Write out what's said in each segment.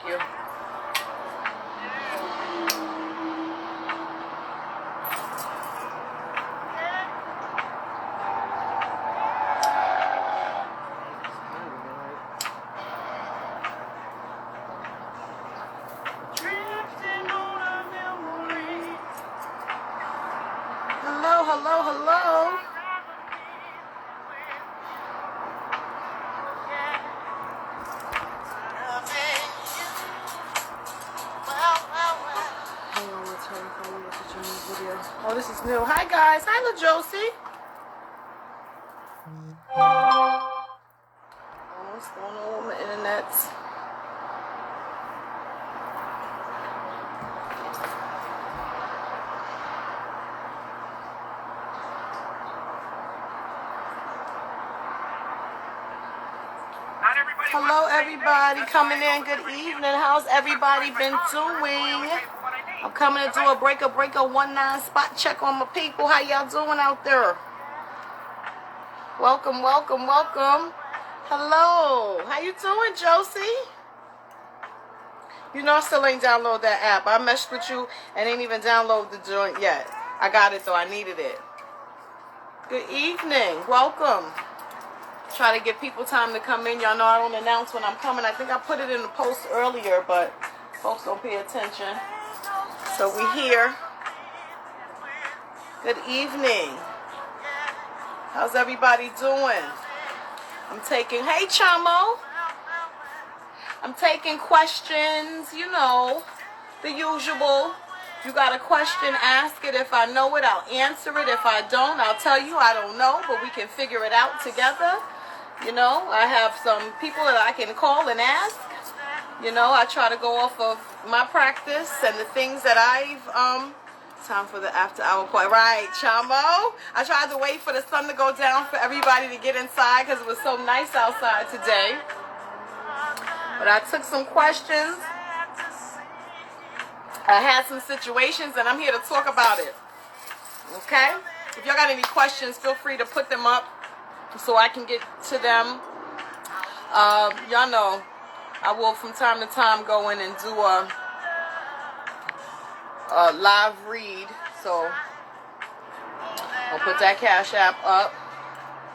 you. Hello, hello, hello. Oh, this is new. Hi, guys. Hi, La Josie. Oh, what's going on with the internet? Hello, everybody coming in. Good evening. How's everybody been doing? I'm coming to do a breaker 19 spot check on my people. How y'all doing out there? Welcome, welcome, welcome. Hello. How you doing, Josie? You know I still ain't download that app. I messed with you and ain't even download the joint yet. I got it though. I needed it. Good evening. Welcome. Try to give people time to come in. Y'all know I don't announce when I'm coming. I think I put it in the post earlier, but folks don't pay attention. So we here. Good evening. How's everybody doing? I'm taking, hey Chamo. I'm taking questions, you know, the usual. You got a question, ask it. If I know it, I'll answer it. If I don't, I'll tell you I don't know, but we can figure it out together. You know, I have some people that I can call and ask. You know, I try to go off of my practice and the things that I've, time for the after hour point. Right, Chamo. I tried to wait for the sun to go down for everybody to get inside because it was so nice outside today. But I took some questions. I had some situations and I'm here to talk about it. Okay? If y'all got any questions, feel free to put them up so I can get to them. Y'all know I will from time to time go in and do a live read. So I'll put that Cash App up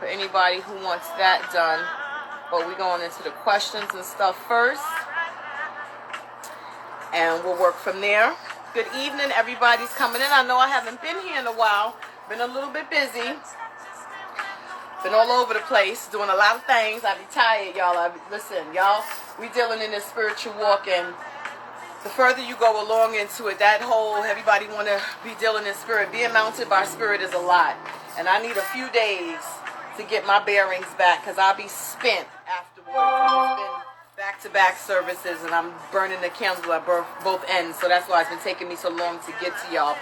for anybody who wants that done. But we're going into the questions and stuff first. And we'll work from there. Good evening, everybody's coming in. I know I haven't been here in a while. Been a little bit busy. Been all over the place, doing a lot of things. I be tired, y'all. Listen, y'all, we dealing in this spiritual walk, and the further you go along into it, that whole everybody want to be dealing in spirit. Being mounted by spirit is a lot. And I need a few days to get my bearings back because I'll be spent afterwards. It's been back-to-back services, and I'm burning the candle at both ends. So that's why it's been taking me so long to get to y'all.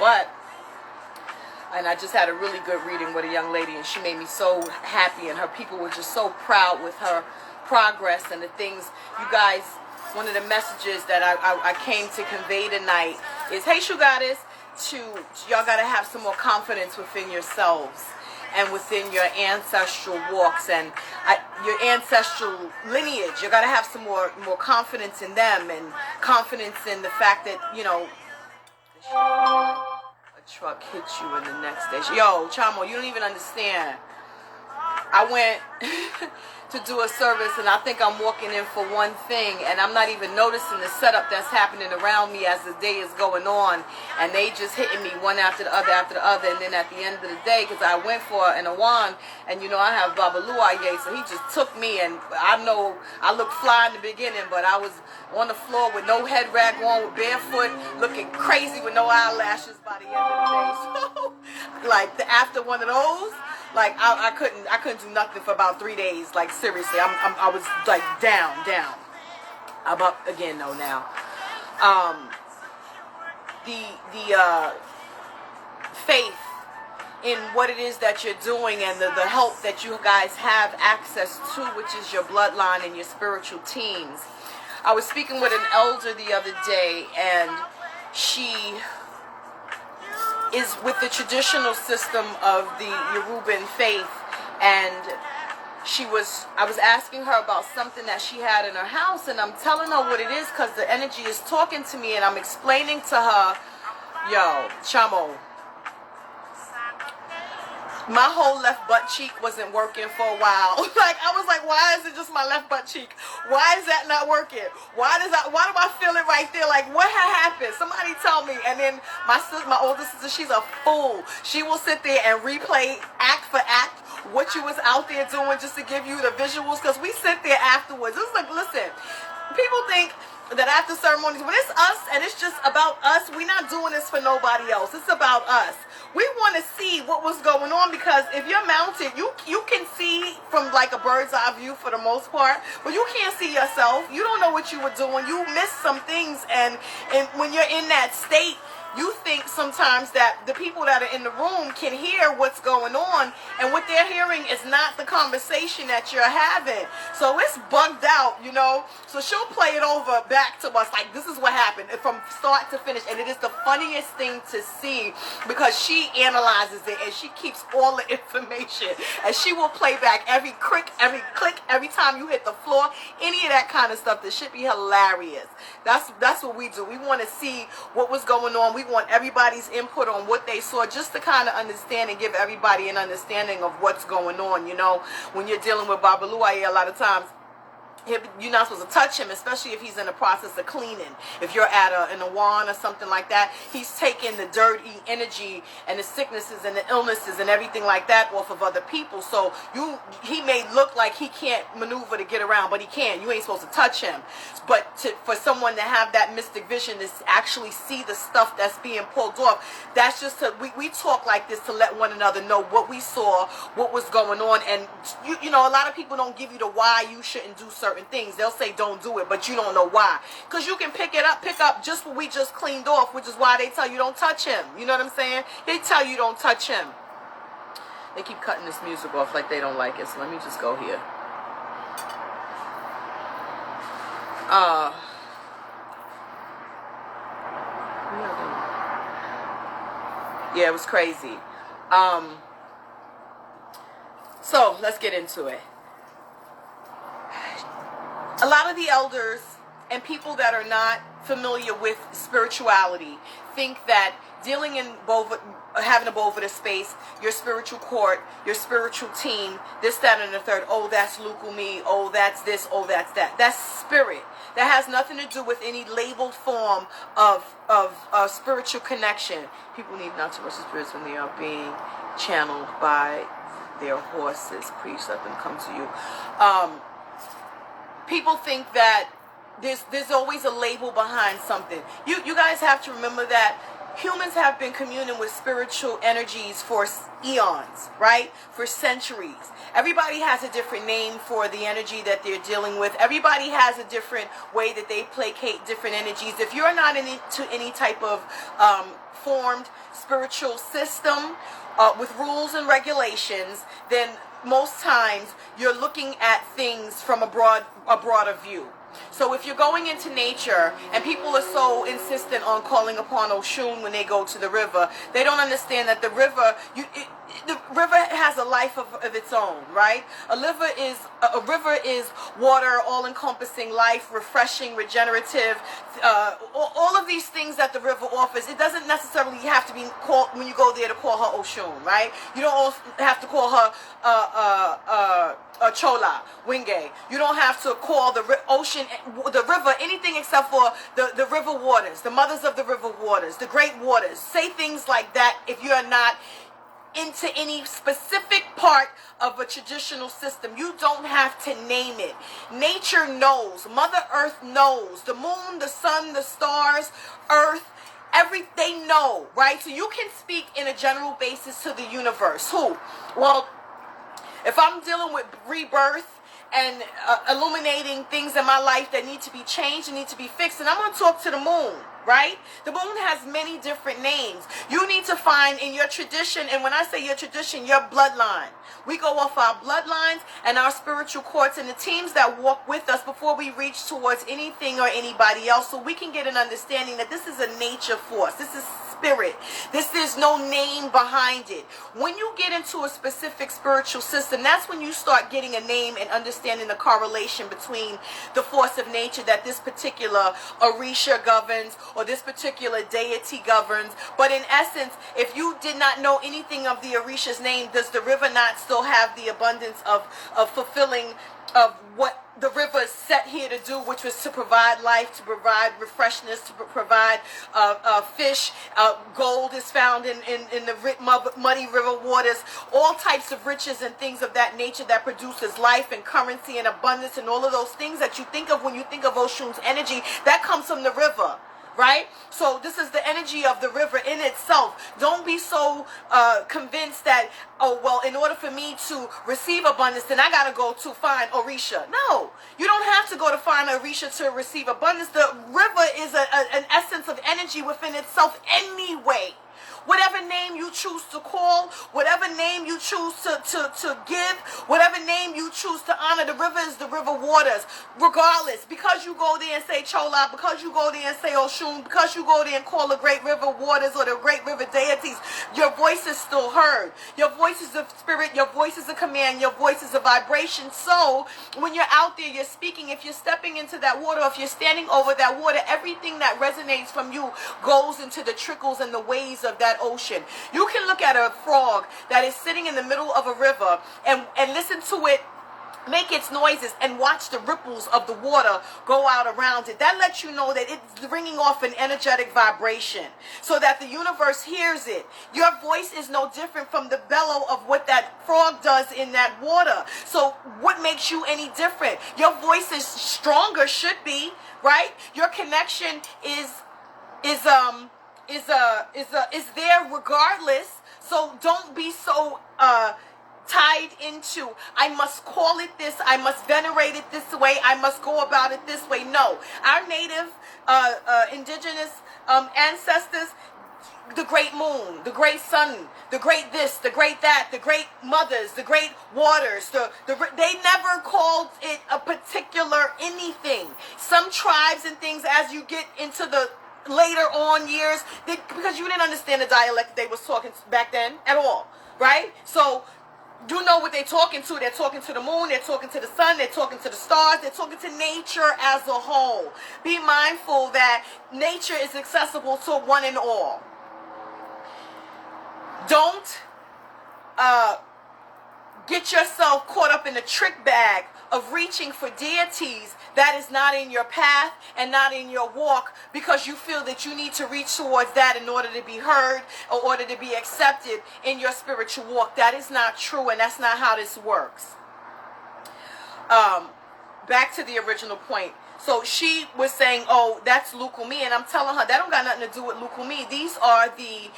And I just had a really good reading with a young lady, and she made me so happy, and her people were just so proud with her progress and the things. You guys, one of the messages that I came to convey tonight is, hey, Shoe Goddess, y'all got to have some more confidence within yourselves and within your ancestral walks and your ancestral lineage. You got to have some more confidence in them and confidence in the fact that, you know, truck hit you in the next station. Yo, Chamo, you don't even understand. I went to do a service, and I think I'm walking in for one thing, and I'm not even noticing the setup that's happening around me as the day is going on, and they just hitting me one after the other, and then at the end of the day, because I went for an Awan, and you know I have Baba Louie, so he just took me, and I know I looked fly in the beginning, but I was on the floor with no head rag on, with barefoot, looking crazy with no eyelashes by the end of the day. So, like, after one of those, like I couldn't do nothing for about 3 days. Like seriously, I was like down. I'm up again though now. The faith in what it is that you're doing and the help that you guys have access to, which is your bloodline and your spiritual teams. I was speaking with an elder the other day, and she is with the traditional system of the Yoruban faith, and I was asking her about something that she had in her house, and I'm telling her what it is because the energy is talking to me, and I'm explaining to her, yo, chamo, my whole left butt cheek wasn't working for a while. Like, I was like, why is it just my left butt cheek? Why is that not working? Why do I feel it right there? Like, what had happened? Somebody tell me. And then my older sister, she's a fool. She will sit there and replay act for act what you was out there doing just to give you the visuals, because we sit there afterwards. It's like, listen, people think that after ceremonies, when it's us and it's just about us, we're not doing this for nobody else. It's about us. We want to see what was going on, because if you're mounted, you can see from like a bird's eye view for the most part, but you can't see yourself. You don't know what you were doing. You missed some things, and when you're in that state, you think sometimes that the people that are in the room can hear what's going on, and what they're hearing is not the conversation that you're having. So it's bugged out, you know. So she'll play it over back to us like, this is what happened from start to finish. And it is the funniest thing to see, because she analyzes it and she keeps all the information, and she will play back every crick, every click, every time you hit the floor, any of that kind of stuff. That should be hilarious. That's what we do. We want to see what was going on. We want everybody's input on what they saw, just to kind of understand and give everybody an understanding of what's going on. You know, when you're dealing with Baba Louie, a lot of times you're not supposed to touch him, especially if he's in the process of cleaning. If you're at an awan or something like that, he's taking the dirty energy and the sicknesses and the illnesses and everything like that off of other people. So he may look like he can't maneuver to get around, but he can. You ain't supposed to touch him. But for someone to have that mystic vision, to actually see the stuff that's being pulled off, that's just we talk like this to let one another know what we saw, what was going on. And you know, a lot of people don't give you the why you shouldn't do certain things. They'll say don't do it, but you don't know why, because you can pick up just what we just cleaned off, which is why they tell you don't touch him. You know what I'm saying? They tell you don't touch him. They keep cutting this music off like they don't like it, so let me just go here. Yeah, it was crazy. So let's get into it. A lot of the elders and people that are not familiar with spirituality think that dealing in having a Boveda space, your spiritual court, your spiritual team, this, that, and the third, oh, that's Lukumi, oh, that's this, oh, that's that. That's spirit. That has nothing to do with any labeled form of spiritual connection. People need not to rush the spirits when they are being channeled by their horses. Please let them come to you. People think that there's always a label behind something. You guys have to remember that humans have been communing with spiritual energies for eons, right? For centuries. Everybody has a different name for the energy that they're dealing with. Everybody has a different way that they placate different energies. If you're not into any type of formed spiritual system with rules and regulations, then most times you're looking at things from a broader view. So if you're going into nature, and people are so insistent on calling upon Oshun when they go to the river, they don't understand that the river has a life of its own, right? A river is water, all-encompassing life, refreshing, regenerative, all of these things that the river offers. It doesn't necessarily have to be called, when you go there, to call her Oshun, right? You don't have to call her Chola, Wingay. You don't have to call the ocean, the river, anything except for the river waters, the mothers of the river waters, the great waters. Say things like that if you're not into any specific part of a traditional system. You don't have to name it. Nature knows. Mother Earth knows. The moon, the sun, the stars, Earth, they know, right? So you can speak in a general basis to the universe. Who? Well, if I'm dealing with rebirth and illuminating things in my life that need to be changed and need to be fixed. And I'm going to talk to the moon. Right? The moon has many different names. You need to find in your tradition, and when I say your tradition, your bloodline. We go off our bloodlines and our spiritual courts and the teams that walk with us before we reach towards anything or anybody else, so we can get an understanding that this is a nature force. This is spirit. This is no name behind it. When you get into a specific spiritual system, that's when you start getting a name and understanding the correlation between the force of nature that this particular Orisha governs or this particular deity governs. But in essence, if you did not know anything of the Orisha's name, does the river not still have the abundance of fulfilling of what the river is set here to do, which was to provide life, to provide refreshness, to provide fish. Gold is found in the muddy river waters. All types of riches and things of that nature that produces life and currency and abundance and all of those things that you think of when you think of Oshun's energy, that comes from the river. Right? So this is the energy of the river in itself. Don't be so convinced that, oh, well, in order for me to receive abundance, then I got to go to find Orisha. No, you don't have to go to find Orisha to receive abundance. The river is an essence of energy within itself anyway. Whatever name you choose to call, whatever name you choose to give, whatever name you choose to honor, the river is the river waters. Regardless, because you go there and say Chola, because you go there and say Oshun, because you go there and call the great river waters or the great river deities, your voice is still heard. Your voice is a spirit, your voice is a command, your voice is a vibration. So when you're out there, you're speaking, if you're stepping into that water, if you're standing over that water, everything that resonates from you goes into the trickles and the waves of that ocean. You can look at a frog that is sitting in the middle of a river and listen to it make its noises and watch the ripples of the water go out around it. That lets you know that it's bringing off an energetic vibration so that the universe hears it. Your voice is no different from the bellow of what that frog does in that water. So what makes you any different? Your voice is stronger, should be, right? Your connection is there regardless. So don't be so tied into, I must call it this, I must venerate it this way, I must go about it this way. No, our native indigenous ancestors, the great moon, the great sun, the great this, the great that, the great mothers, the great waters, they never called it a particular anything. Some tribes and things, as you get into the later on years, because you didn't understand the dialect that they was talking back then at all, right? So you know what they're talking to. They're talking to the moon, they're talking to the sun, they're talking to the stars, they're talking to nature as a whole. Be mindful that nature is accessible to one and all. Don't get yourself caught up in the trick bag of reaching for deities that is not in your path and not in your walk, because you feel that you need to reach towards that in order to be heard or order to be accepted in your spiritual walk. That is not true, and that's not how this works. Back to the original point. So she was saying, oh, that's Lukumi, and I'm telling her that don't got nothing to do with Lukumi. These are the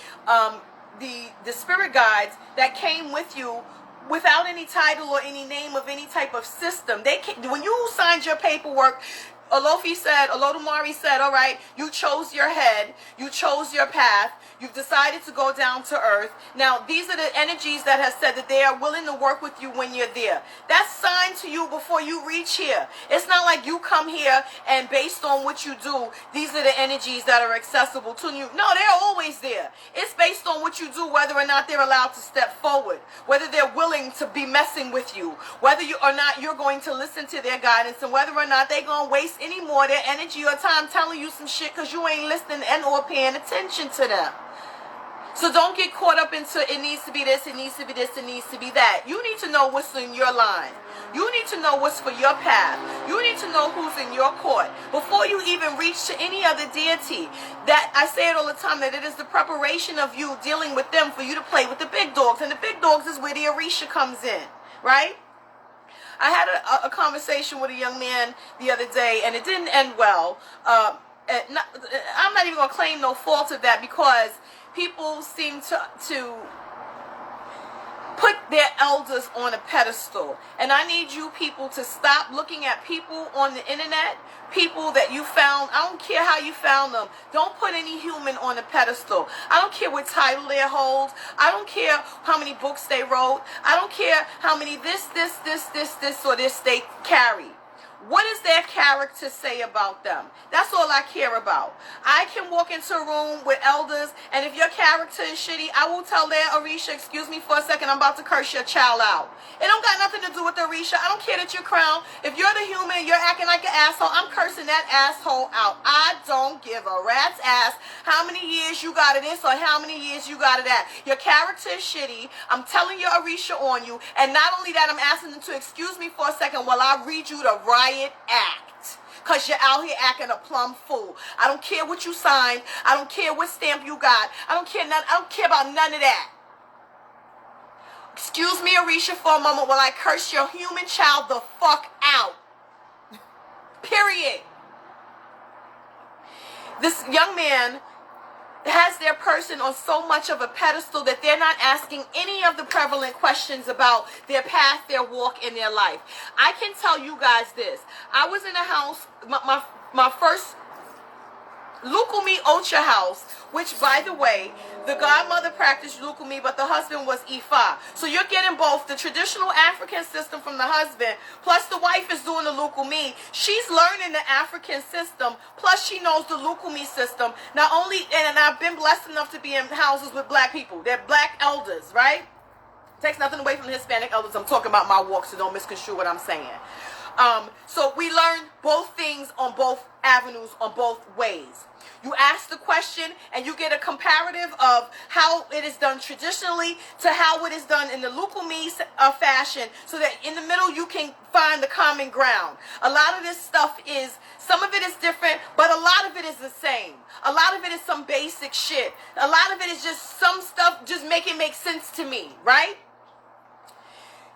spirit guides that came with you without any title or any name of any type of system. They can, when you signed your paperwork, Olodumare said, all right, you chose your head, you chose your path, you've decided to go down to earth. Now, these are the energies that have said that they are willing to work with you when you're there. That's signed to you before you reach here. It's not like you come here and based on what you do, these are the energies that are accessible to you. No, they're always there. It's based on what you do, whether or not they're allowed to step forward, whether they're willing to be messing with you, whether you or not you're going to listen to their guidance, and whether or not they're going to waste any more their energy or time telling you some shit because you ain't listening and or paying attention to them. So don't get caught up into it needs to be this, it needs to be this, it needs to be that. You need to know what's in your line. You need to know what's for your path. You need to know who's in your court before you even reach to any other deity. That I say it all the time, that it is the preparation of you dealing with them for you to play with the big dogs. And the big dogs is where the Orisha comes in, right? I had a conversation with a young man the other day, and it didn't end well. I'm not even going to claim no fault of that, because people seem to put their elders on a pedestal. And I need you people to stop looking at people on the internet, people that you found. I don't care how you found them. Don't put any human on a pedestal. I don't care what title they hold. I don't care how many books they wrote. I don't care how many this, or this they carry. What does their character say about them? That's all I care about. I can walk into a room with elders, and if your character is shitty, I will tell their Orisha, excuse me for a second, I'm about to curse your child out. It don't got nothing to do with the Orisha. I don't care that you're crowned. If you're the human, you're acting like an asshole, I'm cursing that asshole out. I don't give a rat's ass how many years you got of this or how many years you got of that. Your character is shitty. I'm telling your Orisha on you, and not only that, I'm asking them to excuse me for a second while I read you the riot act, because you're out here acting a plumb fool. I don't care what you signed. I don't care what stamp you got. I don't care about none of that. Excuse me, Orisha, for a moment while I curse your human child the fuck out. Period. This young man has their person on so much of a pedestal that they're not asking any of the prevalent questions about their path, their walk, in their life. I can tell you guys this. I was in a house, my first Lukumi Ocha house, which, by the way, the godmother practiced Lukumi, but the husband was Ifa. So you're getting both the traditional African system from the husband, plus the wife is doing the Lukumi. She's learning the African system, plus she knows the Lukumi system. Not only, and I've been blessed enough to be in houses with black people. They're black elders, right? Takes nothing away from the Hispanic elders. I'm talking about my walk, so don't misconstrue what I'm saying. So we learn both things on both avenues, on both ways. You ask the question and you get a comparative of how it is done traditionally to how it is done in the Lukumi fashion, so that in the middle you can find the common ground. A lot of this stuff is, some of it is different, but a lot of it is the same. A lot of it is some basic shit. A lot of it is just some stuff, just make it make sense to me, right?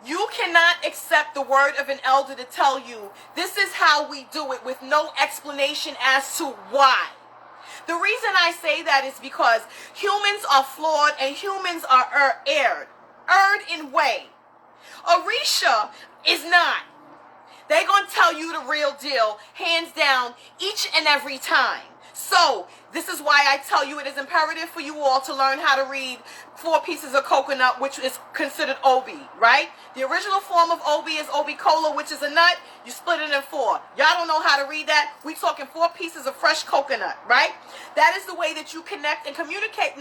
You cannot accept the word of an elder to tell you this is how we do it with no explanation as to why. The reason I say that is because humans are flawed and humans are erred in way. Orisha is not. They're going to tell you the real deal, hands down, each and every time. So, this is why I tell you it is imperative for you all to learn how to read 4 pieces of coconut, which is considered obi, right? The original form of obi is obi cola, which is a nut. You split it in 4. Y'all don't know how to read that? We talking 4 pieces of fresh coconut, right? That is the way that you connect and communicate,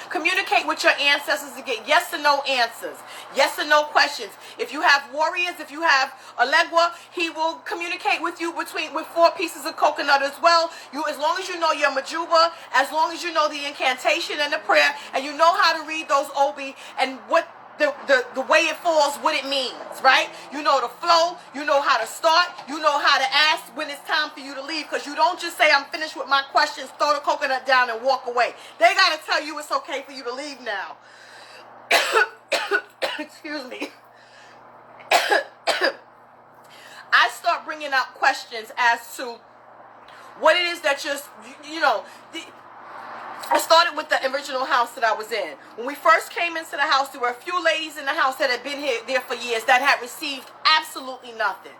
communicate with your ancestors to get yes and no answers, yes and no questions. If you have warriors, if you have a legua, he will communicate with you with 4 pieces of coconut as well. As long as you know your majuba, as long as you know the incantation and the prayer, and you know how to read those obi and what the way it falls, what it means, right? You know the flow, you know how to start, you know how to ask when it's time for you to leave, because you don't just say, I'm finished with my questions, throw the coconut down and walk away. They got to tell you it's okay for you to leave now. Excuse me. I start bringing out questions as to what it is that I started with the original house that I was in. When we first came into the house, there were a few ladies in the house that had been there for years that had received absolutely nothing.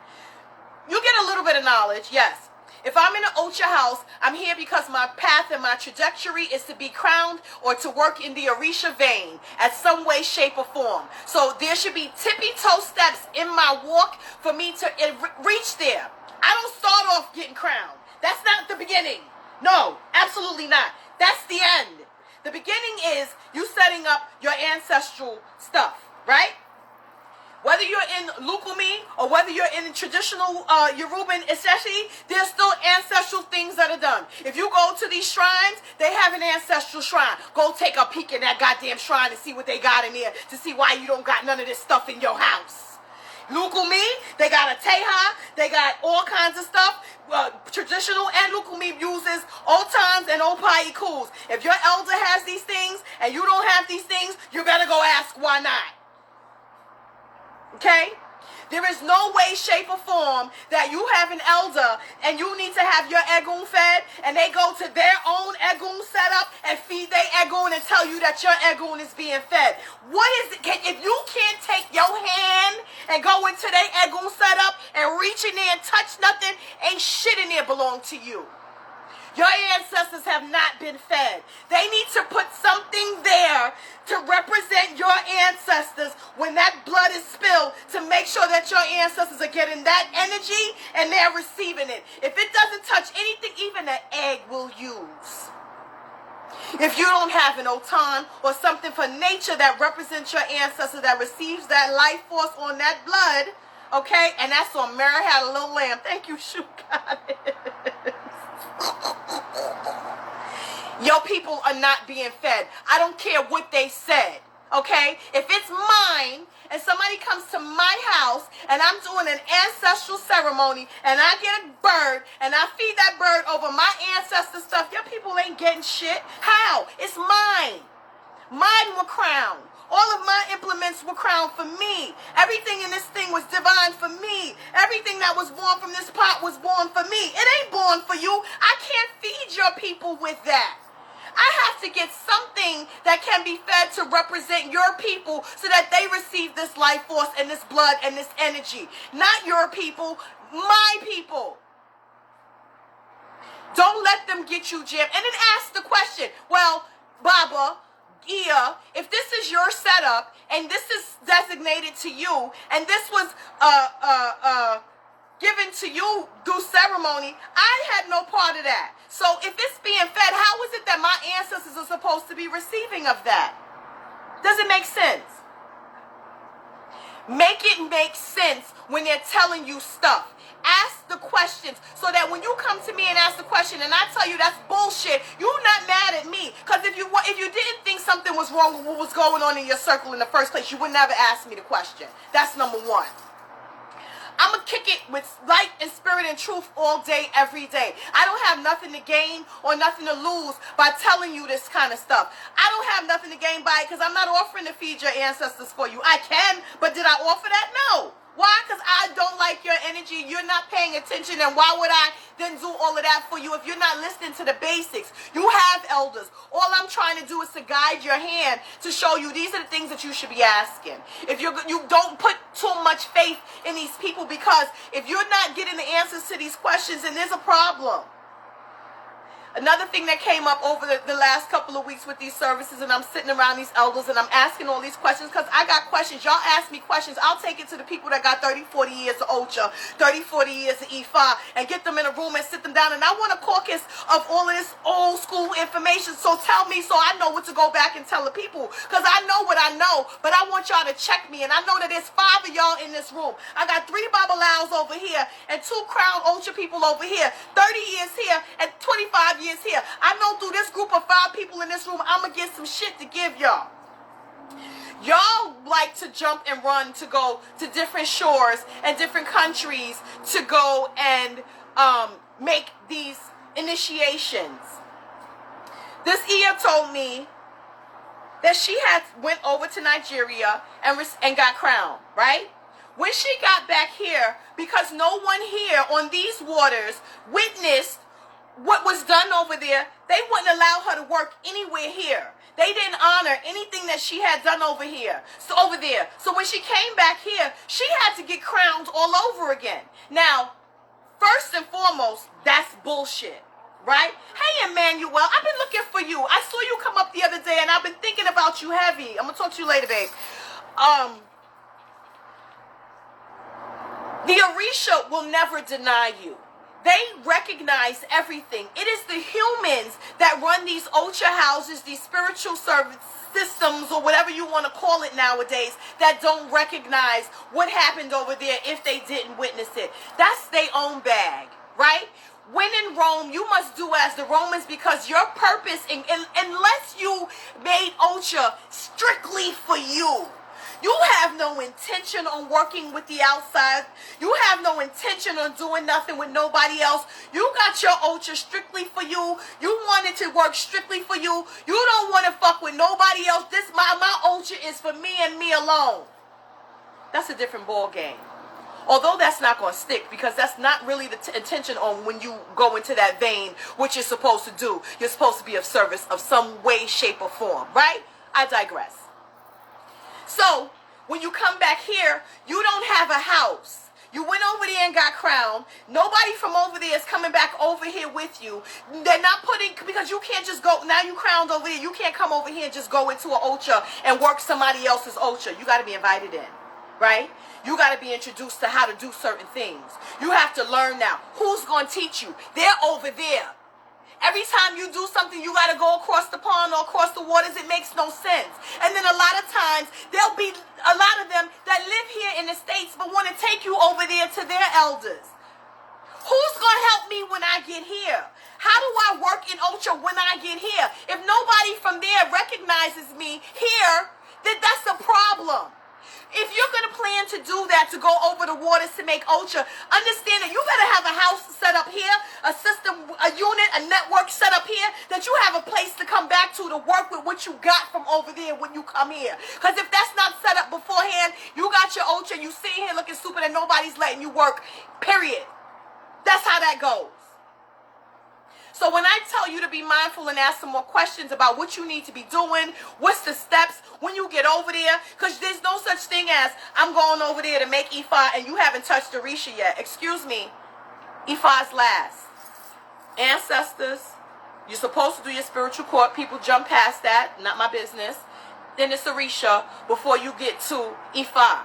You get a little bit of knowledge, yes. If I'm in an Ocha house, I'm here because my path and my trajectory is to be crowned or to work in the Orisha vein at some way, shape, or form. So there should be tippy-toe steps in my walk for me to reach there. I don't start off getting crowned. That's not the beginning. No, absolutely not. That's the end. The beginning is you setting up your ancestral stuff, right? Whether you're in Lukumi or whether you're in traditional Yoruban, especially, there's still ancestral things that are done. If you go to these shrines, they have an ancestral shrine. Go take a peek in that goddamn shrine and see what they got in there to see why you don't got none of this stuff in your house. Lukumi, they got a teha, they got all kinds of stuff. Traditional and Lukumi uses otans and opaikus. If your elder has these things and you don't have these things, you better go ask why not. Okay? There is no way, shape, or form that you have an elder and you need to have your egun fed and they go to their own egun setup and feed their egun and tell you that your egun is being fed. What is it? If you can't take your hand and go into their egun setup and reach in there and touch nothing, ain't shit in there belong to you. Your ancestors have not been fed. They need to put something there to represent your ancestors when that blood is spilled, to make sure that your ancestors are getting that energy and they're receiving it. If it doesn't touch anything, even an egg will use. If you don't have an otan or something for nature that represents your ancestor, that receives that life force on that blood, okay, and that's on Mary Had a Little Lamb. Thank you, Shoe Goddess. Your people are not being fed. I don't care what they said, okay? If it's mine and somebody comes to my house and I'm doing an ancestral ceremony and I get a bird and I feed that bird over my ancestor stuff, your people ain't getting shit. How? It's mine. Mine were crowned. All of my implements were crowned for me. Everything in this thing was divine for me. Everything that was born from this pot was born for me. It ain't born for you. I can't feed your people with that. I have to get something that can be fed to represent your people so that they receive this life force and this blood and this energy. Not your people, my people. Don't let them get you jammed. And then ask the question, well, Baba, Ia, if this is your setup and this is designated to you and this was given to you through ceremony, I had no part of that. So if it's being fed, how is it that my ancestors are supposed to be receiving of that? Does it make sense? Make it make sense when they're telling you stuff. Ask the questions so that when you come to me and ask the question and I tell you that's bullshit, you're not mad at me. Because if you didn't think something was wrong with what was going on in your circle in the first place, you would never ask me the question. That's number one. I'm going to kick it with light and spirit and truth all day, every day. I don't have nothing to gain or nothing to lose by telling you this kind of stuff. I don't have nothing to gain by it because I'm not offering to feed your ancestors for you. I can, but did I offer that? No. Why? Because I don't like your energy. You're not paying attention. And why would I then do all of that for you if you're not listening to the basics? You have elders. All I'm trying to do is to guide your hand to show you these are the things that you should be asking. If you don't put too much faith in these people, because if you're not getting the answers to these questions, then there's a problem. Another thing that came up over the last couple of weeks with these services, and I'm sitting around these elders and I'm asking all these questions because I got questions. Y'all ask me questions. I'll take it to the people that got 30, 40 years of Ocha, 30, 40 years of Ifa, and get them in a room and sit them down. And I want a caucus of all of this old school information. So tell me so I know what to go back and tell the people. Because I know what I know, but I want y'all to check me. And I know that there's 5 of y'all in this room. I got 3 Babalaos over here and 2 Crown Ocha people over here, 30 years here and 25 years here. I know through this group of 5 people in this room, I'm going to get some shit to give y'all. Y'all like to jump and run to go to different shores and different countries to go and make these initiations. This Ia told me that she had went over to Nigeria and got crowned, right? When she got back here, because no one here on these waters witnessed what was done over there, they wouldn't allow her to work anywhere here. They didn't honor anything that she had done over here, so over there. So when she came back here, she had to get crowned all over again. Now, first and foremost, that's bullshit, right? Hey, Emmanuel, I've been looking for you. I saw you come up the other day, and I've been thinking about you heavy. I'm gonna talk to you later, babe. The Orisha will never deny you. They recognize everything. It is the humans that run these Ocha houses, these spiritual service systems, or whatever you want to call it nowadays, that don't recognize what happened over there if they didn't witness it. That's their own bag, right? When in Rome, you must do as the Romans, because your purpose, unless you made Ocha strictly for you, you have no intention on working with the outside. You have no intention on doing nothing with nobody else. You got your Ocha strictly for you. You want it to work strictly for you. You don't want to fuck with nobody else. My Ocha is for me and me alone. That's a different ball game. Although that's not going to stick, because that's not really the intention on when you go into that vein, what you're supposed to do. You're supposed to be of service of some way, shape, or form, right? I digress. So, when you come back here, you don't have a house. You went over there and got crowned. Nobody from over there is coming back over here with you. They're not putting, because you can't just go, now you crowned over here, you can't come over here and just go into an ultra and work somebody else's ultra. You got to be invited in, right? You got to be introduced to how to do certain things. You have to learn now. Who's going to teach you? They're over there. Every time you do something, you got to go across the pond or across the waters. It makes no sense. And then a lot of times, there'll be a lot of them that live here in the States but want to take you over there to their elders. Who's going to help me when I get here? How do I work in Ultra when I get here? If nobody from there recognizes me here, then that's a problem. If you're going to plan to do that, to go over the waters to make Ultra, understand that you better have a house set up here, a system, a unit, a network set up here, that you have a place to come back to work with what you got from over there when you come here. Because if that's not set up beforehand, you got your Ultra, you sitting here looking stupid and nobody's letting you work, period. That's how that goes. So when I tell you to be mindful and ask some more questions about what you need to be doing, what's the steps when you get over there, because there's no such thing as I'm going over there to make Ifa and you haven't touched Orisha yet. Excuse me, Ifa's last. Ancestors, you're supposed to do your spiritual court. People jump past that, not my business. Then it's Orisha before you get to Ifa.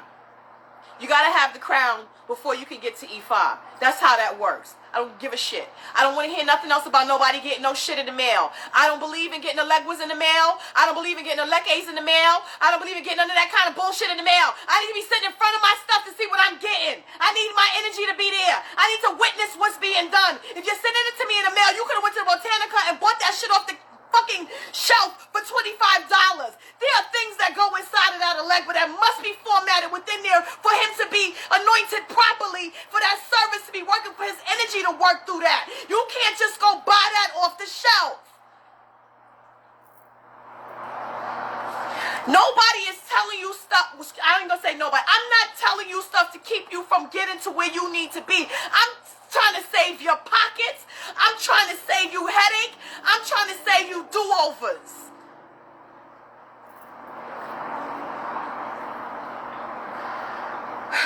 You got to have the crown before you can get to Ifa. That's how that works. I don't give a shit. I don't want to hear nothing else about nobody getting no shit in the mail. I don't believe in getting the legwas in the mail. I don't believe in getting the lekes in the mail. I don't believe in getting none of that kind of bullshit in the mail. I need to be sitting in front of my stuff to see what I'm getting. I need my energy to be there. I need to witness what's being done. If you're sending it to me in the mail, you could have went to the Botanica and bought that shit off the fucking shelf for $25. There are things that go inside of that legwa that must be formatted within there for him to be anointed properly, for that service to be working, for his energy to work through that. You can't just go buy that off the shelf. Nobody is telling you stuff. I ain't gonna say nobody. I'm not telling you stuff to keep you from getting to where you need to be. I'm trying to save your pockets. I'm trying to save you headache. I'm trying to save you do-overs.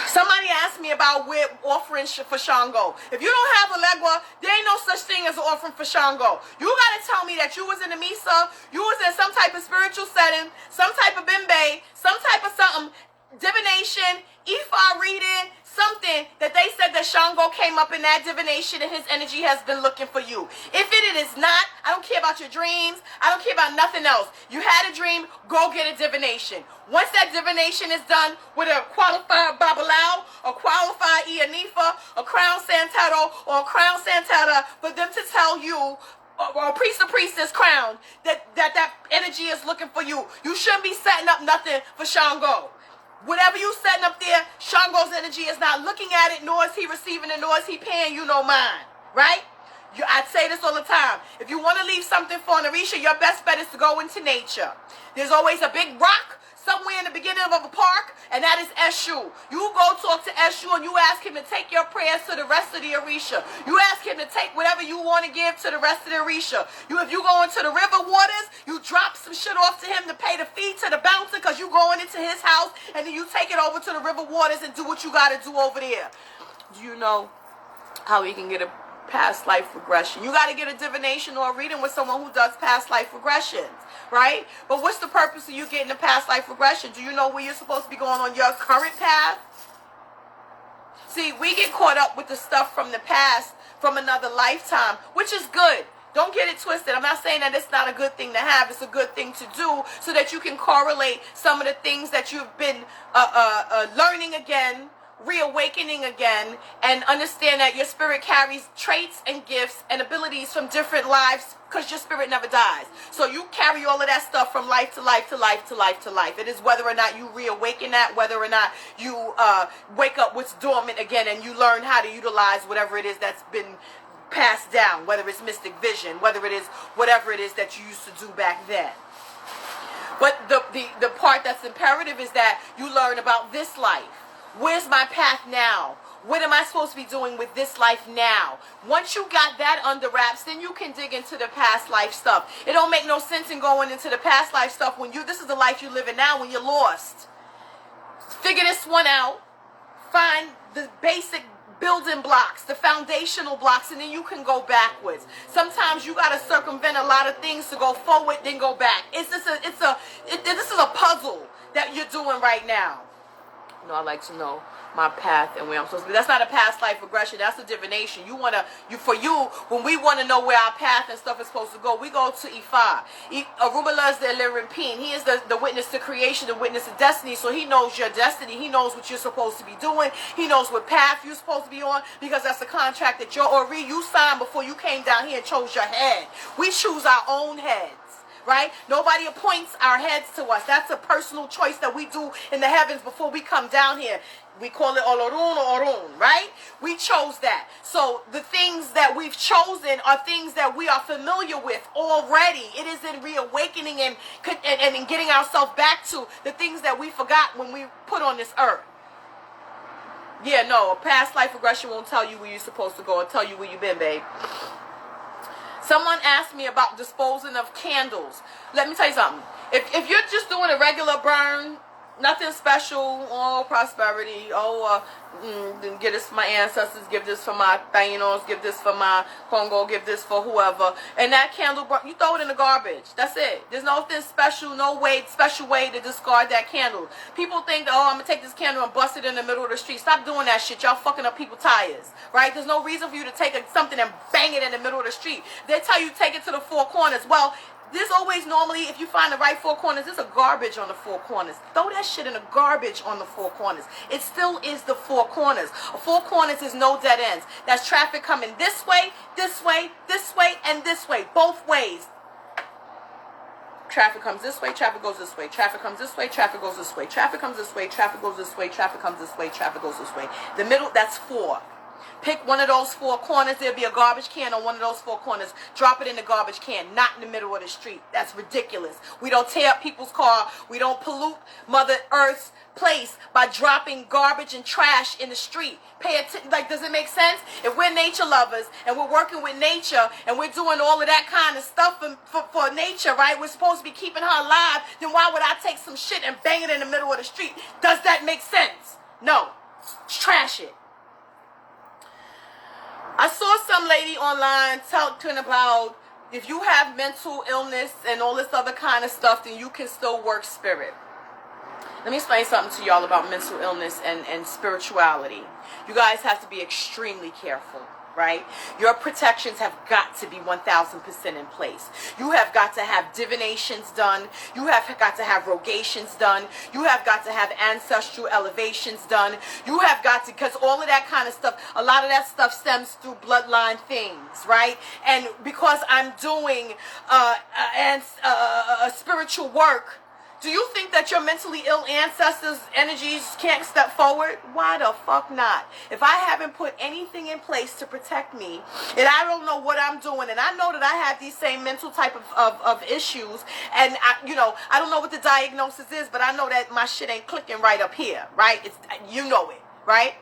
Somebody asked me about where offering for Shango. If you don't have a legwa, there ain't no such thing as an offering for Shango. You got to tell me that you was in the Misa, you was in some type of spiritual setting, some type of bimbe, some type of something, divination, Ifa reading, something that they said that Shango came up in that divination and his energy has been looking for you. If it is not, I don't care about your dreams. I don't care about nothing else. You had a dream, go get a divination. Once that divination is done with a qualified Babalao, a qualified Ianifa, a crown Santero, or a crown Santata, for them to tell you, or a priest or priestess crown, that energy is looking for you. You shouldn't be setting up nothing for Shango. Whatever you setting up there, Shango's energy is not looking at it, nor is he receiving it, nor is he paying you no mind. Right? I say this all the time. If you want to leave something for an Orisha, your best bet is to go into nature. There's always a big rock somewhere in the beginning of a park, and that is Eshu. You go talk to Eshu and you ask him to take your prayers to the rest of the Orisha. You ask him to take whatever you want to give to the rest of the Orisha. If you go into the river waters, you drop some shit off to him to pay the fee to the bouncer because you going into his house, and then you take it over to the river waters and do what you got to do over there. Do you know how we can get a past life regression? You got to get a divination or a reading with someone who does past life regressions, right? But what's the purpose of you getting a past life regression? Do you know where you're supposed to be going on your current path? See, we get caught up with the stuff from the past, from another lifetime, which is good. Don't get it twisted. I'm not saying that it's not a good thing to have. It's a good thing to do so that you can correlate some of the things that you've been learning again, reawakening again, and understand that your spirit carries traits and gifts and abilities from different lives, because your spirit never dies. So you carry all of that stuff from life to life to life to life to life. It is whether or not you reawaken that, whether or not you wake up what's dormant again and you learn how to utilize whatever it is that's been passed down, whether it's mystic vision, whether it is whatever it is that you used to do back then. But the part that's imperative is that you learn about this life. Where's my path now? What am I supposed to be doing with this life now? Once you got that under wraps, then you can dig into the past life stuff. It don't make no sense in going into the past life stuff when this is the life you're living now when you're lost. Figure this one out. Find the basic building blocks, the foundational blocks, and then you can go backwards. Sometimes you got to circumvent a lot of things to go forward, then go back. This is a puzzle that you're doing right now. I like to know my path and where I'm supposed to be. That's not a past life regression. That's a divination. When we want to know where our path and stuff is supposed to go, we go to Ifa. Arumala is the Elimpin. He is the witness to creation, the witness to destiny. So he knows your destiny. He knows what you're supposed to be doing. He knows what path you're supposed to be on, because that's the contract that you signed before you came down here and chose your head. We choose our own heads. Right? Nobody appoints our heads to us. That's a personal choice that we do in the heavens before we come down here. We call it Olorun or Orun, right? We chose that. So the things that we've chosen are things that we are familiar with already. It is in reawakening and in getting ourselves back to the things that we forgot when we put on this earth. Yeah, no, a past life regression won't tell you where you're supposed to go. It'll tell you where you've been, babe. Someone asked me about disposing of candles. Let me tell you something. If you're just doing a regular burn, nothing special, prosperity, give this for my ancestors, give this for my Tainos, give this for my Congo, give this for whoever, and that candle, you throw it in the garbage. That's it. There's nothing special, special way to discard that candle. People think that, I'm going to take this candle and bust it in the middle of the street. Stop doing that shit. Y'all fucking up people's tires, right? There's no reason for you to take something and bang it in the middle of the street. They tell you take it to the four corners. Well, there's always normally, if you find the right four corners, there's a garbage on the four corners. Throw that shit in the garbage on the four corners. It still is the four corners. Four corners is no dead ends. That's traffic coming this way, this way, this way, and this way. Both ways. Traffic comes this way, traffic goes this way. Traffic comes this way, traffic goes this way. Traffic comes this way, traffic goes this way. Traffic comes this way, traffic goes this way. The middle, that's four. Pick one of those four corners. There'll be a garbage can on one of those four corners. Drop it in the garbage can, not in the middle of the street. That's ridiculous. We don't tear up people's car. We don't pollute Mother Earth's place by dropping garbage and trash in the street. Pay attention. Does it make sense? If we're nature lovers and we're working with nature and we're doing all of that kind of stuff for nature, right? We're supposed to be keeping her alive. Then why would I take some shit and bang it in the middle of the street? Does that make sense? No. Trash it. I saw some lady online talking about if you have mental illness and all this other kind of stuff, then you can still work spirit. Let me explain something to y'all about mental illness and spirituality. You guys have to be extremely careful, right? Your protections have got to be 1000% in place. You have got to have divinations done. You have got to have rogations done. You have got to have ancestral elevations done. You have got to, because all of that kind of stuff, a lot of that stuff stems through bloodline things, right? And because I'm doing spiritual work, do you think that your mentally ill ancestors' energies can't step forward? Why the fuck not? If I haven't put anything in place to protect me, and I don't know what I'm doing, and I know that I have these same mental type of issues, and I don't know what the diagnosis is, but I know that my shit ain't clicking right up here, right? You know it, right?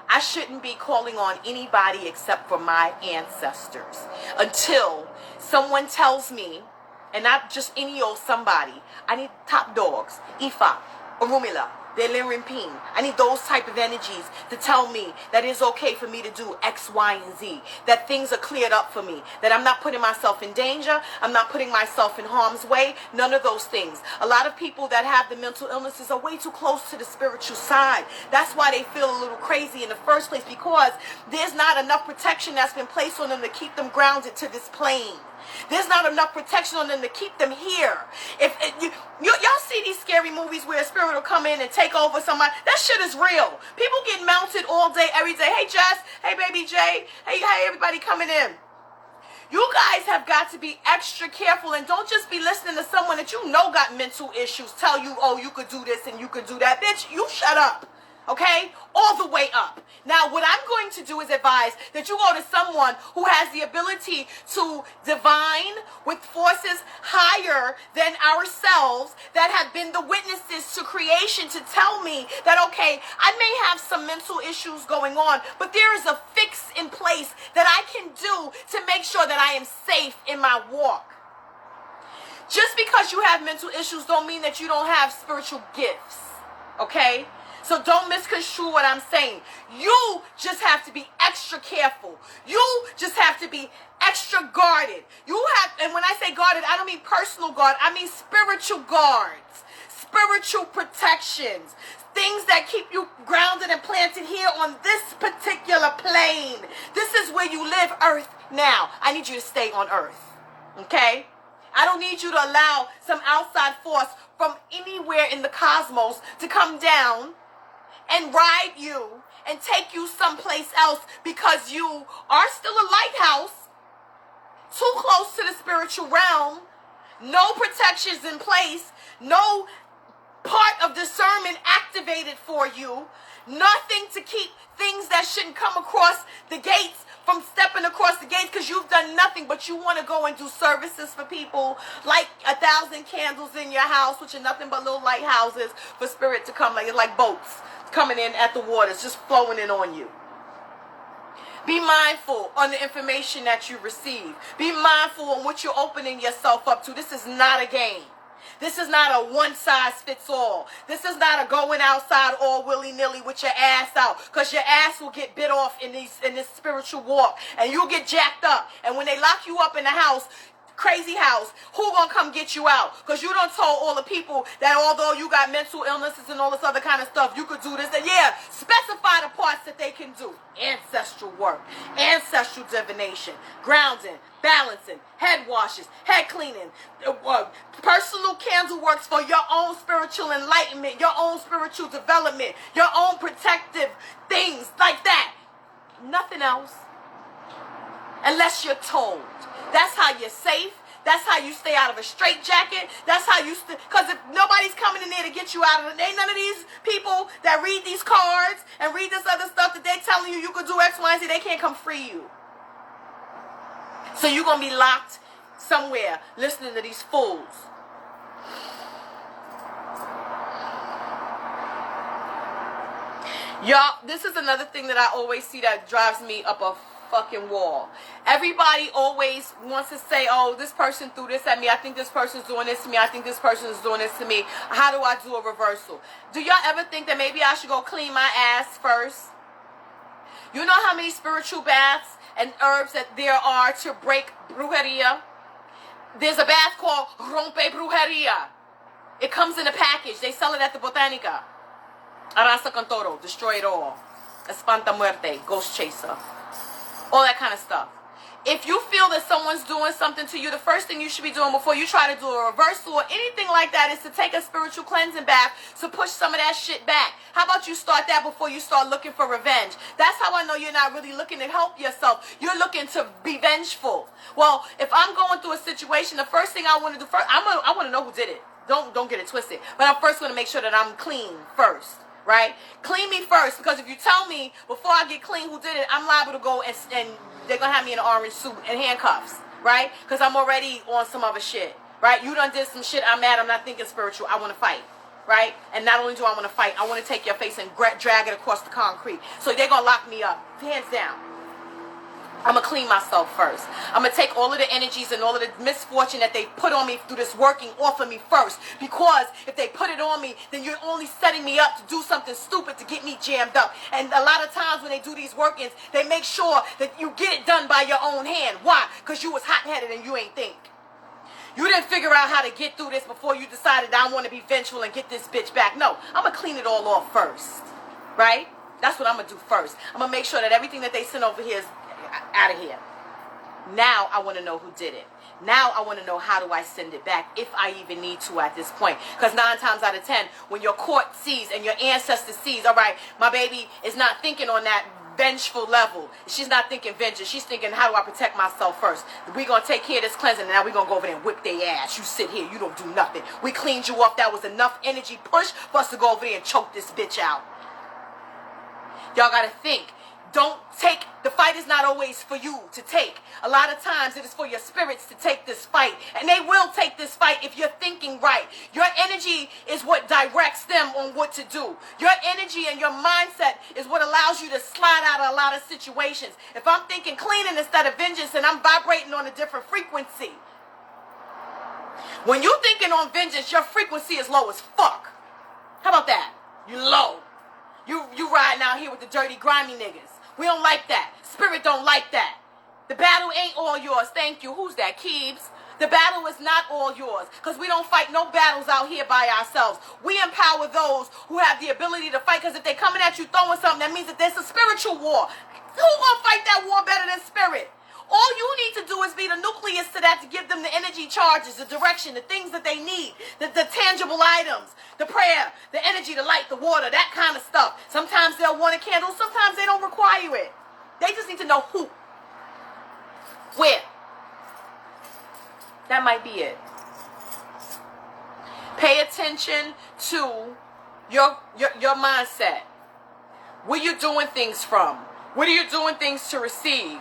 I shouldn't be calling on anybody except for my ancestors until someone tells me, and not just any old somebody. I need top dogs, Ifa, Orumila, Delirimpin. I need those type of energies to tell me that it's okay for me to do X, Y, and Z. That things are cleared up for me. That I'm not putting myself in danger. I'm not putting myself in harm's way. None of those things. A lot of people that have the mental illnesses are way too close to the spiritual side. That's why they feel a little crazy in the first place, because there's not enough protection that's been placed on them to keep them grounded to this plane. There's not enough protection on them to keep them here. Y'all see these scary movies where a spirit will come in and take over somebody. That shit is real. People get mounted all day, every day. Hey, Jess. Hey, baby Jay. Hey, everybody coming in. You guys have got to be extra careful, and don't just be listening to someone that you know got mental issues tell you, oh, you could do this and you could do that. Bitch, you shut up. Okay? All the way up. Now, what I'm going to do is advise that you go to someone who has the ability to divine with forces higher than ourselves that have been the witnesses to creation to tell me that, okay, I may have some mental issues going on, but there is a fix in place that I can do to make sure that I am safe in my walk. Just because you have mental issues don't mean that you don't have spiritual gifts. Okay? So don't misconstrue what I'm saying. You just have to be extra careful. You just have to be extra guarded. You have, and when I say guarded, I don't mean personal guard. I mean spiritual guards, spiritual protections, things that keep you grounded and planted here on this particular plane. This is where you live, earth. Now, I need you to stay on earth. Okay? I don't need you to allow some outside force from anywhere in the cosmos to come down and ride you and take you someplace else because you are still a lighthouse, too close to the spiritual realm, no protections in place, no part of discernment activated for you, nothing to keep things that shouldn't come across the gates from stepping across the gates because you've done nothing, but you want to go and do services for people, like 1,000 candles in your house, which are nothing but little lighthouses for spirit to come, like boats coming in at the waters, just flowing in on you. Be mindful on the information that you receive. Be mindful on what you're opening yourself up to. This is not a game. This is not a one-size-fits-all. This is not a going outside all willy-nilly with your ass out, because your ass will get bit off in this spiritual walk, and you'll get jacked up. And when they lock you up in the house, crazy house, who gonna come get you out? Because you done told all the people that although you got mental illnesses and all this other kind of stuff, you could do this. And yeah, specify the parts that they can do. Ancestral work, ancestral divination, grounding, balancing, head washes, head cleaning, personal candle works for your own spiritual enlightenment, your own spiritual development, your own protective things like that. Nothing else. Unless you're told. That's how you're safe. That's how you stay out of a straitjacket. That's how you because if nobody's coming in there to get you out of it, ain't none of these people that read these cards and read this other stuff that they're telling you could do X, Y, and Z, they can't come free you. So you're going to be locked somewhere listening to these fools. Y'all, this is another thing that I always see that drives me up a fucking wall. Everybody always wants to say, oh, this person threw this at me. I think this person's doing this to me. I think this person is doing this to me. How do I do a reversal? Do y'all ever think that maybe I should go clean my ass first? You know how many spiritual baths and herbs that there are to break brujeria? There's a bath called Rompe Brujeria. It comes in a package. They sell it at the Botanica. Arrasa con todo. Destroy it all. Espanta muerte. Ghost chaser. All that kind of stuff. If you feel that someone's doing something to you, the first thing you should be doing before you try to do a reversal or anything like that is to take a spiritual cleansing bath to push some of that shit back. How about you start that before you start looking for revenge? That's how I know you're not really looking to help yourself. You're looking to be vengeful. Well, if I'm going through a situation, the first thing I want to do first, I want to know who did it. Don't get it twisted. But I'm first going to make sure that I'm clean first. Right? Clean me first, because if you tell me before I get clean who did it, I'm liable to go and they're going to have me in an orange suit and handcuffs. Right? Because I'm already on some other shit. Right? You done did some shit. I'm mad. I'm not thinking spiritual. I want to fight. Right? And not only do I want to fight, I want to take your face and drag it across the concrete. So they're going to lock me up. Hands down. I'm going to clean myself first. I'm going to take all of the energies and all of the misfortune that they put on me through this working off of me first. Because if they put it on me, then you're only setting me up to do something stupid to get me jammed up. And a lot of times when they do these workings, they make sure that you get it done by your own hand. Why? Because you was hot-headed and you ain't think. You didn't figure out how to get through this before you decided I want to be vengeful and get this bitch back. No, I'm going to clean it all off first. Right? That's what I'm going to do first. I'm going to make sure that everything that they send over here is out of here. Now I want to know who did it. Now I want to know how do I send it back, if I even need to at this point. Because 9 times out of 10, when your court sees and your ancestor sees, all right, my baby is not thinking on that vengeful level. She's not thinking vengeance. She's thinking, how do I protect myself first? We're going to take care of this cleansing, and now we're going to go over there and whip their ass. You sit here. You don't do nothing. We cleaned you off. That was enough energy push for us to go over there and choke this bitch out. Y'all got to think. Don't take, the fight is not always for you to take. A lot of times it is for your spirits to take this fight. And they will take this fight if you're thinking right. Your energy is what directs them on what to do. Your energy and your mindset is what allows you to slide out of a lot of situations. If I'm thinking cleaning instead of vengeance and I'm vibrating on a different frequency. When you're thinking on vengeance, your frequency is low as fuck. How about that? You low. You riding out here with the dirty, grimy niggas. We don't like that. Spirit don't like that. The battle ain't all yours. Thank you. Who's that, Keebs? The battle is not all yours. Because we don't fight no battles out here by ourselves. We empower those who have the ability to fight. Because if they're coming at you throwing something, that means that there's a spiritual war. Who gonna fight that war better than spirit? All you need to do is be the nucleus to that, to give them the energy charges, the direction, the things that they need, the tangible items, the prayer, the energy, the light, the water, that kind of stuff. Sometimes they'll want a candle, sometimes they don't require it. They just need to know who, where. That might be it. Pay attention to your mindset. Where you doing things from? What are you doing things to receive?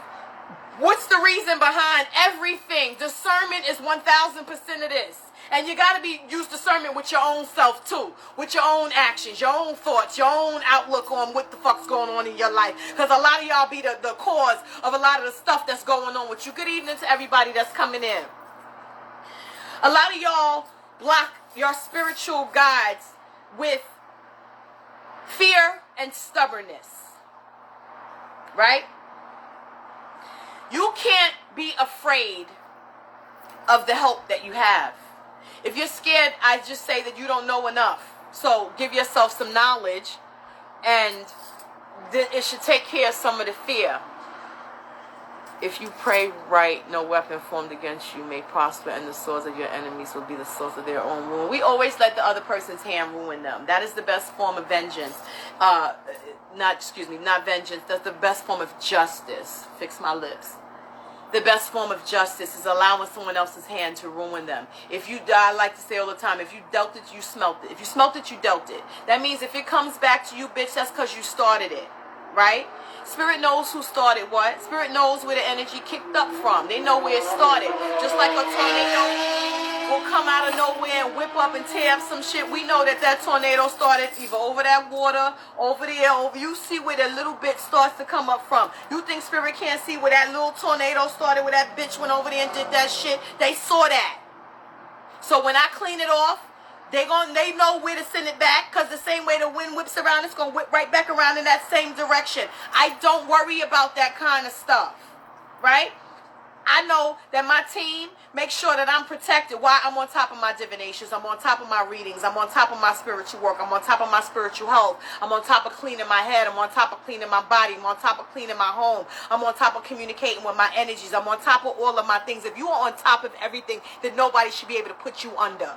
What's the reason behind everything? Discernment is 1000% of this. And you got to use discernment with your own self too. With your own actions, your own thoughts, your own outlook on what the fuck's going on in your life. Because a lot of y'all be the cause of a lot of the stuff that's going on with you. Good evening to everybody that's coming in. A lot of y'all block your spiritual guides with fear and stubbornness. Right? You can't be afraid of the help that you have. If you're scared, I just say that you don't know enough. So give yourself some knowledge, and it should take care of some of the fear. If you pray right, no weapon formed against you may prosper, and the swords of your enemies will be the source of their own ruin. We always let the other person's hand ruin them. That is the best form of vengeance. Not vengeance. That's the best form of justice. Fix my lips. The best form of justice is allowing someone else's hand to ruin them. If you, I like to say all the time, if you dealt it, you smelt it. If you smelt it, you dealt it. That means if it comes back to you, bitch, that's because you started it. Right? Spirit knows who started what. Spirit knows where the energy kicked up from. They know where it started. Just like a tornado will come out of nowhere and whip up and tear up some shit. We know that tornado started either over that water, over there, over. You see where that little bit starts to come up from. You think Spirit can't see where that little tornado started, where that bitch went over there and did that shit? They saw that. So when I clean it off, they know where to send it back, because the same way the wind whips around, it's going to whip right back around in that same direction. I don't worry about that kind of stuff, right? I know that my team makes sure that I'm protected. Why? I'm on top of my divinations. I'm on top of my readings. I'm on top of my spiritual work. I'm on top of my spiritual health. I'm on top of cleaning my head. I'm on top of cleaning my body. I'm on top of cleaning my home. I'm on top of communicating with my energies. I'm on top of all of my things. If you are on top of everything, then nobody should be able to put you under.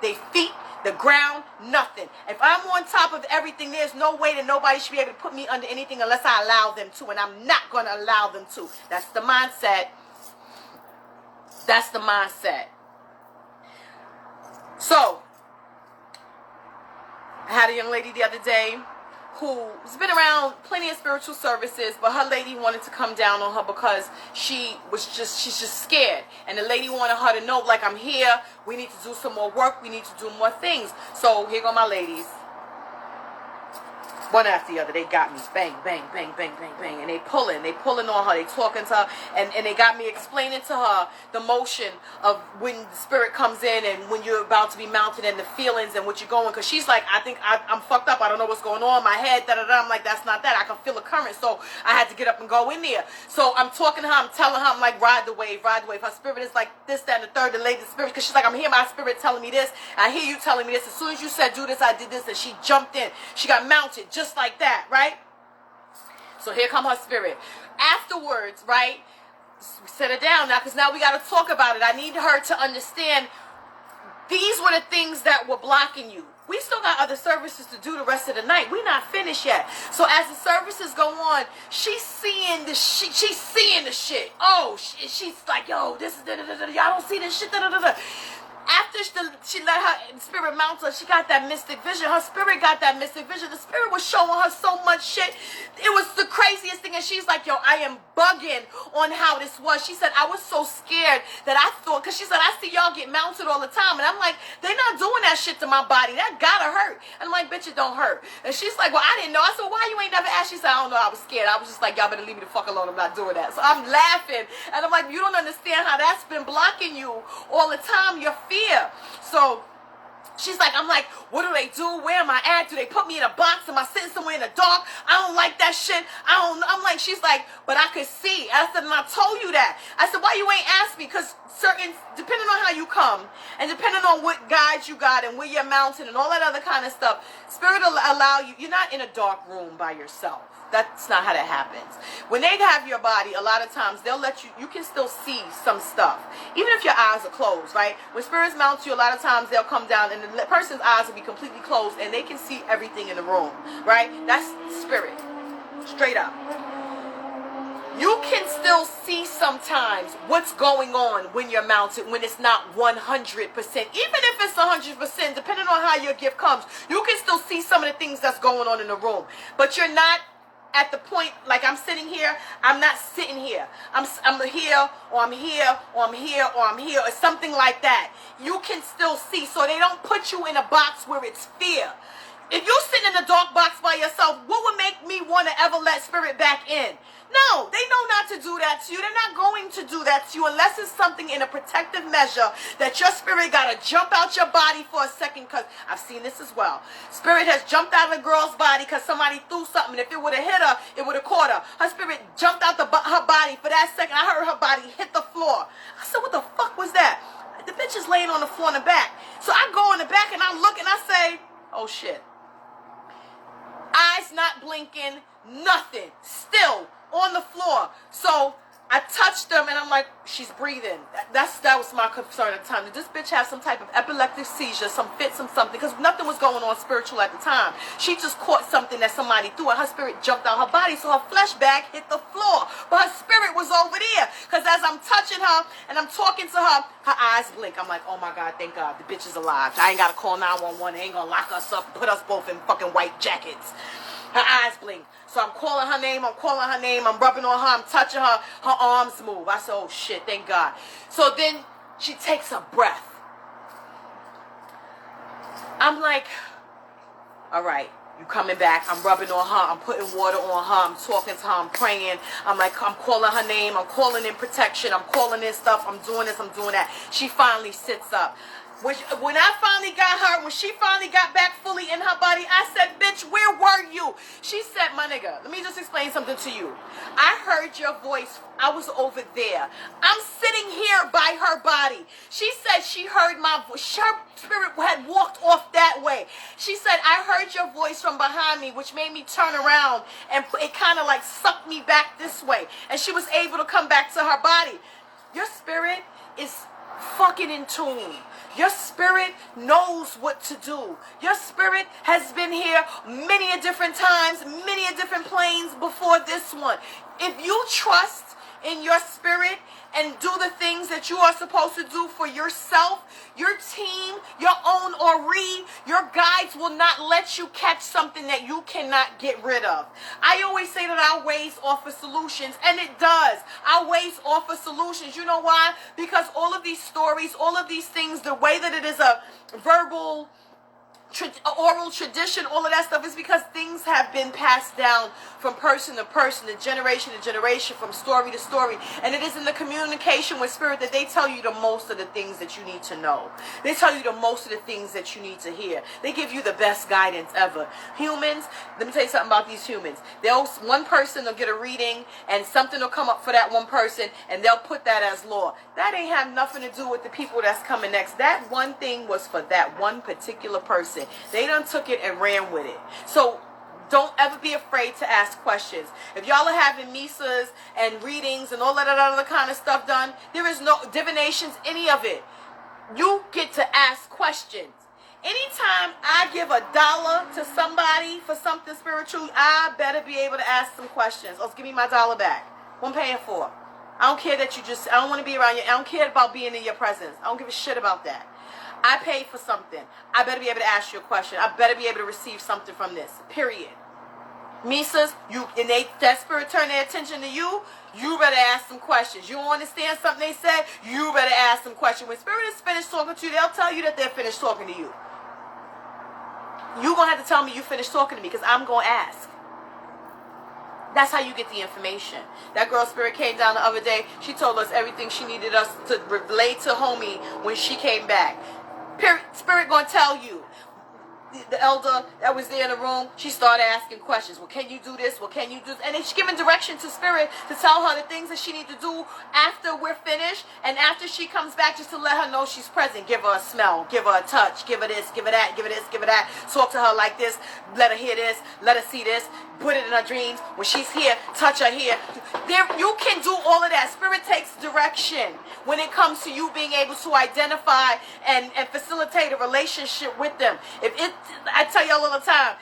They feet, the ground, nothing. If I'm on top of everything, there's no way that nobody should be able to put me under anything unless I allow them to, and I'm not going to allow them to. That's the mindset. That's the mindset. So, I had a young lady the other day who's been around plenty of spiritual services, but her lady wanted to come down on her because she's just scared. And the lady wanted her to know, like, I'm here. We need to do some more work. We need to do more things. So here go my ladies. One after the other, they got me. Bang, bang, bang, bang, bang, bang. And they pulling on her. They talking to her. And they got me explaining to her the motion of when the spirit comes in and when you're about to be mounted and the feelings and what you're going. Because she's like, I think I'm fucked up. I don't know what's going on in my head. Da-da-da. I'm like, that's not that. I can feel a current. So I had to get up and go in there. So I'm talking to her. I'm telling her, I'm like, ride the wave, ride the wave. Her spirit is like this, that, and the third. The lady spirit. Because she's like, I'm hearing my spirit telling me this. I hear you telling me this. As soon as you said do this, I did this. And she jumped in. She got mounted just like that, right? So here come her spirit. Afterwards, right, set her down now, because now we got to talk about it. I need her to understand these were the things that were blocking you. We still got other services to do the rest of the night. We're not finished yet. So as the services go on, she's seeing the shit. She's seeing the shit. Oh, she's like, yo, this is da-da-da-da. Y'all don't see this shit. Da-da-da-da. After after she let her spirit mount her, she got that mystic vision. Her spirit got that mystic vision. The spirit was showing her so much shit. It was the craziest thing. And she's like, yo, I am bugging on how this was. She said, I was so scared that I thought, because she said, I see y'all get mounted all the time. And I'm like, they're not doing that shit to my body. That gotta hurt. And I'm like, bitch, it don't hurt. And she's like, well, I didn't know. I said, well, why you ain't never asked? She said, I don't know. I was scared. I was just like, y'all better leave me the fuck alone. I'm not doing that. So I'm laughing. And I'm like, you don't understand how that's been blocking you all the time, your fear. So she's like, I'm like, what do they do? Where am I at? Do they put me in a box? Am I sitting somewhere in the dark? I don't like that shit. I'm like, she's like, but I could see. I said, and I told you that. I said, why you ain't asked me? Because depending on how you come, and depending on what guides you got, and where you're mounted, and all that other kind of stuff, spirit will allow you. You're not in a dark room by yourself. That's not how that happens. When they have your body, a lot of times they'll let you can still see some stuff. Even if your eyes are closed, right? When spirits mount you, a lot of times they'll come down and the person's eyes will be completely closed and they can see everything in the room, right? That's spirit. Straight up. You can still see sometimes what's going on when you're mounted, when it's not 100%. Even if it's 100%, depending on how your gift comes, you can still see some of the things that's going on in the room. But you're not at the point, like I'm sitting here, I'm not sitting here. I'm here, or I'm here, or I'm here, or I'm here, or something like that. You can still see. So they don't put you in a box where it's fear. If you're sitting in a dark box by yourself, what would make me want to ever let spirit back in? No, they know not to do that to you. They're not going to do that to you unless it's something in a protective measure that your spirit got to jump out your body for a second, because I've seen this as well. Spirit has jumped out of a girl's body because somebody threw something. If it would have hit her, it would have caught her. Her spirit jumped out her body for that second. I heard her body hit the floor. I said, what the fuck was that? The bitch is laying on the floor in the back. So I go in the back and I look and I say, oh shit. Eyes not blinking, nothing. Still on the floor. So I touched them and I'm like, she's breathing. That was my concern at the time. Did this bitch have some type of epileptic seizure, some fits, some something? Because nothing was going on spiritual at the time. She just caught something that somebody threw and her spirit jumped out her body, so her flesh bag hit the floor. But her spirit was over there. Because as I'm touching her and I'm talking to her, her eyes blink. I'm like, oh my God, thank God, the bitch is alive. I ain't got to call 911. They ain't going to lock us up and put us both in fucking white jackets. Her eyes blink. So I'm calling her name, I'm rubbing on her, I'm touching her, her arms move. I said, oh shit, thank God. So then she takes a breath. I'm like, all right, you coming back. I'm rubbing on her, I'm putting water on her, I'm talking to her, I'm praying. I'm like, I'm calling her name, I'm calling in protection, I'm calling in stuff, I'm doing this, I'm doing that. She finally sits up. When I finally got her, when she finally got back fully in her body, I said, bitch, where were you? She said, my nigga, let me just explain something to you. I heard your voice. I was over there. I'm sitting here by her body. She said she heard my voice. Her spirit had walked off that way. She said, I heard your voice from behind me, which made me turn around, and it kind of like sucked me back this way. And she was able to come back to her body. Your spirit is fucking in tune. Your spirit knows what to do. Your spirit has been here many a different times, many a different planes before this one. If you trust in your spirit and do the things that you are supposed to do for yourself, your team, your own Ori, your guides will not let you catch something that you cannot get rid of. I always say that our ways offer solutions, and it does. Our ways offer solutions. You know why? Because all of these stories, all of these things, the way that it is a verbal oral tradition, all of that stuff, is because things have been passed down from person to person, to generation, from story to story. And it is in the communication with spirit that they tell you the most of the things that you need to know. They tell you the most of the things that you need to hear. They give you the best guidance ever. Humans, let me tell you something about these humans. One person will get a reading and something will come up for that one person and they'll put that as law. That ain't have nothing to do with the people that's coming next. That one thing was for that one particular person. They done took it and ran with it. So don't ever be afraid to ask questions. If y'all are having misas and readings and all that other kind of stuff done, there is no divinations, any of it. You get to ask questions. Anytime I give $1 to somebody for something spiritual, I better be able to ask some questions. Or give me my dollar back. What I'm paying for. I don't care that I don't want to be around you. I don't care about being in your presence. I don't give a shit about that. I paid for something. I better be able to ask you a question. I better be able to receive something from this. Period. Misas, that spirit turn their attention to you, you better ask some questions. You don't understand something they said, you better ask some questions. When spirit is finished talking to you, they'll tell you that they're finished talking to you. You're going to have to tell me you finished talking to me because I'm going to ask. That's how you get the information. That girl spirit came down the other day. She told us everything she needed us to relay to homie when she came back. Spirit going to tell you. The elder that was there in the room, she started asking questions. Well, can you do this? Well, can you do this? And then she's giving direction to spirit to tell her the things that she needs to do after we're finished and after she comes back, just to let her know she's present. Give her a smell, give her a touch, give her this, give her that, give her this, give her that. Talk to her like this, let her hear this, let her see this, put it in her dreams. When she's here, touch her here. You can do all of that. Spirit takes direction when it comes to you being able to identify and facilitate a relationship with them. I tell y'all all the time,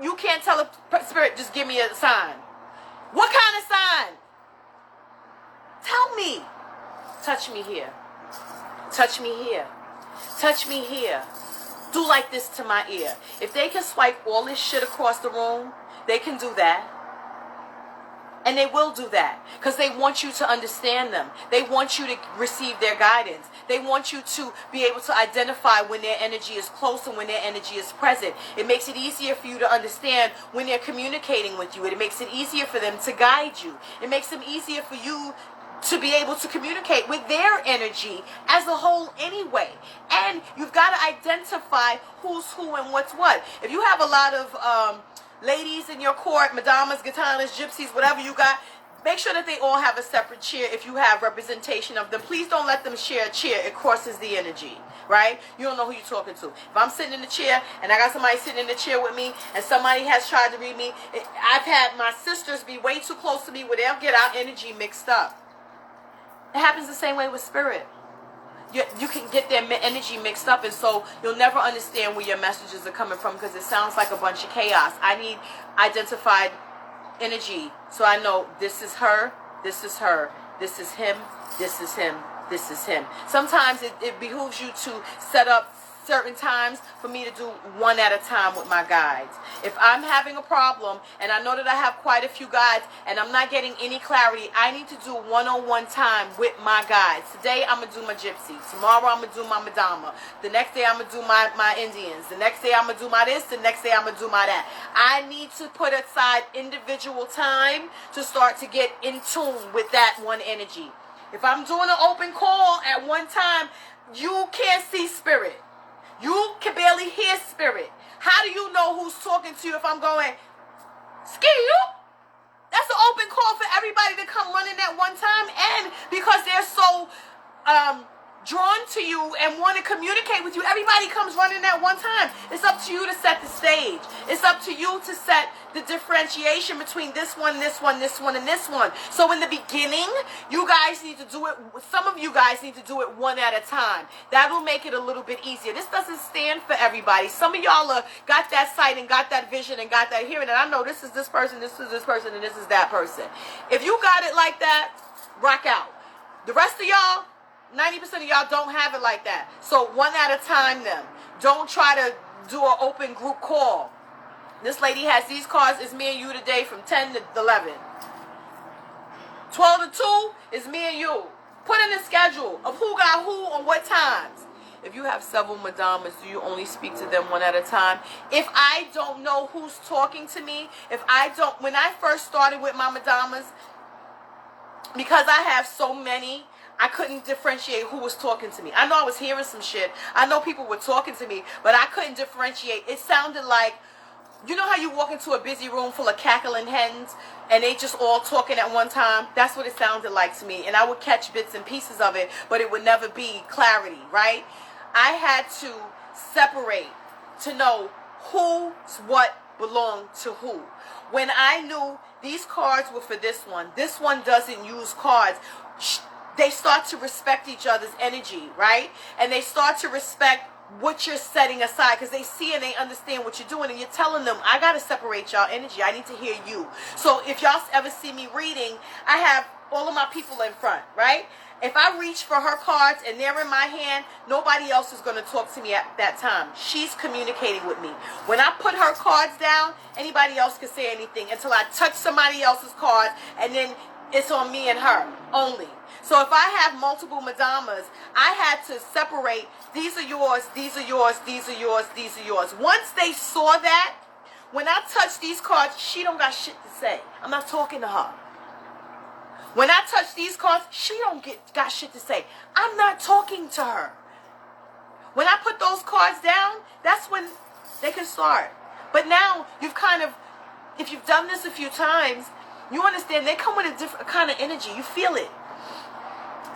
you can't tell a spirit, just give me a sign. What kind of sign? Tell me. Touch me here. Touch me here. Touch me here. Do like this to my ear. If they can swipe all this shit across the room, they can do that. And they will do that because they want you to understand them. They want you to receive their guidance. They want you to be able to identify when their energy is close and when their energy is present. It makes it easier for you to understand when they're communicating with you. It makes it easier for them to guide you. It makes it easier for you to be able to communicate with their energy as a whole anyway. And you've got to identify who's who and what's what. If you have a lot of ladies in your court, madamas, gitanas, gypsies, whatever you got, make sure that they all have a separate chair if you have representation of them. Please don't let them share a chair. It crosses the energy, right? You don't know who you're talking to. If I'm sitting in the chair and I got somebody sitting in the chair with me and somebody has tried to read me, I've had my sisters be way too close to me where they'll get our energy mixed up. It happens the same way with spirit. You can get their energy mixed up, and so you'll never understand where your messages are coming from because it sounds like a bunch of chaos. I need identified energy so I know this is her, this is her, this is him, this is him, this is him. Sometimes it behooves you to set up certain times for me to do one at a time with my guides. If I'm having a problem and I know that I have quite a few guides and I'm not getting any clarity, I need to do one-on-one time with my guides. Today I'm going to do my gypsy. Tomorrow I'm going to do my madama. The next day I'm going to do my Indians. The next day I'm going to do my this. The next day I'm going to do my that. I need to put aside individual time to start to get in tune with that one energy. If I'm doing an open call at one time, you can't see spirit. You can barely hear spirit. How do you know who's talking to you if I'm going, ski you? That's an open call for everybody to come running at one time. And because they're so drawn to you and want to communicate with you, everybody comes running at one time. It's up to you to set the stage. It's up to you to set the differentiation between this one, this one, this one, and this one. So in the beginning, you guys need to do it, some of you guys need to do it one at a time. That'll make it a little bit easier. This doesn't stand for everybody. Some of y'all got that sight and got that vision and got that hearing, and I know this is this person, this is this person, and this is that person. If you got it like that, rock out. The rest of y'all, 90% of y'all don't have it like that. So one at a time then. Don't try to do an open group call. This lady has these cards. It's me and you today from 10 to 11. 12 to 2 is me and you. Put in a schedule of who got who on what times. If you have several madamas, do you only speak to them one at a time? If I don't know who's talking to me, when I first started with my madamas, because I have so many, I couldn't differentiate who was talking to me. I know I was hearing some shit. I know people were talking to me, but I couldn't differentiate. It sounded like, you know how you walk into a busy room full of cackling hens and they just all talking at one time? That's what it sounded like to me. And I would catch bits and pieces of it, but it would never be clarity, right? I had to separate to know who's what belonged to who. When I knew these cards were for this one doesn't use cards, they start to respect each other's energy, right? And they start to respect what you're setting aside because they see and they understand what you're doing, and you're telling them, I got to separate y'all energy. I need to hear you. So if y'all ever see me reading, I have all of my people in front, right? If I reach for her cards and they're in my hand, nobody else is going to talk to me at that time. She's communicating with me. When I put her cards down, anybody else can say anything until I touch somebody else's cards, and then it's on me and her only. So if I have multiple madamas, I had to separate, these are yours, these are yours, these are yours, these are yours. Once they saw that, when I touch these cards, she don't got shit to say. I'm not talking to her. When I touch these cards, she don't got shit to say. I'm not talking to her. When I put those cards down, that's when they can start. But now, you've kind of, if you've done this a few times, you understand they come with a different kind of energy. You feel it.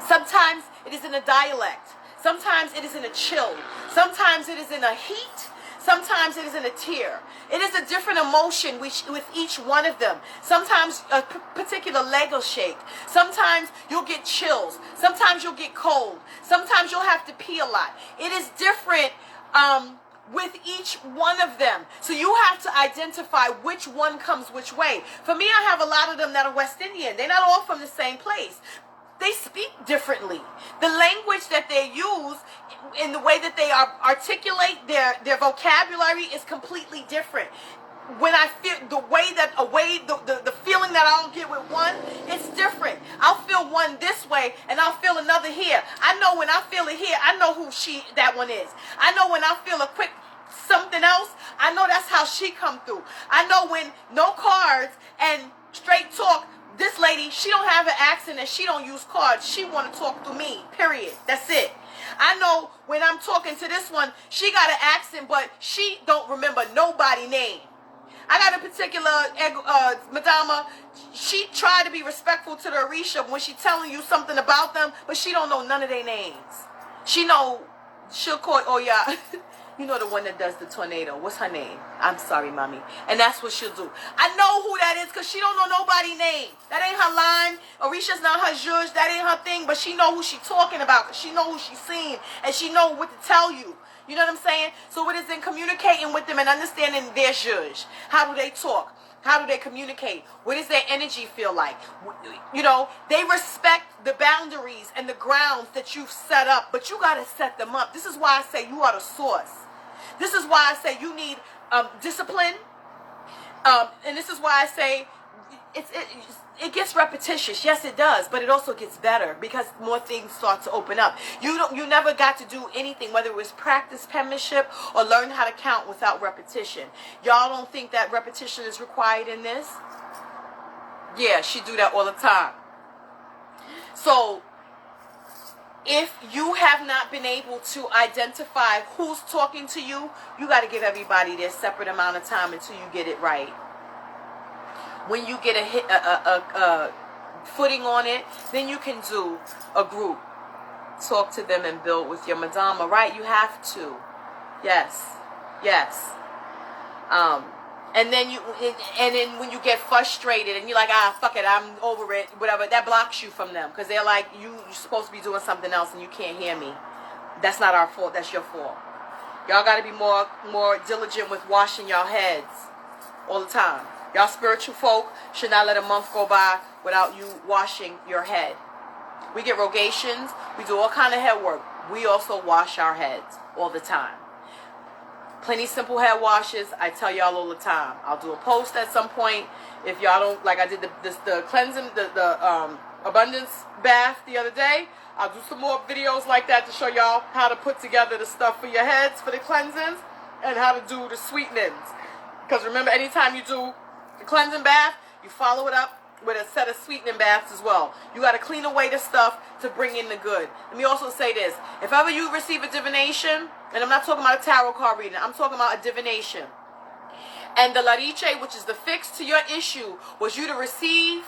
Sometimes it is in a dialect. Sometimes it is in a chill. Sometimes it is in a heat. Sometimes it is in a tear. It is a different emotion with each one of them. Sometimes a particular leg will shake. Sometimes you'll get chills. Sometimes you'll get cold. Sometimes you'll have to pee a lot. It is different with each one of them. So you have to identify which one comes which way. For me, I have a lot of them that are West Indian. They're not all from the same place. They speak differently. The language that they use in the way that they articulate their vocabulary is completely different. When I feel the feeling that I don't get with one, it's different. I'll feel one this way and I'll feel another here. I know when I feel it here, I know who that one is. I know when I feel a quick something else, I know that's how she come through. I know when no cards and straight talk, this lady, she don't have an accent and she don't use cards. She want to talk through me, period. That's it. I know when I'm talking to this one, she got an accent, but she don't remember nobody name. I got a particular madama, she tried to be respectful to the Orisha when she telling you something about them, but she don't know none of their names. She'll call, oh yeah, you know the one that does the tornado. What's her name? I'm sorry, mommy. And that's what she'll do. I know who that is because she don't know nobody's name. That ain't her line. Orisha's not her judge. That ain't her thing. But she know who she talking about because she know who she's seen. And she know what to tell you. You know what I'm saying? So it is in communicating with them and understanding their judge. How do they talk? How do they communicate? What does their energy feel like? You know, they respect the boundaries and the grounds that you've set up, but you got to set them up. This is why I say you are the source. This is why I say you need discipline. And this is why I say it gets repetitious. Yes, it does, but it also gets better because more things start to open up. You never got to do anything, whether it was practice penmanship or learn how to count without repetition. Y'all don't think that repetition is required in this? Yeah, she do that all the time. So if you have not been able to identify who's talking to you, you got to give everybody their separate amount of time until you get it right. When you get a footing on it, then you can do a group. Talk to them and build with your madama, right? You have to. Yes. Yes. And then when you get frustrated and you're like, fuck it, I'm over it, whatever, that blocks you from them because they're like, you're supposed to be doing something else and you can't hear me. That's not our fault. That's your fault. Y'all got to be more diligent with washing y'all heads all the time. Y'all spiritual folk should not let a month go by without you washing your head. We get rogations. We do all kind of head work. We also wash our heads all the time. Plenty simple head washes. I tell y'all all the time. I'll do a post at some point. If y'all don't, like I did the cleansing, the abundance bath the other day. I'll do some more videos like that to show y'all how to put together the stuff for your heads for the cleansings and how to do the sweetenings. Because remember, anytime you do the cleansing bath, you follow it up with a set of sweetening baths as well. You got to clean away the stuff to bring in the good. Let me also say this. If ever you receive a divination, and I'm not talking about a tarot card reading, I'm talking about a divination. And the lariche, which is the fix to your issue, was you to receive,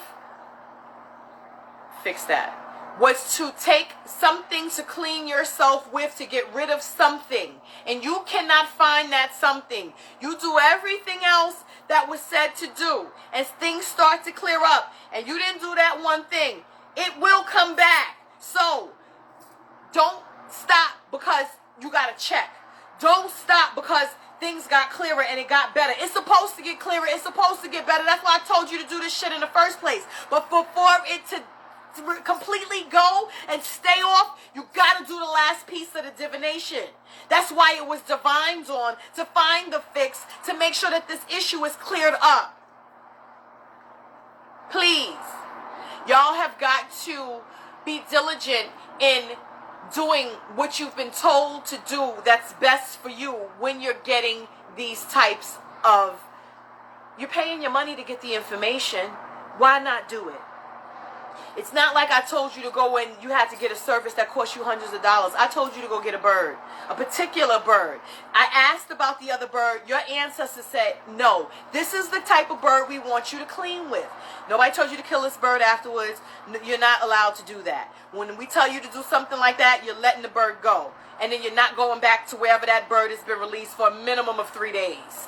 fix that. Was to take something to clean yourself with, to get rid of something. And you cannot find that something. You do everything else that was said to do. And things start to clear up. And you didn't do that one thing. It will come back. So, don't stop because you got to check. Don't stop because things got clearer and it got better. It's supposed to get clearer. It's supposed to get better. That's why I told you to do this shit in the first place. But before it to completely go and stay off, you got to do the last piece of the divination. That's why it was divined on, to find the fix, to make sure that this issue is cleared up. Please, y'all have got to be diligent in doing what you've been told to do that's best for you when you're getting these types of, you're paying your money to get the information. Why not do it? It's not like I told you to go and you had to get a service that cost you hundreds of dollars. I told you to go get a bird, a particular bird. I asked about the other bird. Your ancestors said, no, this is the type of bird we want you to clean with. Nobody told you to kill this bird afterwards. You're not allowed to do that. When we tell you to do something like that, you're letting the bird go. And then you're not going back to wherever that bird has been released for a minimum of 3 days.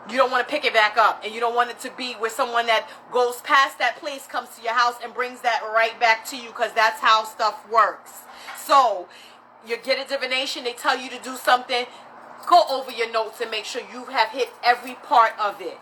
You don't want to pick it back up, and you don't want it to be where someone that goes past that place comes to your house and brings that right back to you, because that's how stuff works. So you get a divination, they tell you to do something, go over your notes and make sure you have hit every part of it.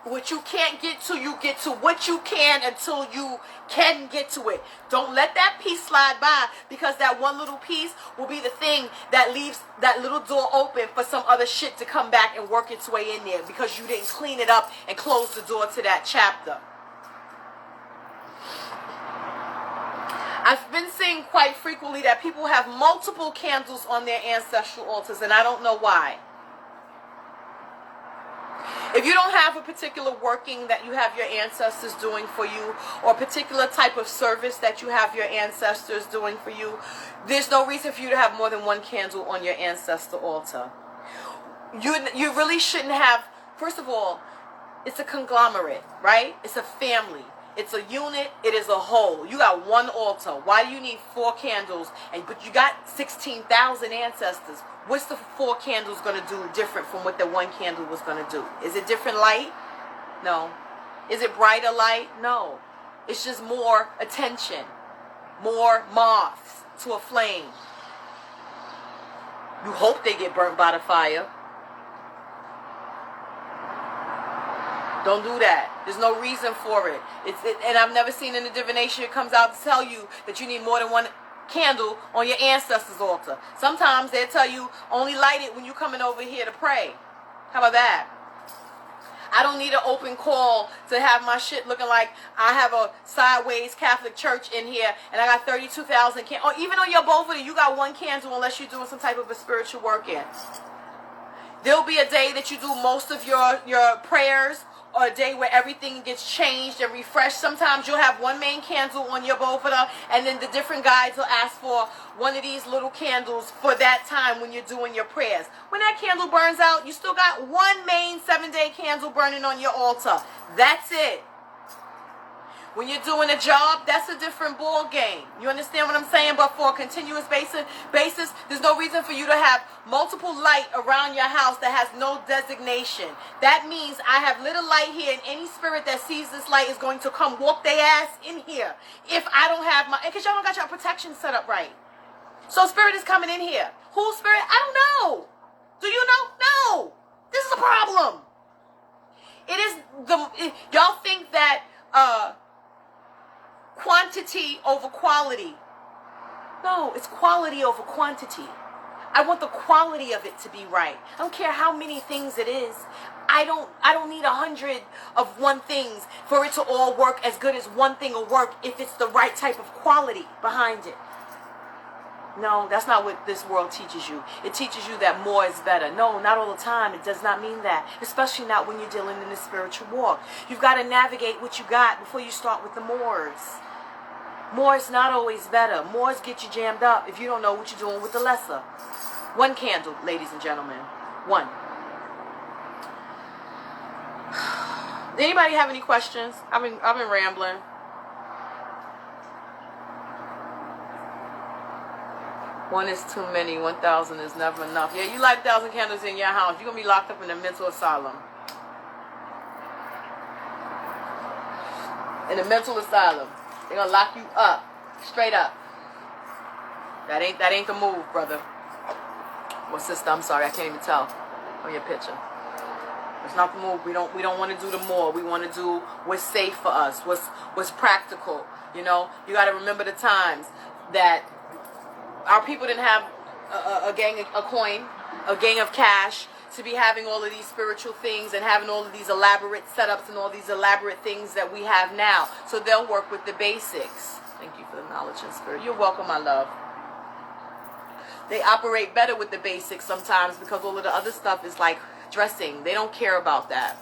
What you can't get to, you get to what you can until you can get to it. Don't let that piece slide by, because that one little piece will be the thing that leaves that little door open for some other shit to come back and work its way in there, because you didn't clean it up and close the door to that chapter. I've been seeing quite frequently that people have multiple candles on their ancestral altars, and I don't know why. If you don't have a particular working that you have your ancestors doing for you, or a particular type of service that you have your ancestors doing for you, there's no reason for you to have more than one candle on your ancestor altar. You really shouldn't have, first of all, it's a conglomerate, right? It's a family. It's a unit. It is a whole. You got one altar. Why do you need 4 candles? But you got 16,000 ancestors. What's the 4 candles going to do different from what the 1 candle was going to do? Is it different light? No. Is it brighter light? No. It's just more attention. More moths to a flame. You hope they get burnt by the fire. Don't do that. There's no reason for it. And I've never seen in the divination it comes out to tell you that you need more than 1 candle on your ancestors' altar. Sometimes they'll tell you only light it when you're coming over here to pray. How about that? I don't need an open call to have my shit looking like I have a sideways Catholic church in here and I got 32,000 candles. Or even on your Bovada, you got 1 candle unless you're doing some type of a spiritual work in. There'll be a day that you do most of your prayers, or a day where everything gets changed and refreshed. Sometimes you'll have 1 main candle on your Bovada, and then the different guides will ask for one of these little candles for that time when you're doing your prayers. When that candle burns out, you still got 1 main 7-day candle burning on your altar. That's it. When you're doing a job, that's a different ball game. You understand what I'm saying? But for a continuous basis, there's no reason for you to have multiple light around your house that has no designation. That means I have lit a light here, and any spirit that sees this light is going to come walk their ass in here. If I don't have my, because y'all don't got your protection set up right. So spirit is coming in here. Whose spirit? I don't know. Do you know? No. This is a problem. It is y'all think that quantity over quality. No, it's quality over quantity. I want the quality of it to be right. I don't care how many things it is. I don't need 100 of 1 things for it to all work as good as 1 thing will work if it's the right type of quality behind it. No, that's not what this world teaches you. It teaches you that more is better. No, not all the time. It does not mean that. Especially not when you're dealing in the spiritual walk. You've got to navigate what you got before you start with the mores. More is not always better. Mores get you jammed up if you don't know what you're doing with the lesser. 1 candle, ladies and gentlemen. 1. Anybody have any questions? I've been rambling. One is too many. 1,000 is never enough. Yeah, you light 1,000 candles in your house, you're gonna be locked up in a mental asylum. In a mental asylum. They're gonna lock you up. Straight up. That ain't the move, brother. Or sister, I'm sorry, I can't even tell on your picture. It's not the move. We don't want to do the more. We want to do what's safe for us, what's practical. You know, you got to remember the times that our people didn't have a coin, a gang of cash to be having all of these spiritual things and having all of these elaborate setups and all these elaborate things that we have now. So they'll work with the basics. Thank you for the knowledge and spirit. You're welcome, my love. They operate better with the basics sometimes because all of the other stuff is like dressing. They don't care about that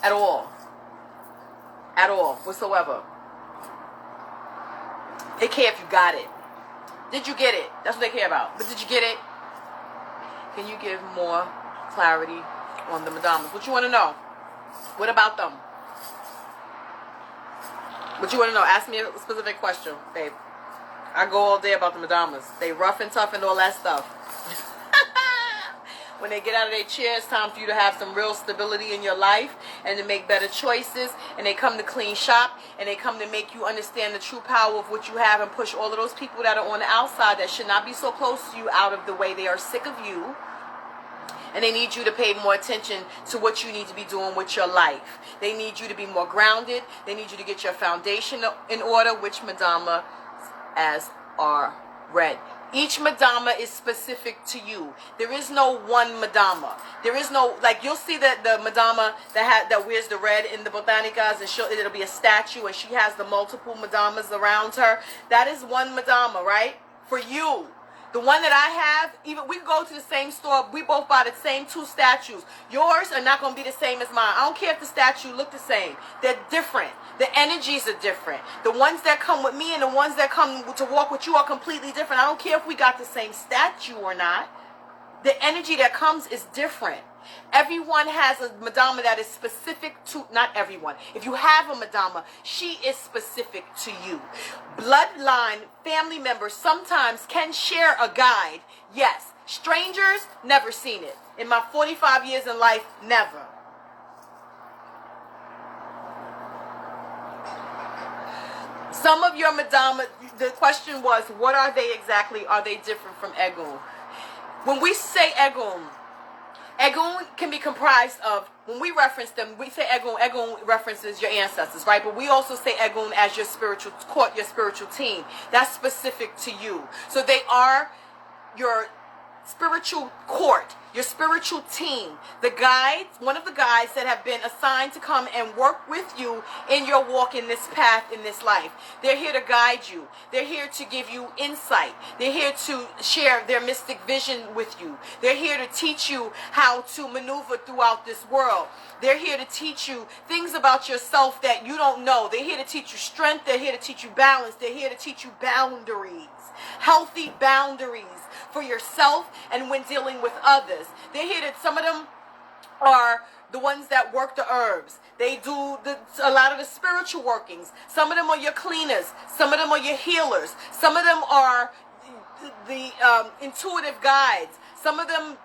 at all. At all, whatsoever. They care if you got it. Did you get it? That's what they care about. But did you get it? Can you give more clarity on the Madamas? What you want to know? What about them? What you want to know? Ask me a specific question, babe. I go all day about the Madamas. They rough and tough and all that stuff. When they get out of their chair, it's time for you to have some real stability in your life and to make better choices. And they come to clean shop and they come to make you understand the true power of what you have and push all of those people that are on the outside that should not be so close to you out of the way. They are sick of you. And they need you to pay more attention to what you need to be doing with your life. They need you to be more grounded. They need you to get your foundation in order, which Madama as are read. Each Madama is specific to you. There is no one Madama. There is no, like, you'll see that the Madama that wears the red in the Botanicas, and it'll be a statue, and she has the multiple Madamas around her. That is one Madama, right? For you. The one that I have, even we go to the same store, we both buy the same 2 statues. Yours are not going to be the same as mine. I don't care if the statue look the same. They're different. The energies are different. The ones that come with me and the ones that come to walk with you are completely different. I don't care if we got the same statue or not. The energy that comes is different. Everyone has a Madama that is specific to, not everyone. If you have a Madama, she is specific to you. Bloodline, family members sometimes can share a guide. Yes. Strangers, never seen it. In my 45 years in life, never. Some of your Madama, the question was, what are they exactly? Are they different from Egun? When we say Egun, Egun can be comprised of, when we reference them, we say Egun, Egun references your ancestors, right? But we also say Egun as your spiritual court, your spiritual team. That's specific to you. So they are your spiritual court, your spiritual team, the guides, one of the guides that have been assigned to come and work with you in your walk in this path, in this life. They're here to guide you. They're here to give you insight. They're here to share their mystic vision with you. They're here to teach you how to maneuver throughout this world. They're here to teach you things about yourself that you don't know. They're here to teach you strength. They're here to teach you balance. They're here to teach you boundaries, healthy boundaries for yourself and when dealing with others. They're here to, some of them are the ones that work the herbs. They do a lot of the spiritual workings. Some of them are your cleaners. Some of them are your healers. Some of them are the intuitive guides. Some of them,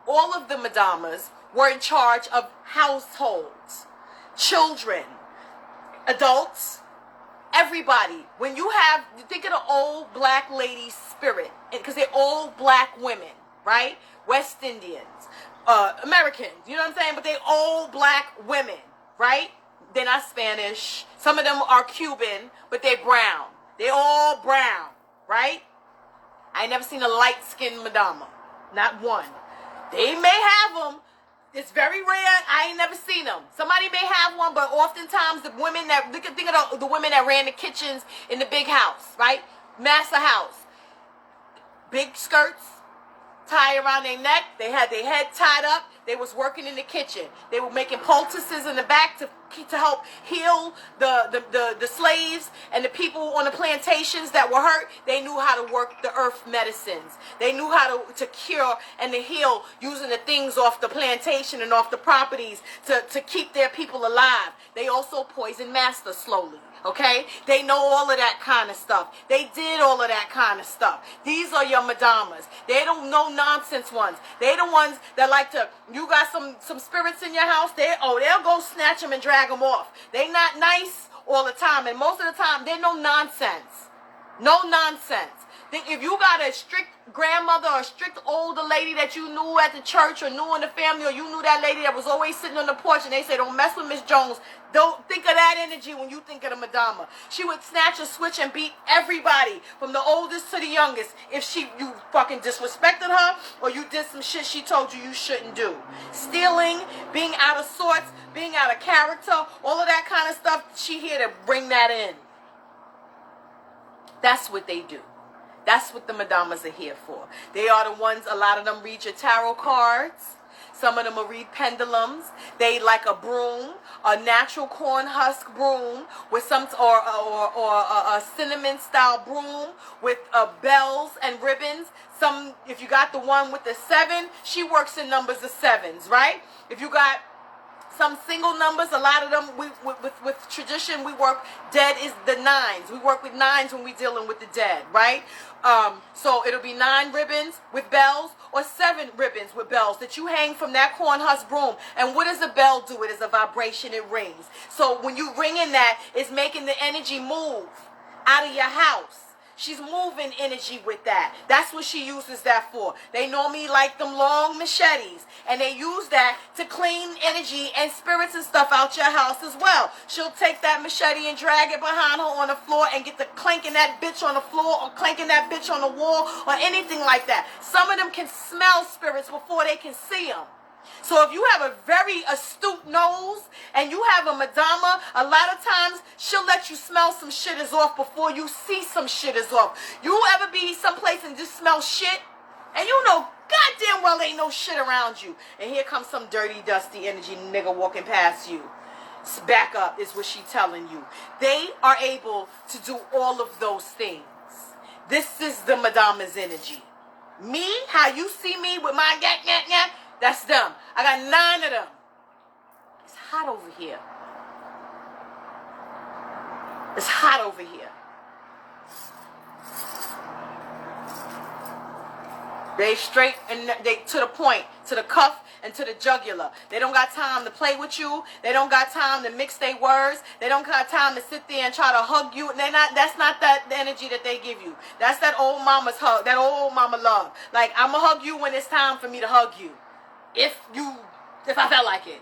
all of the Madamas were in charge of households, children, adults, everybody. When you have, think of the old black lady spirit, because they're all black women, right? West Indians, Americans, you know what I'm saying? But they all black women, right? They're not Spanish. Some of them are Cuban, but they're brown. They all brown, right? I ain't never seen a light-skinned Madama. Not one. They may have them. It's very rare. I ain't never seen them. Somebody may have one, but oftentimes the women that, think of the women that ran the kitchens in the big house, right? Master house. Big skirts, tie around their neck. They had their head tied up. They was working in the kitchen. They were making poultices in the back to help heal the slaves and the people on the plantations that were hurt. They knew how to work the earth medicines. They knew how to cure and to heal using the things off the plantation and off the properties to keep their people alive. They also poisoned master slowly. Okay? They know all of that kind of stuff. They did all of that kind of stuff. These are your Madamas. They don't know nonsense ones. They the ones that like to, you got some spirits in your house, they'll go snatch them and drag them off. They not nice all the time. And most of the time, they're no nonsense. No nonsense. If you got a strict grandmother or a strict older lady that you knew at the church or knew in the family, or you knew that lady that was always sitting on the porch and they say, don't mess with Miss Jones, don't think of that energy when you think of the Madama. She would snatch a switch and beat everybody from the oldest to the youngest if you fucking disrespected her or you did some shit she told you shouldn't do. Stealing, being out of sorts, being out of character, all of that kind of stuff, she here to bring that in. That's what they do. That's what the Madamas are here for. They are the ones, a lot of them read your tarot cards. Some of them will read pendulums. They like a broom, a natural corn husk broom with some, or a cinnamon style broom with bells and ribbons. Some, if you got the one with the 7, she works in numbers of 7s, right? If you got some single numbers, a lot of them, with tradition, we work, dead is the 9s. We work with 9s when we're dealing with the dead, right? So it'll be 9 ribbons with bells or 7 ribbons with bells that you hang from that corn husk broom. And what does a bell do? It is a vibration, it rings. So when you ring in that, it's making the energy move out of your house. She's moving energy with that. That's what she uses that for. They normally like them long machetes. And they use that to clean energy and spirits and stuff out your house as well. She'll take that machete and drag it behind her on the floor and get to clanking that bitch on the floor or clanking that bitch on the wall or anything like that. Some of them can smell spirits before they can see them. So if you have a very astute nose and you have a Madama, a lot of times she'll let you smell some shit is off before you see some shit is off. You ever be someplace and just smell shit and you know goddamn well ain't no shit around you, and here comes some dirty, dusty energy nigga walking past you. Back up is what she telling you. They are able to do all of those things. This is the Madama's energy. Me, how you see me with my gat, that's them. I got 9 of them. It's hot over here. It's hot over here. They straight and they to the point, to the cuff and to the jugular. They don't got time to play with you. They don't got time to mix their words. They don't got time to sit there and try to hug you. That's not the energy that they give you. That's that old mama's hug, that old mama love. Like, I'ma hug you when it's time for me to hug you. If I felt like it.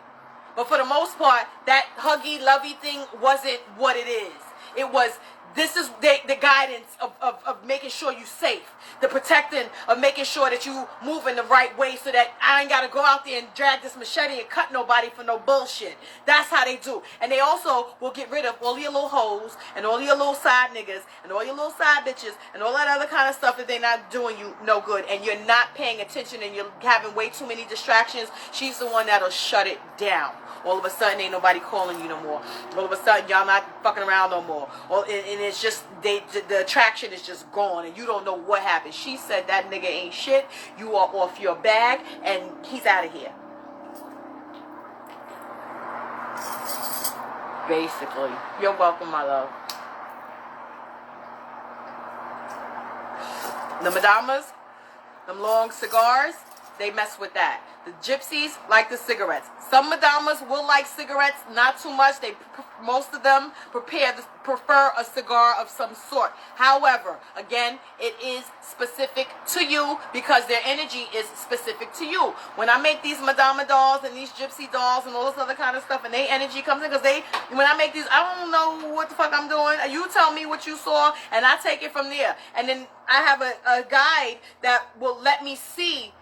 But for the most part, that huggy, lovey thing wasn't what it is. It was, this is the guidance of making sure you're safe. The protecting of making sure that you move in the right way so that I ain't got to go out there and drag this machete and cut nobody for no bullshit. That's how they do. And they also will get rid of all your little hoes and all your little side niggas and all your little side bitches and all that other kind of stuff that they're not doing you no good. And you're not paying attention and you're having way too many distractions. She's the one that'll shut it down. All of a sudden, ain't nobody calling you no more. All of a sudden, y'all not fucking around no more. And it's just, the attraction is just gone, and you don't know what happened. She said that nigga ain't shit. You are off your bag, and he's out of here. Basically. You're welcome, my love. The Madamas, them long cigars, they mess with that. The gypsies like the cigarettes. Some Madamas will like cigarettes, not too much. Most of them prefer a cigar of some sort. However, again, it is specific to you because their energy is specific to you. When I make these Madama dolls and these gypsy dolls and all this other kind of stuff, and their energy comes in, because when I make these, I don't know what the fuck I'm doing. You tell me what you saw, and I take it from there. And then I have a guide that will let me see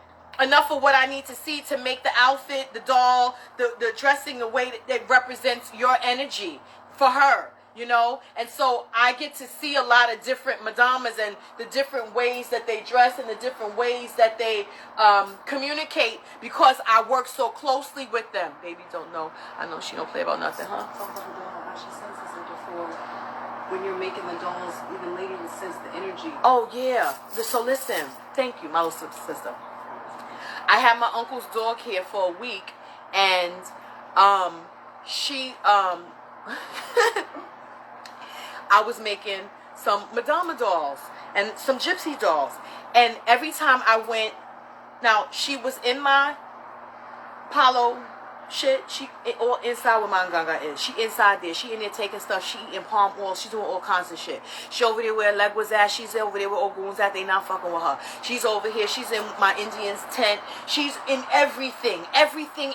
enough of what I need to see to make the outfit, the doll, the dressing, the way that represents your energy for her, you know. And so I get to see a lot of different Madamas and the different ways that they dress and the different ways that they communicate because I work so closely with them. Baby don't know. I know she don't play about nothing, huh? Talk about the doll, how she senses it before. When you're making the dolls, even later will sense the energy. Oh, yeah. So listen. Thank you, my little sister. I had my uncle's dog here for a week, and she I was making some Madama dolls and some gypsy dolls, and every time I went, now she was in my Palo shit. She all inside where my Ganga is. She inside there. She in there taking stuff. She eating palm oil. She doing all kinds of shit. She over there where her leg was at. She's over there where Ogun's at. They not fucking with her. She's over here. She's in my Indian's tent. She's in everything. Everything,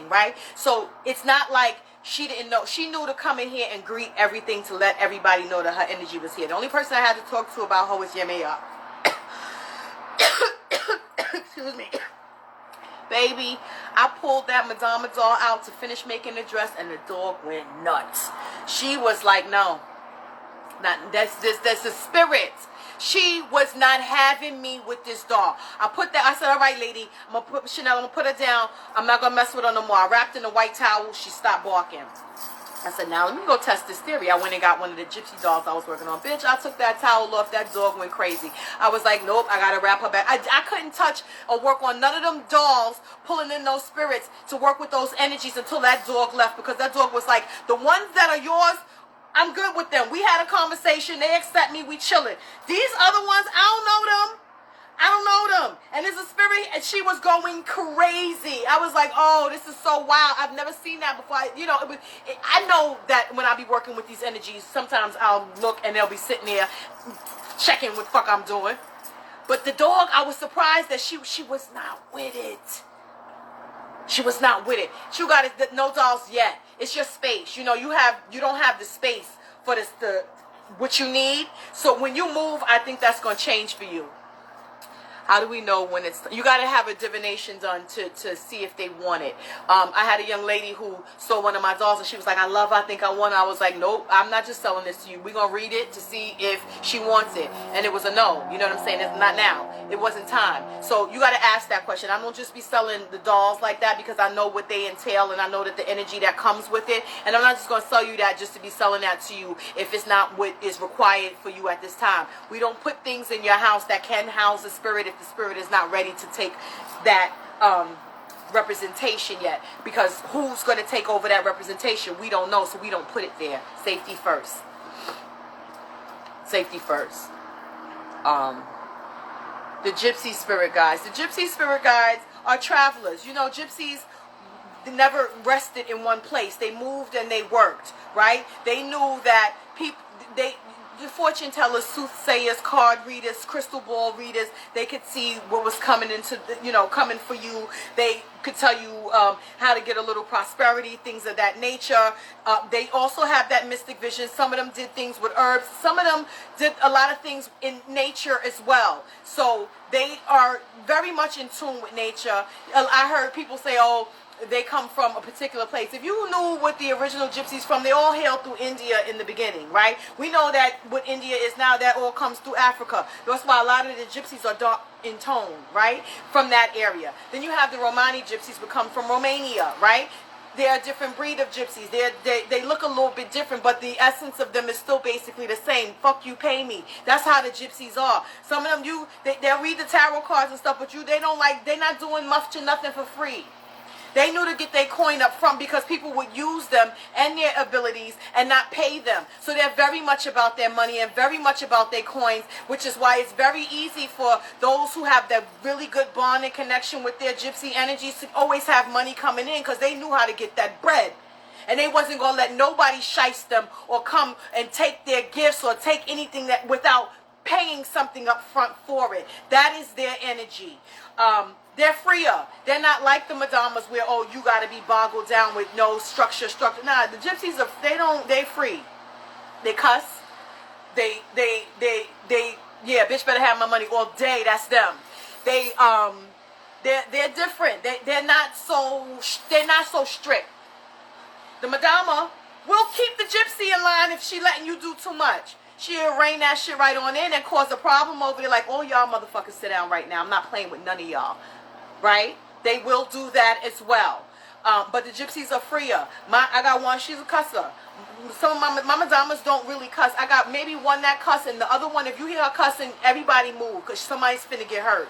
right? So it's not like she didn't know. She knew to come in here and greet everything to let everybody know that her energy was here. The only person I had to talk to about her was Yemaya. Excuse me. Baby, I pulled that Madama doll out to finish making the dress, and the dog went nuts. She was like, no, that's the spirit. She was not having me with this doll. I said, all right, lady, I'm gonna put her down. I'm not gonna mess with her no more. I wrapped in a white towel. She stopped barking. I said, now let me go test this theory. I went and got one of the gypsy dolls I was working on. Bitch, I took that towel off. That dog went crazy. I was like, nope, I gotta wrap her back. I couldn't touch or work on none of them dolls, pulling in those spirits to work with those energies until that dog left, because that dog was like, the ones that are yours, I'm good with them. We had a conversation. They accept me. We chilling. These other ones, I don't know them. And there's a spirit, and she was going crazy. I was like, oh, this is so wild. I've never seen that before. I know that when I be working with these energies, sometimes I'll look and they'll be sitting there checking what the fuck I'm doing. But the dog, I was surprised that she was not with it. She was not with it. She got it, no dolls yet. It's your space. You don't have the space for what you need. So when you move, I think that's going to change for you. How do we know when it's... You got to have a divination done to see if they want it. I had a young lady who saw one of my dolls, and she was like, I think I want it. I was like, nope, I'm not just selling this to you. We're going to read it to see if she wants it. And it was a no. You know what I'm saying? It's not now. It wasn't time. So you got to ask that question. I don't just be selling the dolls like that, because I know what they entail, and I know that the energy that comes with it. And I'm not just going to sell you that just to be selling that to you if it's not what is required for you at this time. We don't put things in your house that can house the spirit if the spirit is not ready to take that representation yet, because who's going to take over that representation, we don't know, so we don't put it there. Safety first. The gypsy spirit guides are travelers. Gypsies never rested in one place. They moved and they worked, right? They knew that the fortune tellers, soothsayers, card readers, crystal ball readers, they could see what was coming coming for you. They could tell you how to get a little prosperity, things of that nature. They also have that mystic vision. Some of them did things with herbs. Some of them did a lot of things in nature as well. So they are very much in tune with nature. I heard people say, oh, they come from a particular place. If you knew what the original gypsies from, they all hailed through India in the beginning, right? We know that what India is now, that all comes through Africa. That's why a lot of the gypsies are dark in tone, right? From that area. Then you have the Romani gypsies who come from Romania, right? They're a different breed of gypsies. They look a little bit different, but the essence of them is still basically the same. Fuck you, pay me. That's how the gypsies are. Some of them, they'll read the tarot cards and stuff, but they're not doing much or nothing for free. They knew to get their coin up front because people would use them and their abilities and not pay them. So they're very much about their money and very much about their coins, which is why it's very easy for those who have that really good bond and connection with their gypsy energies to always have money coming in, because they knew how to get that bread. And they wasn't going to let nobody shice them or come and take their gifts or take anything that without paying something up front for it. That is their energy. They're freer. They're not like the Madamas where, oh, you got to be boggled down with no structure. Nah, the gypsies they free. They cuss. Yeah, bitch better have my money all day. That's them. They're different. They're not so strict. The Madama will keep the gypsy in line if she letting you do too much. She'll rein that shit right on in and cause a problem over there, like, all y'all motherfuckers sit down right now. I'm not playing with none of y'all. Right? They will do that as well. But the gypsies are freer. I got one, she's a cusser. Some of my Madamas don't really cuss. I got maybe one that cuss, and the other one, if you hear her cussing, everybody move, because somebody's finna get hurt.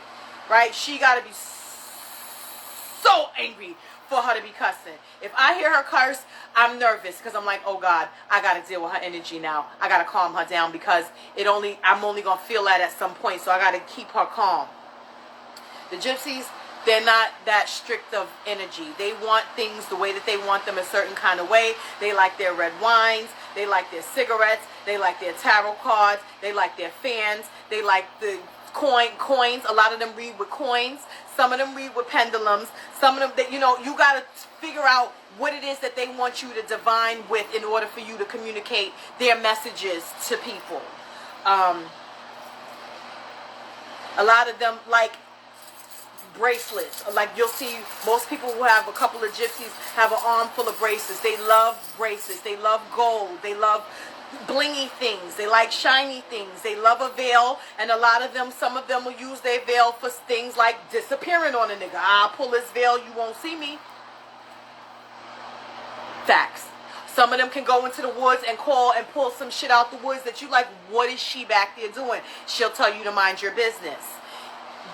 Right? She got to be so angry for her to be cussing. If I hear her curse, I'm nervous, because I'm like, oh God, I got to deal with her energy now. I got to calm her down, because I'm only going to feel that at some point, so I got to keep her calm. The gypsies They're not that strict of energy. They want things the way that they want them, a certain kind of way. They like their red wines. They like their cigarettes. They like their tarot cards. They like their fans. They like the coins. A lot of them read with coins. Some of them read with pendulums. Some of them, that you got to figure out what it is that they want you to divine with in order for you to communicate their messages to people. A lot of them like bracelets. Like you'll see most people who have a couple of gypsies have an arm full of bracelets. They love bracelets. They love gold. They love blingy things. They like shiny things. They love a veil, and a lot of them, some of them will use their veil for things like disappearing on a nigga. I'll pull his veil, you won't see me. Facts. Some of them can go into the woods and call and pull some shit out the woods that you like, what is she back there doing? She'll tell you to mind your business.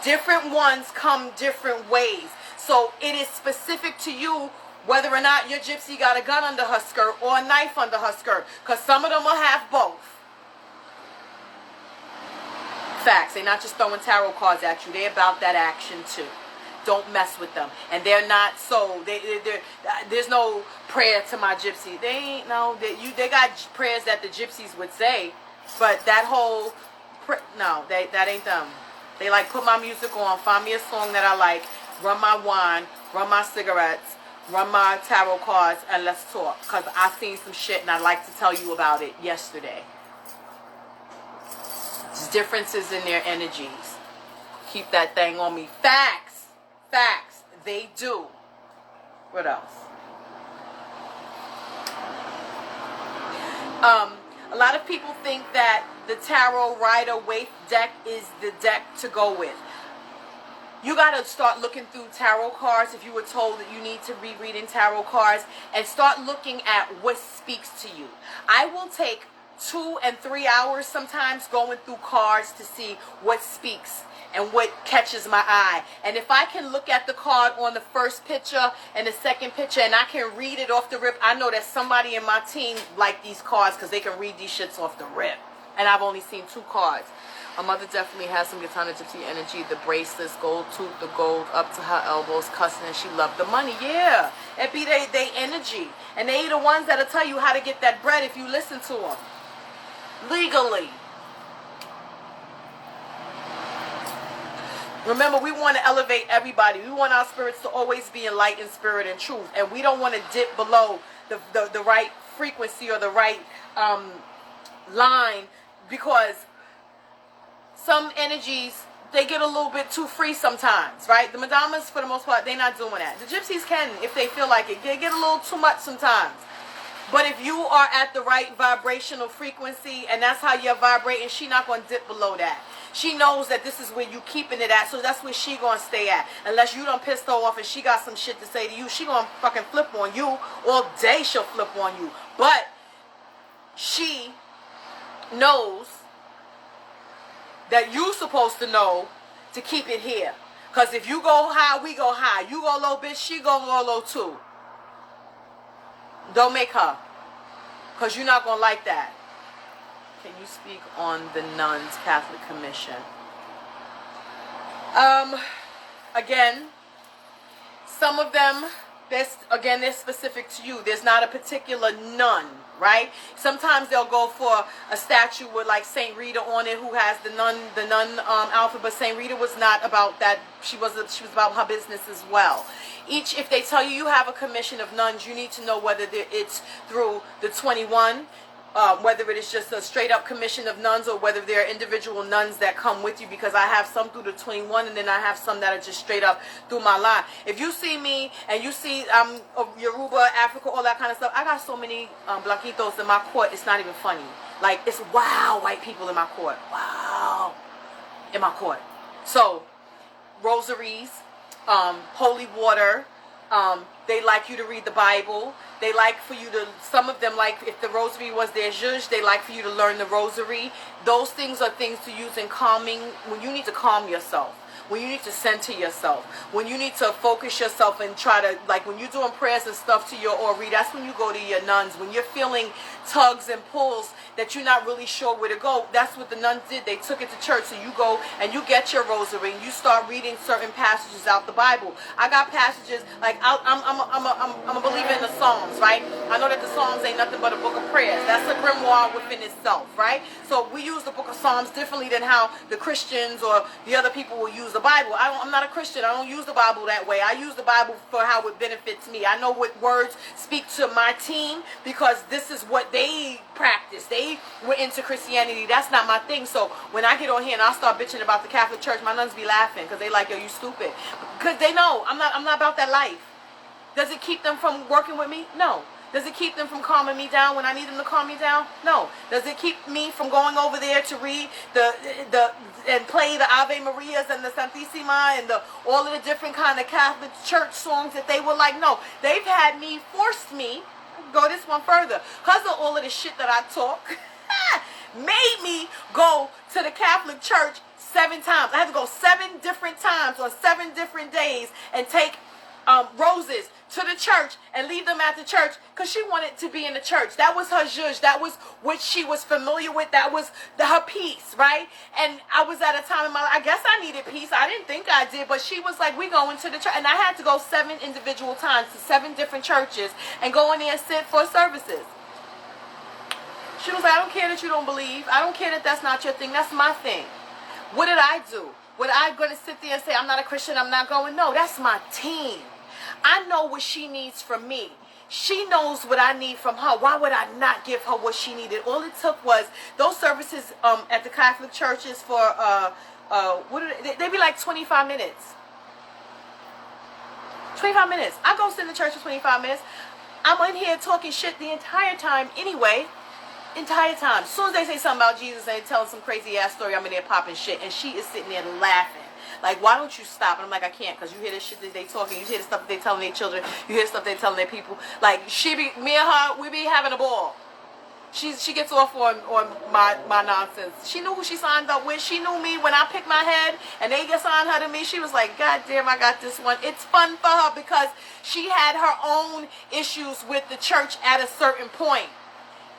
Different ones come different ways. So it is specific to you whether or not your gypsy got a gun under her skirt or a knife under her skirt. Because some of them will have both. Facts. They're not just throwing tarot cards at you. They're about that action too. Don't mess with them. And they're not so. There's no prayer to my gypsy. They ain't no. They got prayers that the gypsies would say, but that whole no, that ain't them. They like put my music on, find me a song that I like, run my wine, run my cigarettes, run my tarot cards, and let's talk. Cause I seen some shit and I'd like to tell you about it yesterday. There's differences in their energies. Keep that thing on me. Facts. Facts. They do. What else? A lot of people think that the Tarot Rider-Waite deck is the deck to go with. You got to start looking through tarot cards if you were told that you need to be reading tarot cards, and start looking at what speaks to you. I will take 2 and 3 hours sometimes going through cards to see what speaks and what catches my eye. And if I can look at the card on the first picture and the second picture and I can read it off the rip, I know that somebody in my team like these cards because they can read these shits off the rip. And I've only seen 2 cards. My mother definitely has some Katana Gypsy energy. The bracelets, gold tooth, the gold up to her elbows, cussing, and she loved the money. Yeah, it be they energy. And they the ones that'll tell you how to get that bread if you listen to them. Legally. Remember, we want to elevate everybody. We want our spirits to always be in light and spirit and truth. And we don't want to dip below the right frequency or the right line, because some energies, they get a little bit too free sometimes, right? The Madamas, for the most part, they're not doing that. The Gypsies can, if they feel like it. They get a little too much sometimes. But if you are at the right vibrational frequency and that's how you're vibrating, she not going to dip below that. She knows that this is where you keeping it at, so that's where she going to stay at. Unless you done pissed her off and she got some shit to say to you, she going to fucking flip on you. All day she'll flip on you. But she knows that you supposed to know to keep it here. Because if you go high, we go high. You go low, bitch, she go low too. Don't make her. Because you're not going to like that. Can you speak on the Nuns Catholic Commission? Again, some of them, they're specific to you. There's not a particular nun, right? Sometimes they'll go for a statue with like Saint Rita on it, who has the nun outfit, but Saint Rita was not about that. She was about her business as well. If they tell you have a commission of nuns, you need to know whether it's through the 21, whether it is just a straight up commission of nuns, or whether there are individual nuns that come with you, because I have some through the 21 and then I have some that are just straight up through my line. If you see me and you see Yoruba, Africa, all that kind of stuff, I got so many blanquitos in my court, it's not even funny. Like, it's wow, white people in my court. Wow, in my court. So, rosaries, holy water, they like you to read the Bible. They like for you to, some of them, like if the rosary was their zhuzh, they like for you to learn the rosary. Those things are things to use in calming, when you need to calm yourself. when you need to center yourself, when you need to focus yourself and try to, like when you're doing prayers and stuff to your ori, that's when you go to your nuns. When you're feeling tugs and pulls that you're not really sure where to go, that's what the nuns did. They took it to church. So you go and you get your rosary and you start reading certain passages out the Bible. I got passages, like I'm a believer in the Psalms, right? I know that the Psalms ain't nothing but a book of prayers. That's a grimoire within itself, right? So we use the book of Psalms differently than how the Christians or the other people will use the Bible. I'm not a Christian. I don't use the Bible that way. I use the Bible for how it benefits me. I know what words speak to my team because this is what they practice. They were into Christianity. That's not my thing. So when I get on here and I start bitching about the Catholic Church, my nuns be laughing because they like, yo, you stupid. Because they know I'm not about that life. Does it keep them from working with me? No. Does it keep them from calming me down when I need them to calm me down? No. Does it keep me from going over there to read and play the Ave Marias and the Santissima and all of the different kind of Catholic church songs that they were like? No. They've had me, forced me, go this one further, because of all of the shit that I talk, made me go to the Catholic Church 7 times. I had to go 7 different times on 7 different days and take roses to the church and leave them at the church because she wanted to be in the church. That was her zhuzh. That was what she was familiar with. That was her peace, right? And I was at a time in my life, I guess I needed peace. I didn't think I did, but she was like, we going to the church. And I had to go 7 individual times to 7 different churches and go in there and sit for services. She was like, I don't care that you don't believe. I don't care that that's not your thing. That's my thing. What did I do? Was I going to sit there and say, I'm not a Christian, I'm not going? No, that's my team. I know what she needs from me. She knows what I need from her. Why would I not give her what she needed? All it took was those services at the Catholic churches for, what are they be like 25 minutes. 25 minutes. I go sit in the church for 25 minutes. I'm in here talking shit the entire time anyway. Entire time. As soon as they say something about Jesus and they tell some crazy ass story, I'm in there popping shit. And she is sitting there laughing. Like, why don't you stop? And I'm like, I can't, because you hear this shit that they talking. You hear the stuff that they telling their children. You hear the stuff they telling their people. Like, me and her, we be having a ball. She gets off on my nonsense. She knew who she signed up with. She knew me when I picked my head and they assigned her to me. She was like, God damn, I got this one. It's fun for her because she had her own issues with the church at a certain point.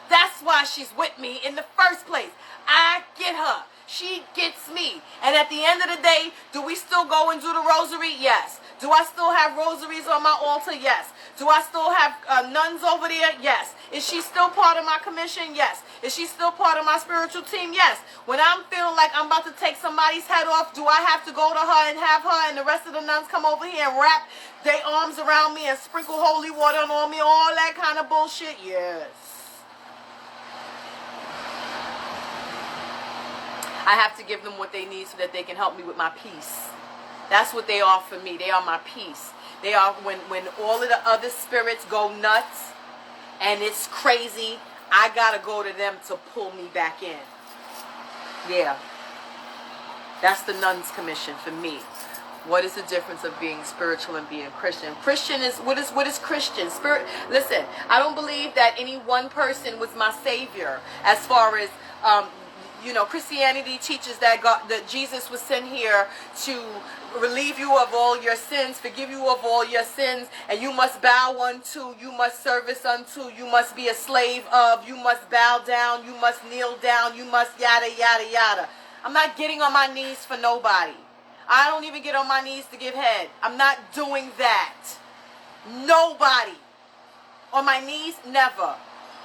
That's why she's with me in the first place. I get her. She gets me. And at the end of the day, do we still go and do the rosary? Yes. Do I still have rosaries on my altar? Yes. Do I still have nuns over there? Yes. Is she still part of my commission? Yes. Is she still part of my spiritual team? Yes. When I'm feeling like I'm about to take somebody's head off, do I have to go to her and have her and the rest of the nuns come over here and wrap their arms around me and sprinkle holy water on me, all that kind of bullshit? Yes. I have to give them what they need so that they can help me with my peace. That's what they are for me. They are my peace. They are when all of the other spirits go nuts and it's crazy, I gotta go to them to pull me back in. Yeah. That's the nun's commission for me. What is the difference of being spiritual and being Christian? Christian is what is Christian? Spirit. Listen, I don't believe that any one person was my savior as far as Christianity teaches that Jesus was sent here to relieve you of all your sins, forgive you of all your sins, and you must bow unto, you must service unto, you must be a slave of, you must bow down, you must kneel down, you must yada, yada, yada. I'm not getting on my knees for nobody. I don't even get on my knees to give head. I'm not doing that. Nobody. On my knees, never.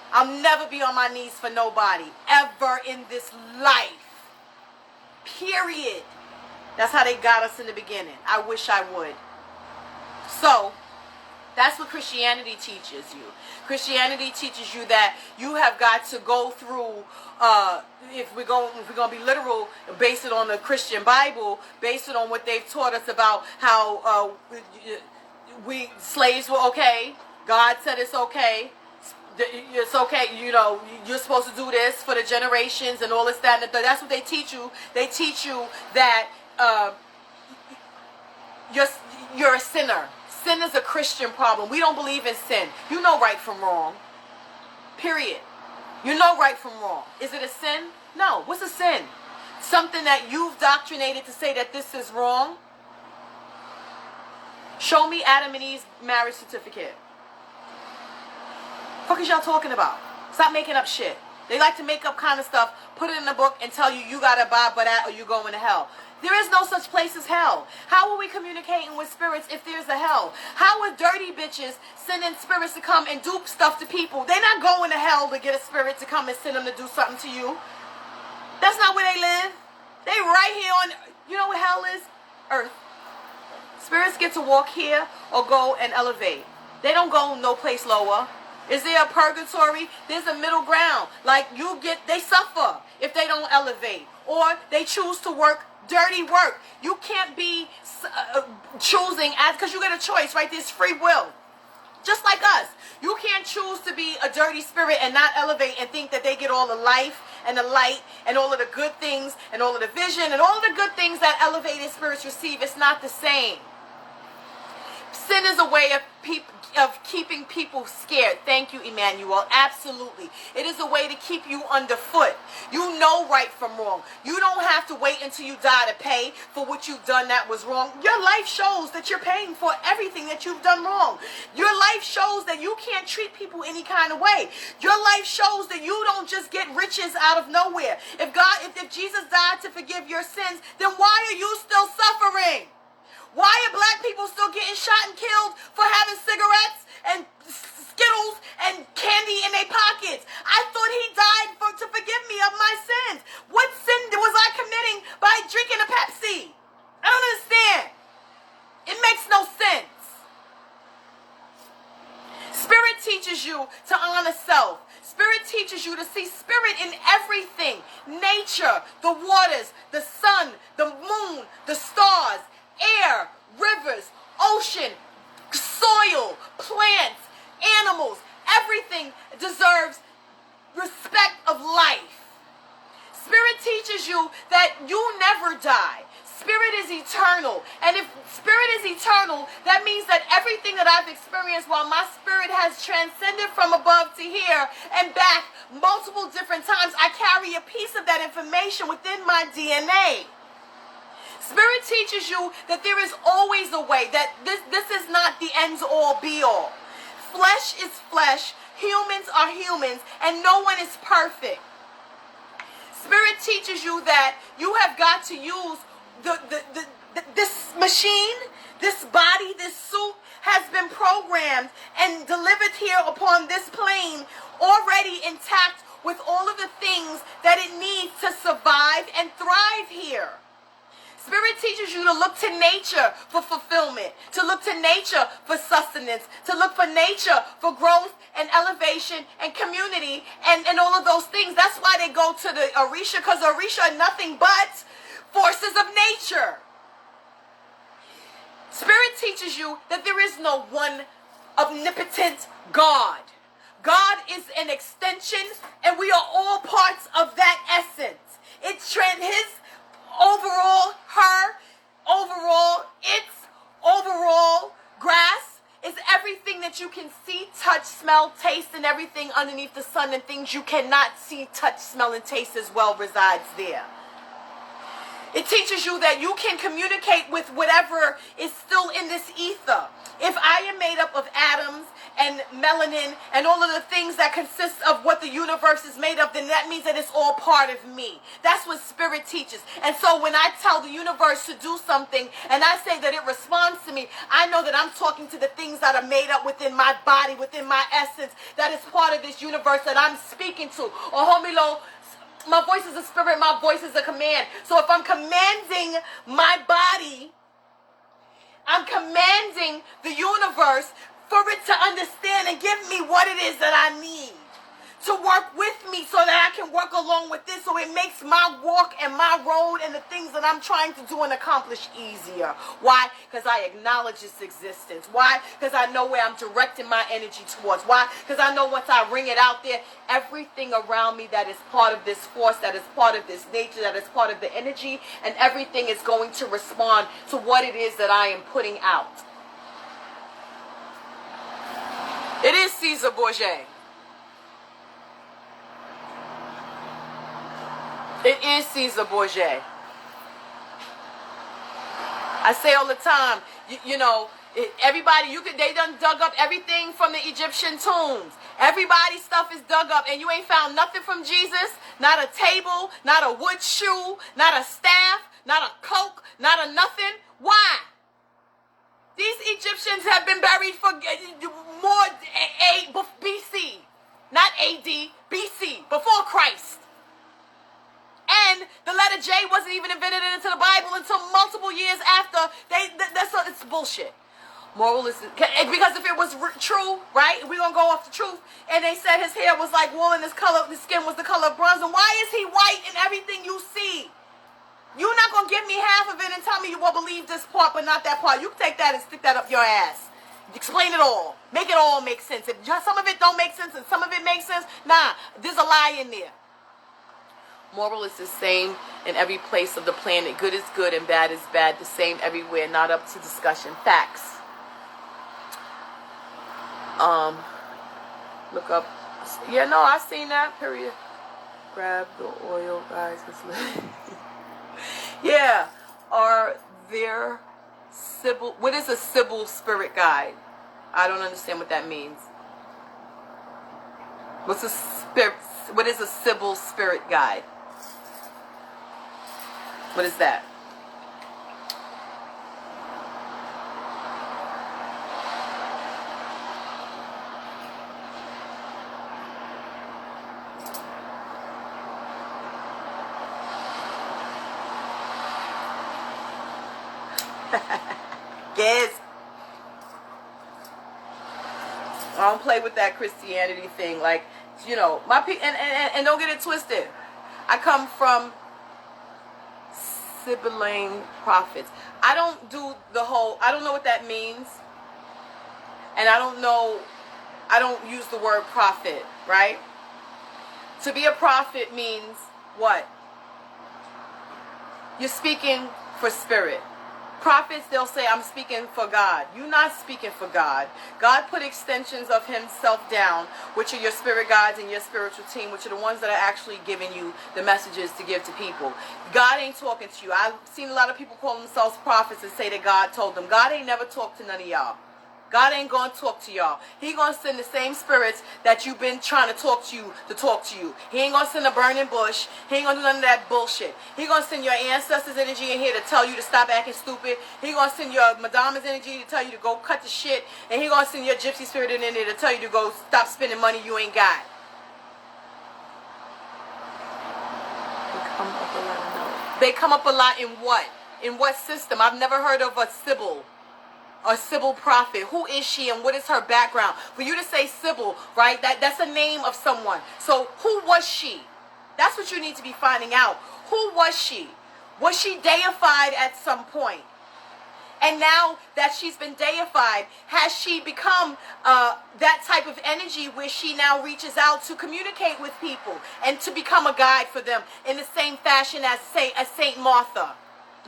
I'll never be on my knees for nobody, ever in this life. Period. That's how they got us in the beginning. I wish I would. So, that's what Christianity teaches you. Christianity teaches you that you have got to go through, if we're going to be literal, base it on the Christian Bible, base it on what they've taught us about how we slaves were okay. God said it's okay. It's okay, you're supposed to do this for the generations and all this, that, and the third. That's what they teach you. They teach you that you're a sinner. Sin is a Christian problem. We don't believe in sin. You know right from wrong. Period. You know right from wrong. Is it a sin? No. What's a sin? something that you've doctrinated to say that this is wrong? Show me Adam and Eve's marriage certificate. What is y'all talking about? Stop making up shit. They like to make up kind of stuff, put it in a book, and tell you you gotta abide by that or you're going to hell. There is no such place as hell. How are we communicating with spirits if there's a hell? How are dirty bitches sending spirits to come and do stuff to people? They're not going to hell to get a spirit to come and send them to do something to you. That's not where they live. They right here on, you know what hell is? Earth. Spirits get to walk here or go and elevate. They don't go no place lower. Is there a purgatory? There's a middle ground. Like they suffer if they don't elevate. Or they choose to work dirty work. You can't be choosing because you get a choice, right? There's free will. Just like us. You can't choose to be a dirty spirit and not elevate and think that they get all the life and the light and all of the good things and all of the vision and all of the good things that elevated spirits receive. It's not the same. Sin is a way of keeping people scared. Thank you, Emmanuel. Absolutely. It is a way to keep you underfoot. You know right from wrong. You don't have to wait until you die to pay for what you've done that was wrong. Your life shows that you're paying for everything that you've done wrong. Your life shows that you can't treat people any kind of way. Your life shows that you don't just get riches out of nowhere. If Jesus died to forgive your sins, then why are you still suffering? Why are black people still getting shot and killed for having cigarettes and Skittles and candy in their pockets? I thought he died to forgive me of my sins. What sin was I committing by drinking a Pepsi? I don't understand. It makes no sense. Spirit teaches you to honor self. Spirit teaches you to see spirit in everything. Nature, the waters, the sun, the moon, the stars, air, rivers, ocean, soil, plants, animals, everything deserves respect of life. Spirit teaches you that you never die. Spirit is eternal. And if spirit is eternal, that means that everything that I've experienced while my spirit has transcended from above to here and back multiple different times, I carry a piece of that information within my DNA. Spirit teaches you that there is always a way, that this is not the ends all be all. Flesh is flesh, humans are humans, and no one is perfect. Spirit teaches you that you have got to use this machine, this body, this suit has been programmed and delivered here upon this plane already intact with all of the things that it needs to survive and thrive here. Spirit teaches you to look to nature for fulfillment, to look to nature for sustenance, to look for nature for growth and elevation and community and all of those things. That's why they go to the Orisha, because Orisha are nothing but forces of nature. Spirit teaches you that there is no one omnipotent God. God is an extension, and we are all parts of that essence. It's his overall, her, overall, its overall grasp is everything that you can see, touch, smell, taste, and everything underneath the sun, and things you cannot see, touch, smell, and taste as well resides there. It teaches you that you can communicate with whatever is still in this ether. If I am made up of atoms and melanin and all of the things that consist of what the universe is made of, then that means that it's all part of me. That's what spirit teaches. And so when I tell the universe to do something and I say that it responds to me, I know that I'm talking to the things that are made up within my body, within my essence, that is part of this universe that I'm speaking to. Or homilo, my voice is a spirit, my voice is a command. So if I'm commanding my body, I'm commanding the universe for it to understand and give me what it is that I need to work with me so that I can work along with this, so it makes my walk and my road and the things that I'm trying to do and accomplish easier. Why? Because I acknowledge its existence. Why? Because I know where I'm directing my energy towards. Why? Because I know once I ring it out there, everything around me that is part of this force, that is part of this nature, that is part of the energy, and everything is going to respond to what it is that I am putting out. It is Caesar Borgia. It is Caesar Borgia. I say all the time, everybody, they done dug up everything from the Egyptian tombs. Everybody's stuff is dug up, and you ain't found nothing from Jesus. Not a table, not a wood shoe, not a staff, not a coke, not a nothing. Why? These Egyptians have been buried for more BC, not AD, BC, before Christ. And the letter J wasn't even invented into the Bible until multiple years after. It's bullshit. Moral is, because if it was true, right, we're going to go off the truth, and they said his hair was like wool and his skin was the color of bronze, and why is he white in everything you see? You're not going to give me half of it and tell me you will believe this part but not that part. You can take that and stick that up your ass. Explain it all. Make it all make sense. If some of it don't make sense and some of it makes sense, nah, there's a lie in there. Moral is the same in every place of the planet. Good is good and bad is bad. The same everywhere. Not up to discussion. Facts. Look up. Yeah, no, I seen that. Period. Grab the oil, guys. Yeah. Are there Sybil? What is a Sybil spirit guide? I don't understand what that means. What's a spirit? What is a Sybil spirit guide? What is that? Yes. I don't play with that Christianity thing. Like, my people, and don't get it twisted. I come from sibling prophets. I don't do the whole, I don't know what that means. And I don't use the word prophet, right? To be a prophet means what? You're speaking for spirit. Prophets, they'll say, I'm speaking for God. You're not speaking for God. God put extensions of himself down, which are your spirit guides and your spiritual team, which are the ones that are actually giving you the messages to give to people. God ain't talking to you. I've seen a lot of people call themselves prophets and say that God told them. God ain't never talked to none of y'all. God ain't going to talk to y'all. He going to send the same spirits that you've been trying to talk to you. He ain't going to send a burning bush. He ain't going to do none of that bullshit. He going to send your ancestors' energy in here to tell you to stop acting stupid. He going to send your Madama's energy to tell you to go cut the shit. And he going to send your gypsy spirit in there to tell you to go stop spending money you ain't got. They come up a lot in what? In what system? I've never heard of a Sybil. A Sybil prophet. Who is she and what is her background? For you to say Sybil, right? That's a name of someone. So who was she? That's what you need to be finding out. Who was she? Was she deified at some point? And now that she's been deified, has she become that type of energy where she now reaches out to communicate with people and to become a guide for them in the same fashion as Saint Martha,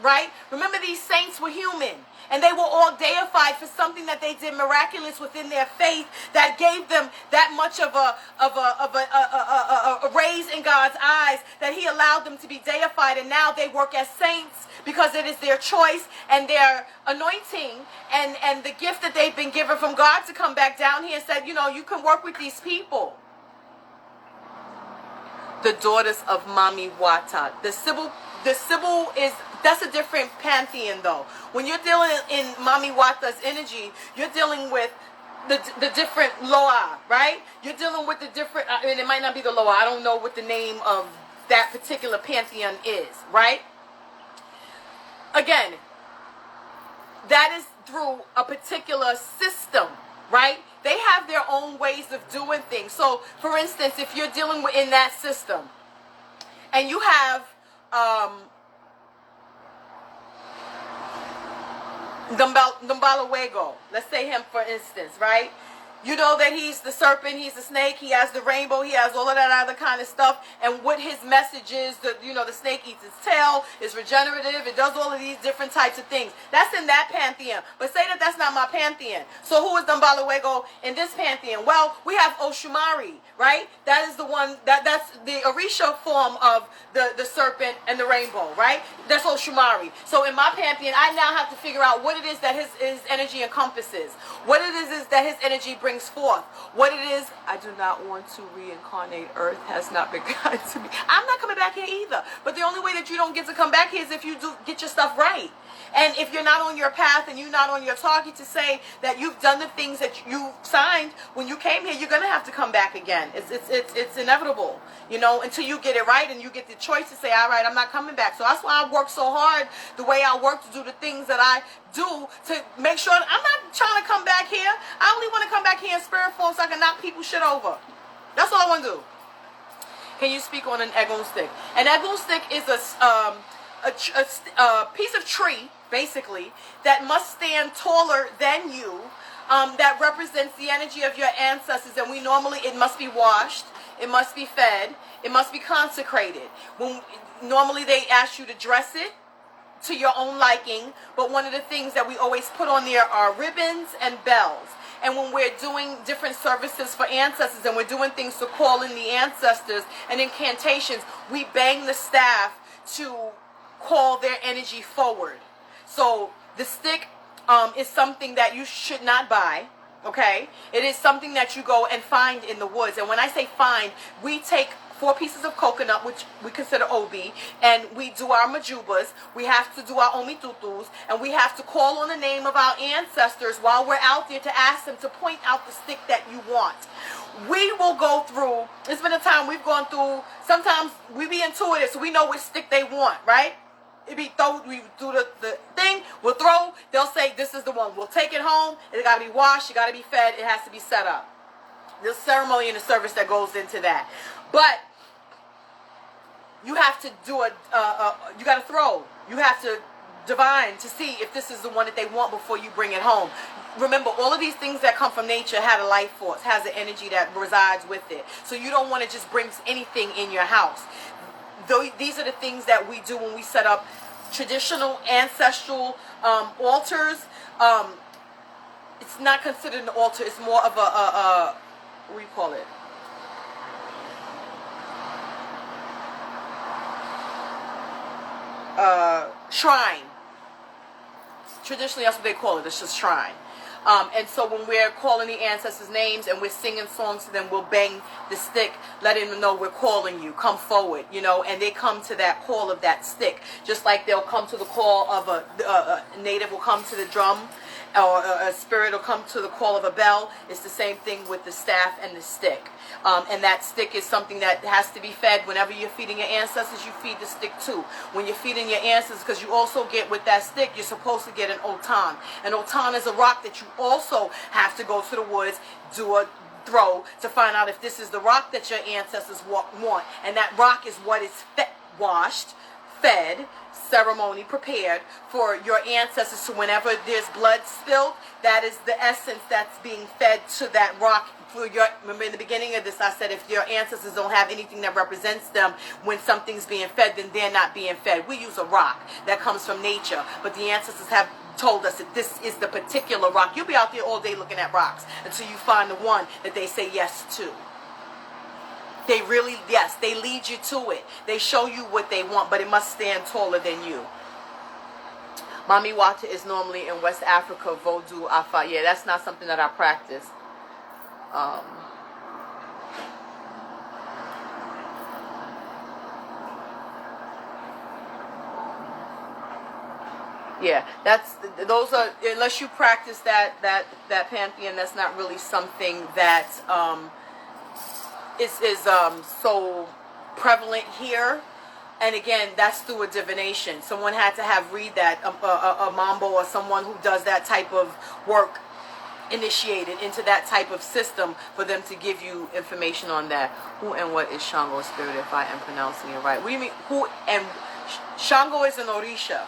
right? Remember, these saints were human. And they were all deified for something that they did miraculous within their faith that gave them that much of a raise in God's eyes that he allowed them to be deified. And now they work as saints because it is their choice and their anointing and the gift that they've been given from God to come back down here and said, you can work with these people. The daughters of Mami Wata. The Sybil is... That's a different pantheon, though. When you're dealing in Mami Wata's energy, you're dealing with the different Loa, right? You're dealing with the different... and it might not be the Loa. I don't know what the name of that particular pantheon is, right? Again, that is through a particular system, right? They have their own ways of doing things. So, for instance, if you're dealing with in that system, and you have... Dumbalajuego, let's say him for instance, right? You know that he's the serpent, he's the snake, he has the rainbow, he has all of that other kind of stuff. And what his message is, that, you know, the snake eats its tail, is regenerative, it does all of these different types of things. That's in that pantheon. But say that that's not my pantheon. So who is Dumbalahuego in this pantheon? Well, we have Oshumari, right? That is the one, that's the Orisha form of the serpent and the rainbow, right? That's Oshumari. So in my pantheon, I now have to figure out what it is that his energy encompasses. What it is that his energy brings forth. What it is, I do not want to reincarnate. Earth has not been kind to me. I'm not coming back here either. But the only way that you don't get to come back here is if you do get your stuff right. And if you're not on your path and you're not on your target to say that you've done the things that you signed when you came here, you're going to have to come back again. It's inevitable, you know, until you get it right and you get the choice to say, all right, I'm not coming back. So that's why I work so hard the way I work to do the things that I do to make sure I'm not trying to come back here. I only want to come back here in spirit form so I can knock people's shit over. That's all I want to do. Can you speak on an egon stick? An egon stick is a piece of tree, basically, that must stand taller than you, that represents the energy of your ancestors. And we normally, it must be washed, it must be fed, it must be consecrated. Normally they ask you to dress it to your own liking, but one of the things that we always put on there are ribbons and bells. And when we're doing different services for ancestors and we're doing things to call in the ancestors and incantations, we bang the staff to call their energy forward. So the stick is something that you should not buy. Okay, it is something that you go and find in the woods. And when I say find, we take 4 pieces of coconut, which we consider obi, and we do our majubas. We have to do our omitutus, and we have to call on the name of our ancestors while we're out there to ask them to point out the stick that you want. We will go through, it's been a time we've gone through, sometimes we be intuitive, so we know which stick they want, right? It be throw, we do the thing, we'll throw, they'll say this is the one. We'll take it home, it gotta be washed, it gotta be fed, it has to be set up. There's ceremony and the service that goes into that. But you have to do you got to throw. You have to divine to see if this is the one that they want before you bring it home. Remember, all of these things that come from nature have a life force, has an energy that resides with it. So you don't want to just bring anything in your house. These are the things that we do when we set up traditional ancestral altars. It's not considered an altar. It's more of a what do you call it? Shrine. Traditionally, that's what they call it. It's just shrine. And so when we're calling the ancestors' names and we're singing songs to them, we'll bang the stick, letting them know we're calling you. Come forward, you know. And they come to that call of that stick, just like they'll come to the call of a native will come to the drum, or a spirit will come to the call of a bell. It's the same thing with the staff and the stick. And that stick is something that has to be fed. Whenever you're feeding your ancestors, you feed the stick too. When you're feeding your ancestors, because you also get with that stick, you're supposed to get an otan. An otan is a rock that you also have to go to the woods, do a throw to find out if this is the rock that your ancestors want. And that rock is what is washed, fed, ceremony prepared for your ancestors. So whenever there's blood spilled, that is the essence that's being fed to that rock. Remember in the beginning of this I said if your ancestors don't have anything that represents them when something's being fed, then they're not being fed. We use a rock that comes from nature, but the ancestors have told us that this is the particular rock. You'll be out there all day looking at rocks until you find the one that they say yes to. They really, yes, they lead you to it. They show you what they want, but it must stand taller than you. Mami Wata is normally in West Africa, Vodou, Afa. Yeah, that's not something that I practice. Yeah, those are, unless you practice that pantheon, that's not really something that is so prevalent here. And again, that's through a divination. Someone had to read that, a mambo or someone who does that type of work initiated into that type of system for them to give you information on that. Who and what is Shango spirit, if I am pronouncing it right? What do you mean, who and Shango is an Orisha.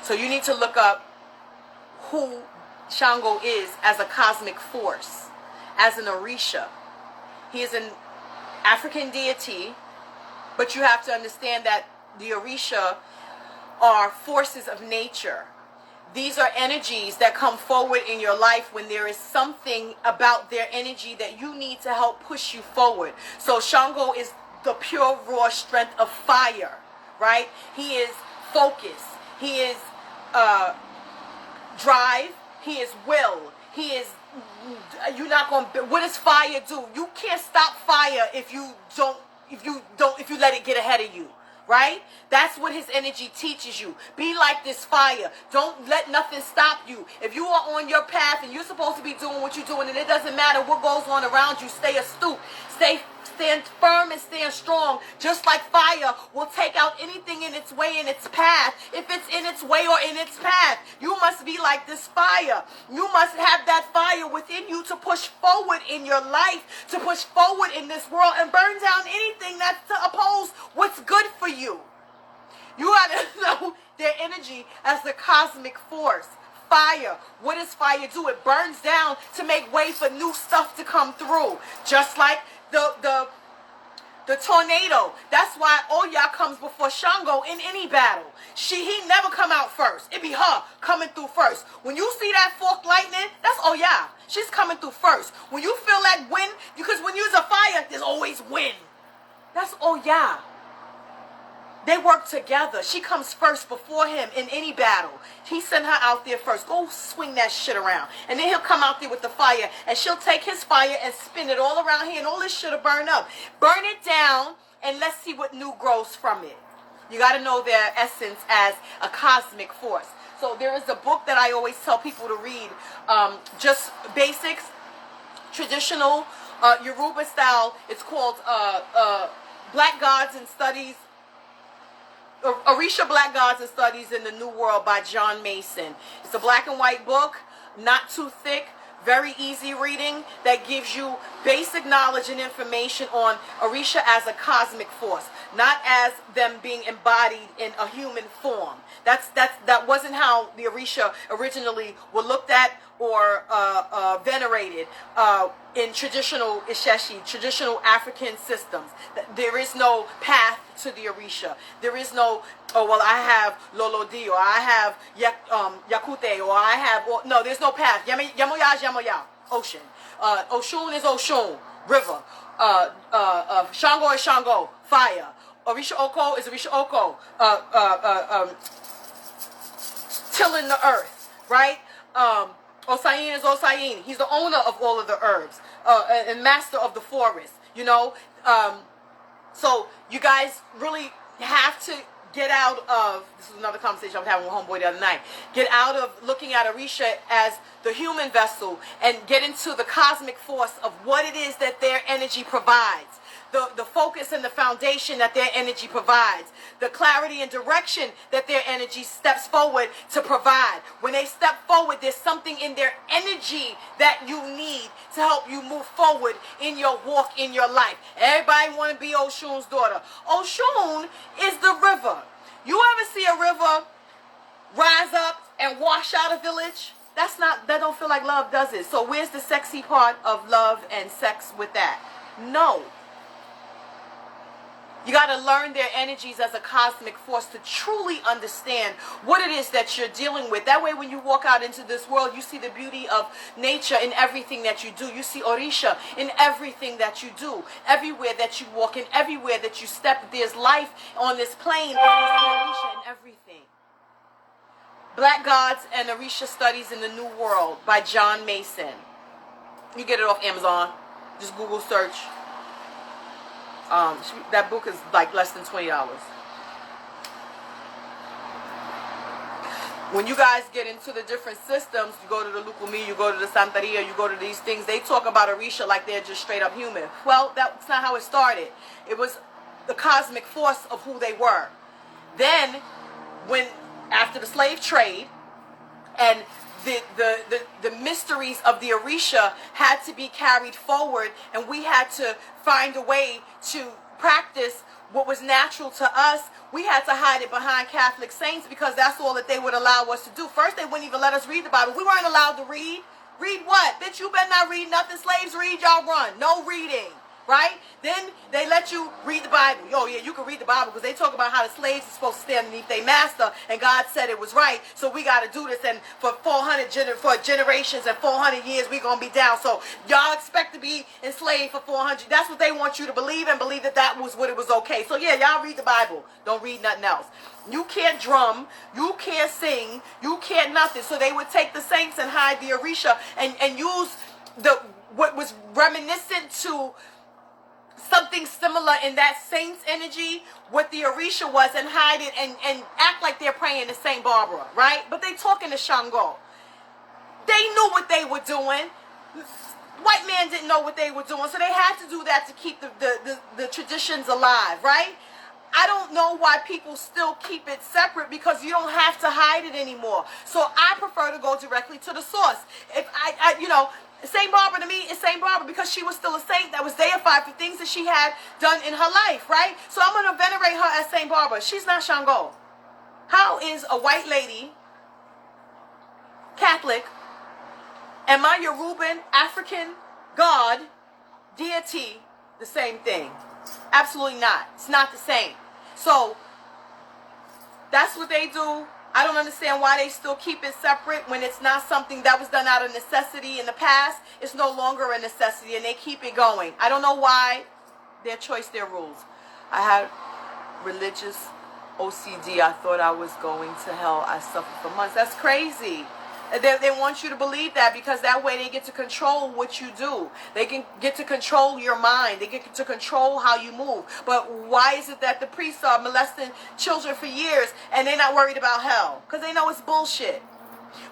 So you need to look up who Shango is as a cosmic force, as an Orisha. He is an African deity, but you have to understand that the Orisha are forces of nature. These are energies that come forward in your life when there is something about their energy that you need to help push you forward. So Shango is the pure raw strength of fire, right? He is focus. He is drive. He is will. He is, you're not going to, what does fire do? You can't stop fire if you let it get ahead of you. Right? That's what his energy teaches you. Be like this fire. Don't let nothing stop you. If you are on your path and you're supposed to be doing what you're doing, and it doesn't matter what goes on around you, stay astute. Stand firm and stand strong. Just like fire will take out anything in its way, in its path. If it's in its way or in its path, you must be like this fire. You must have that fire within you to push forward in your life, to push forward in this world and burn down anything that's to oppose what's good for you. You gotta know their energy as the cosmic force. Fire. What does fire do? It burns down to make way for new stuff to come through. Just like the tornado. That's why Oya comes before Shango in any battle. He never come out first. It be her coming through first. When you see that forked lightning, that's Oya. She's coming through first. When you feel that wind, because when you's a fire, there's always wind. That's Oya. They work together. She comes first before him in any battle. He sent her out there first. Go swing that shit around. And then he'll come out there with the fire. And she'll take his fire and spin it all around here. And all this shit will burn up. Burn it down and let's see what new grows from it. You got to know their essence as a cosmic force. So there is a book that I always tell people to read. Just basics. Traditional Yoruba style. It's called Black Gods and Studies. Orisha Black Gods and Studies in the New World by John Mason. It's a black and white book, not too thick, very easy reading that gives you basic knowledge and information on Orisha as a cosmic force, not as them being embodied in a human form. That wasn't how the Orisha originally were looked at or venerated in traditional Isheshi, traditional African systems. There is no path to the Orisha. There is no, oh, well, I have Lolodi, or I have Yakute, or I have, no, there's no path. Yamoya is Yamoya, ocean. Oshun is Oshun, river. Shango is Shango, fire. Orisha Oko is Orisha Oko, tilling the earth, right? Osayin is Osayin. He's the owner of all of the herbs and master of the forest, you know. So you guys really have to get out of, this is another conversation I was having with homeboy the other night, get out of looking at Orisha as the human vessel and get into the cosmic force of what it is that their energy provides. The focus and the foundation that their energy provides, the clarity and direction that their energy steps forward to provide. When they step forward, there's something in their energy that you need to help you move forward in your walk, in your life. Everybody want to be Oshun's daughter. Oshun is the river. You ever see a river rise up and wash out a village? That don't feel like love, does it? So where's the sexy part of love and sex with that? No. You got to learn their energies as a cosmic force to truly understand what it is that you're dealing with. That way when you walk out into this world, you see the beauty of nature in everything that you do. You see Orisha in everything that you do. Everywhere that you walk in, everywhere that you step, there's life on this plane. There's Orisha in everything. Black Gods and Orisha Studies in the New World by John Mason. You get it off Amazon. Just Google search. That book is like less than $20. When you guys get into the different systems, you go to the Lukumi, you go to the Santeria, you go to these things, they talk about Orisha like they're just straight up human. Well, that's not how it started. It was the cosmic force of who they were. Then, after the slave trade, and the mysteries of the Orisha had to be carried forward, and we had to find a way to practice what was natural to us, we had to hide it behind Catholic saints because that's all that they would allow us to do. First, they wouldn't even let us read the Bible. We weren't allowed to read. Read what? Bitch, you better not read nothing. Slaves read, y'all run. No reading. Right? Then they let you read the Bible. Oh, yeah, you can read the Bible because they talk about how the slaves are supposed to stand underneath their master, and God said it was right, so we got to do this, and for generations and 400 years, we're going to be down. So y'all expect to be enslaved for 400. That's what they want you to believe, and believe that that was what it was okay. So, yeah, y'all read the Bible. Don't read nothing else. You can't drum. You can't sing. You can't nothing. So they would take the saints and hide the Orisha and use what was reminiscent to something similar in that saint's energy, what the Orisha was, and hide it and act like they're praying to Saint Barbara, right? But they talking to Shango. They knew what they were doing. White man didn't know what they were doing, so they had to do that to keep the traditions alive, right? I don't know why people still keep it separate, because you don't have to hide it anymore. So I prefer to go directly to the source. If I Saint Barbara to me is Saint Barbara because she was still a saint that was deified for things that she had done in her life, right? So I'm going to venerate her as Saint Barbara. She's not Shango. How is a white lady, Catholic, and my Yoruban African God, deity, the same thing? Absolutely not. It's not the same. So that's what they do. I don't understand why they still keep it separate when it's not something that was done out of necessity in the past. It's no longer a necessity, and they keep it going. I don't know why. Their choice, their rules. I had religious OCD. I thought I was going to hell. I suffered for months. That's crazy. They want you to believe that because that way they get to control what you do. They can get to control your mind. They get to control how you move. But why is it that the priests are molesting children for years and they're not worried about hell? Because they know it's bullshit.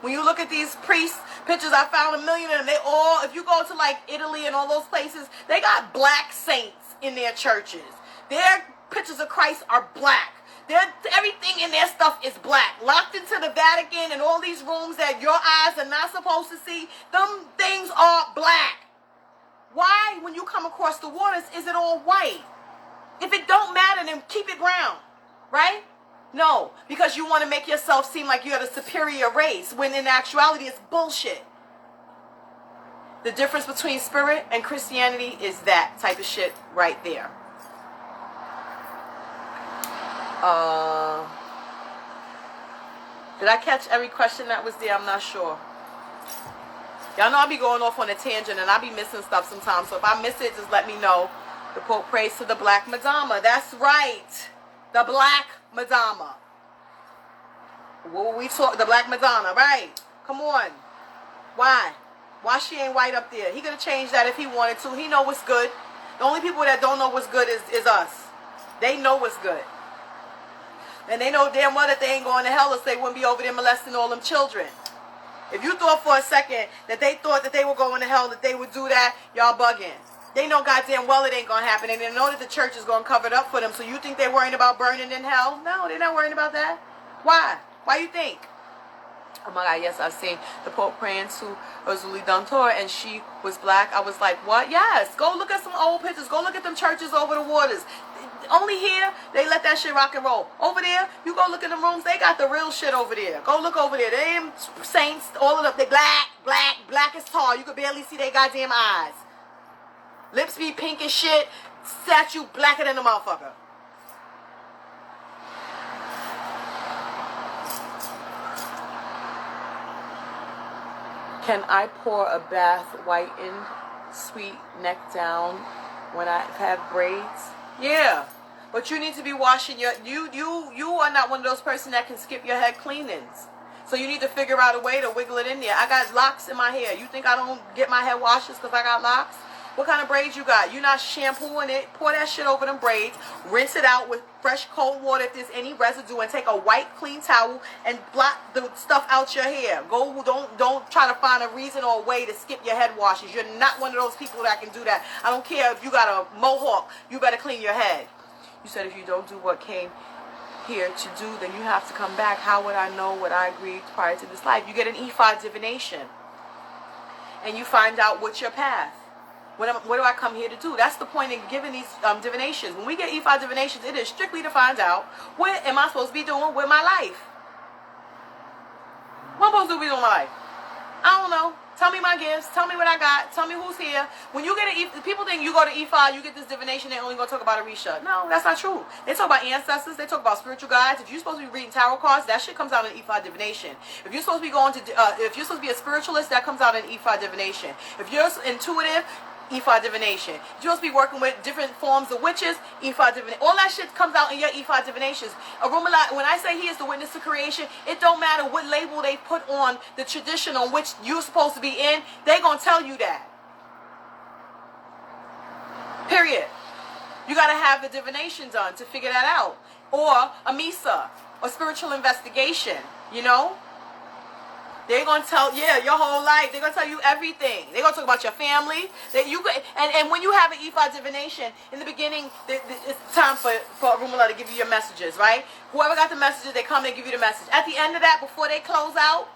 When you look at these priest pictures, I found 1 million of them. They all, if you go to like Italy and all those places, they got black saints in their churches. Their pictures of Christ are black. Everything in their stuff is black. Locked into the Vatican and all these rooms that your eyes are not supposed to see, them things are black. Why, when you come across the waters, is it all white? If it don't matter, then keep it brown, right? No, because you want to make yourself seem like you're the superior race, when in actuality it's bullshit. The difference between spirit and Christianity is that type of shit right there. Did I catch every question that was there? I'm not sure. Y'all know I be going off on a tangent and I be missing stuff sometimes. So if I miss it, just let me know. The Pope prays to the Black Madonna. That's right. The Black Madonna. What we talk? The Black Madonna, right? Come on. Why? Why she ain't white up there? He could have changed that if he wanted to. He know what's good. The only people that don't know what's good is us. They know what's good. And they know damn well that they ain't going to hell if they wouldn't be over there molesting all them children. If you thought for a second that they thought that they were going to hell, that they would do that, y'all bugging. They know goddamn well it ain't going to happen. And they know that the church is going to cover it up for them. So you think they're worrying about burning in hell? No, they're not worrying about that. Why? Why you think? Oh my God, yes, I've seen the Pope praying to Ursula Dantor, and she was black. I was like, what? Yes, go look at some old pictures. Go look at them churches over the waters. Only here, they let that shit rock and roll. Over there, you go look at them rooms, they got the real shit over there. Go look over there. They ain't saints, all of them, they black as tar. You could barely see their goddamn eyes. Lips be pink as shit. Statue blacker than a motherfucker. Can I pour a bath whitened sweet neck down when I have braids? Yeah, but you need to be washing your, you are not one of those person that can skip your head cleanings. So you need to figure out a way to wiggle it in there. I got locks in my hair. You think I don't get my hair washes because I got locks? What kind of braids you got? You're not shampooing it. Pour that shit over them braids. Rinse it out with fresh cold water if there's any residue, and take a white clean towel and blot the stuff out your hair. Go, don't try to find a reason or a way to skip your head washes. You're not one of those people that can do that. I don't care if you got a mohawk. You better clean your head. You said if you don't do what came here to do, then you have to come back. How would I know what I agreed prior to this life? You get an E5 divination, and you find out what's your path. What do I come here to do? That's the point in giving these divinations. When we get E5 divinations, it is strictly to find out what am I supposed to be doing with my life. What am I supposed to be doing with my life? I don't know. Tell me my gifts. Tell me what I got. Tell me who's here. When you get people think you go to E5, you get this divination, they only going to talk about Orisha. No, that's not true. They talk about ancestors. They talk about spiritual guides. If you're supposed to be reading tarot cards, that shit comes out in E5 divination. If you're supposed to be if you're supposed to be a spiritualist, that comes out in E5 divination. If you're intuitive, E5 divination. If you're supposed to be working with different forms of witches, E5 divination. All that shit comes out in your E5 divinations. Arumala, when I say he is the witness to creation, it don't matter what label they put on the tradition on which you're supposed to be in, they gonna tell you that. Period. You gotta have the divination done to figure that out. Or a Misa, or spiritual investigation, you know? They're going to tell, your whole life. They're going to tell you everything. They're going to talk about your family. And when you have an E5 divination, in the beginning, it's time for Rumala to give you your messages, right? Whoever got the messages, they come and give you the message. At the end of that, before they close out,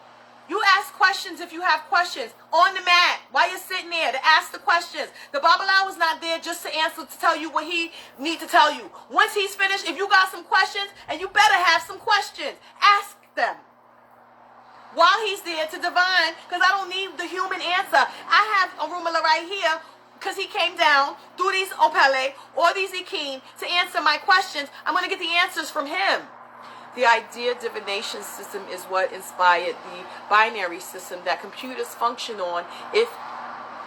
you ask questions if you have questions on the mat while you're sitting there to ask the questions. The Babalawo was not there just to answer, to tell you what he need to tell you. Once he's finished, if you got some questions, and you better have some questions, ask them. While he's there to divine, because I don't need the human answer. I have Arumala right here, because he came down through these Opele or these Ikin to answer my questions. I'm going to get the answers from him. The idea divination system is what inspired the binary system that computers function on if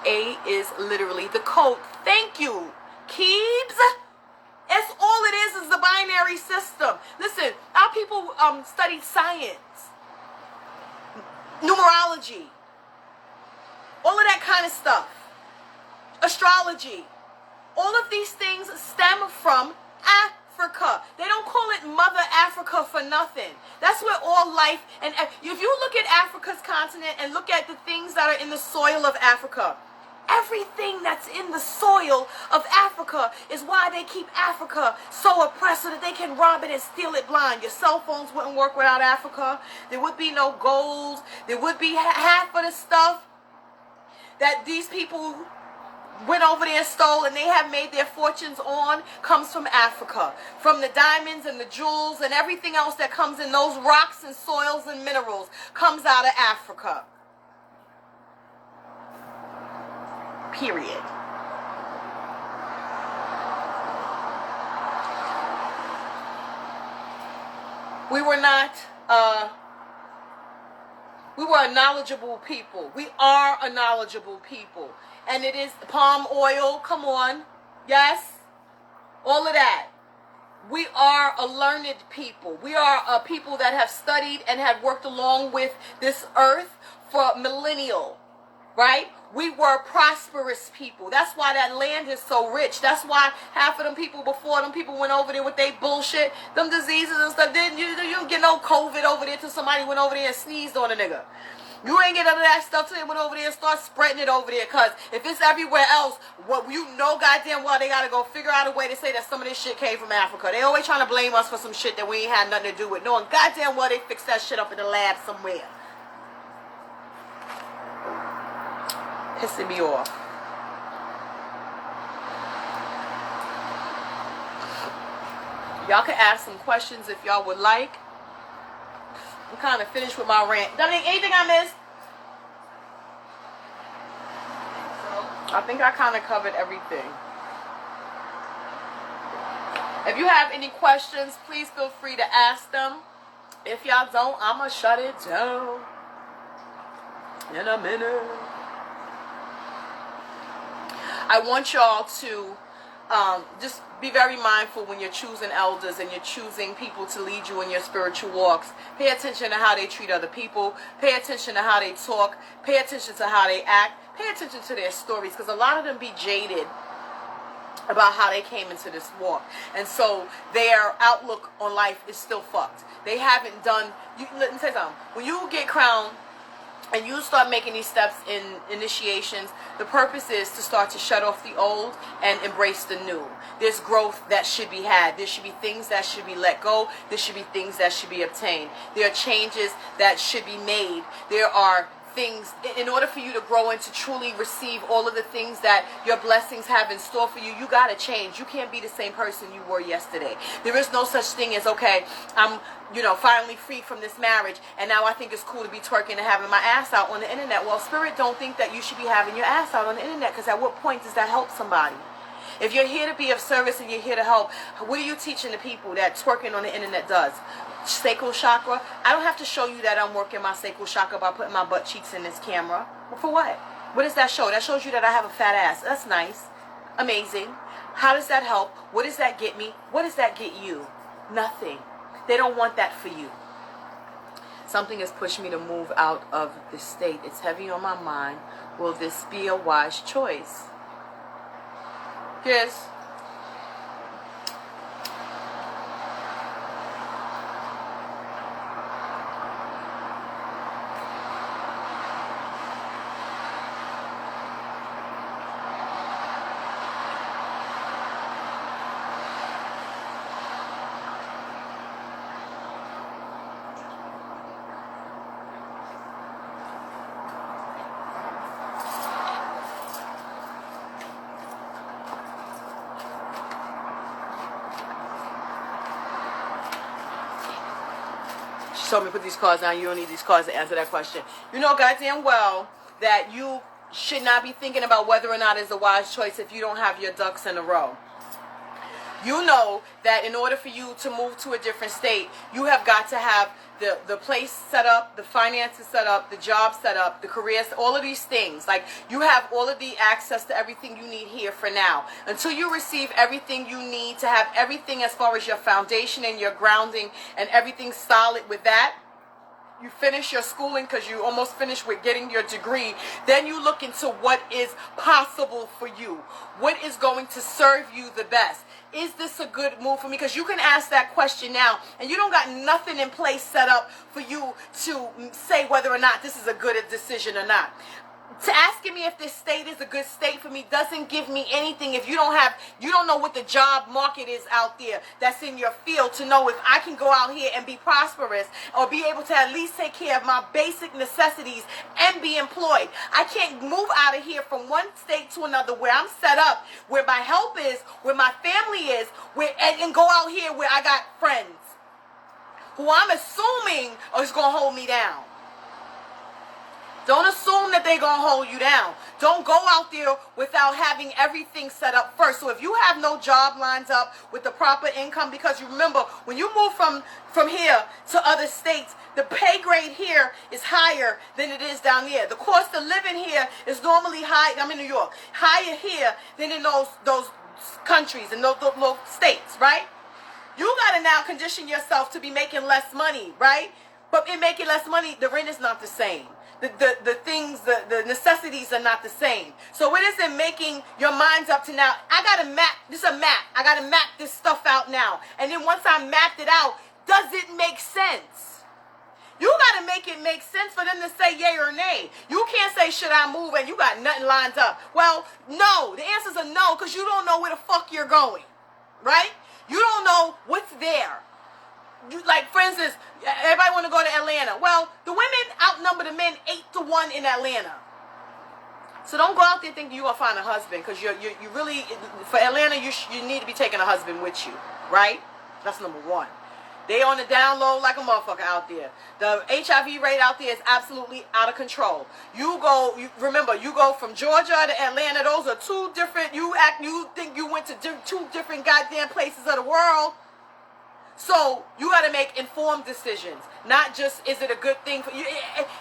A is literally the code. Thank you, Keebs. It's all it is the binary system. Listen, our people studied science, numerology, all of that kind of stuff, astrology. All of these things stem from Africa. They don't call it Mother Africa for nothing. That's where all life, and if you look at Africa's continent and look at the things that are in the soil of Africa, everything that's in the soil of Africa is why they keep Africa so oppressed, so that they can rob it and steal it blind. Your cell phones wouldn't work without Africa. There would be no gold. There would be half of the stuff that these people went over there and stole and they have made their fortunes on comes from Africa. From the diamonds and the jewels and everything else that comes in those rocks and soils and minerals comes out of Africa. Period. We were not, we were a knowledgeable people. We are a knowledgeable people. And it is palm oil, come on, yes, all of that. We are a learned people. We are a people that have studied and have worked along with this earth for millennial, right? We were prosperous people. That's why that land is so rich. That's why half of them people before them people went over there with their bullshit, them diseases and stuff. You don't get no COVID over there till somebody went over there and sneezed on a nigga. You ain't get none of that stuff till they went over there and start spreading it over there. Because if it's everywhere else, what you know goddamn well they got to go figure out a way to say that some of this shit came from Africa. They always trying to blame us for some shit that we ain't had nothing to do with. Knowing goddamn well they fixed that shit up in the lab somewhere. Pissing me off. Y'all can ask some questions if y'all would like. I'm kind of finished with my rant. Dominique, anything I missed? I think I kind of covered everything. If you have any questions, please feel free to ask them. If y'all don't, I'm going to shut it down in a minute. I want y'all to just be very mindful when you're choosing elders and you're choosing people to lead you in your spiritual walks. Pay attention to how they treat other people. Pay attention to how they talk. Pay attention to how they act. Pay attention to their stories, because a lot of them be jaded about how they came into this walk. And so their outlook on life is still fucked. They haven't done... let me tell you something. When you get crowned and you start making these steps in initiations, the purpose is to start to shut off the old and embrace the new. There's growth that should be had. There should be things that should be let go. There should be things that should be obtained. There are changes that should be made. There are things, in order for you to grow and to truly receive all of the things that your blessings have in store for you, you got to change. You can't be the same person you were yesterday. There is no such thing as, okay, I'm, finally free from this marriage, and now I think it's cool to be twerking and having my ass out on the internet. Well, Spirit don't think that you should be having your ass out on the internet, because at what point does that help somebody? If you're here to be of service and you're here to help, what are you teaching the people that twerking on the internet does? Sacral chakra? I don't have to show you that I'm working my sacral chakra by putting my butt cheeks in this camera. Well, for what? What does that show? That shows you that I have a fat ass. That's nice. Amazing. How does that help? What does that get me? What does that get you? Nothing. They don't want that for you. Something has pushed me to move out of the state. It's heavy on my mind. Will this be a wise choice? Yes. Told me to put these cards down. You don't need these cards to answer that question. You know goddamn well that you should not be thinking about whether or not it's a wise choice if you don't have your ducks in a row. You know that in order for you to move to a different state, you have got to have the place set up, the finances set up, the job set up, the careers, all of these things. Like, you have all of the access to everything you need here for now. Until you receive everything you need to have everything as far as your foundation and your grounding and everything solid with that, you finish your schooling, because you almost finished with getting your degree, then you look into what is possible for you. What is going to serve you the best? Is this a good move for me? Because you can ask that question now, and you don't got nothing in place set up for you to say whether or not this is a good decision or not. To asking me if this state is a good state for me doesn't give me anything if you don't know what the job market is out there that's in your field to know if I can go out here and be prosperous or be able to at least take care of my basic necessities and be employed. I can't move out of here from one state to another where I'm set up, where my help is, where my family is, and go out here where I got friends who I'm assuming is going to hold me down. Don't assume that they're going to hold you down. Don't go out there without having everything set up first. So if you have no job lines up with the proper income, because you remember, when you move from here to other states, the pay grade here is higher than it is down there. The cost of living here is normally high. I'm in New York. Higher here than in those countries and those states, right? You got to now condition yourself to be making less money, right? But in making less money, the rent is not the same. The things, the necessities are not the same. So it isn't making your minds up to now, I got to map, this is a map. I got to map this stuff out now. And then once I mapped it out, does it make sense? You got to make it make sense for them to say yay or nay. You can't say, should I move, and you got nothing lined up. Well, no. The answer's a no, because you don't know where the fuck you're going, right? You don't know what's there. Like, for instance, everybody want to go to Atlanta. Well, the women outnumber the men 8-1 in Atlanta. So don't go out there thinking you're going to find a husband, because you really, for Atlanta, you need to be taking a husband with you, right? That's number one. They on the down low like a motherfucker out there. The HIV rate out there is absolutely out of control. Remember, you go from Georgia to Atlanta. Those are two different, you think you went to two different goddamn places of the world. So you got to make informed decisions, not just is it a good thing for you.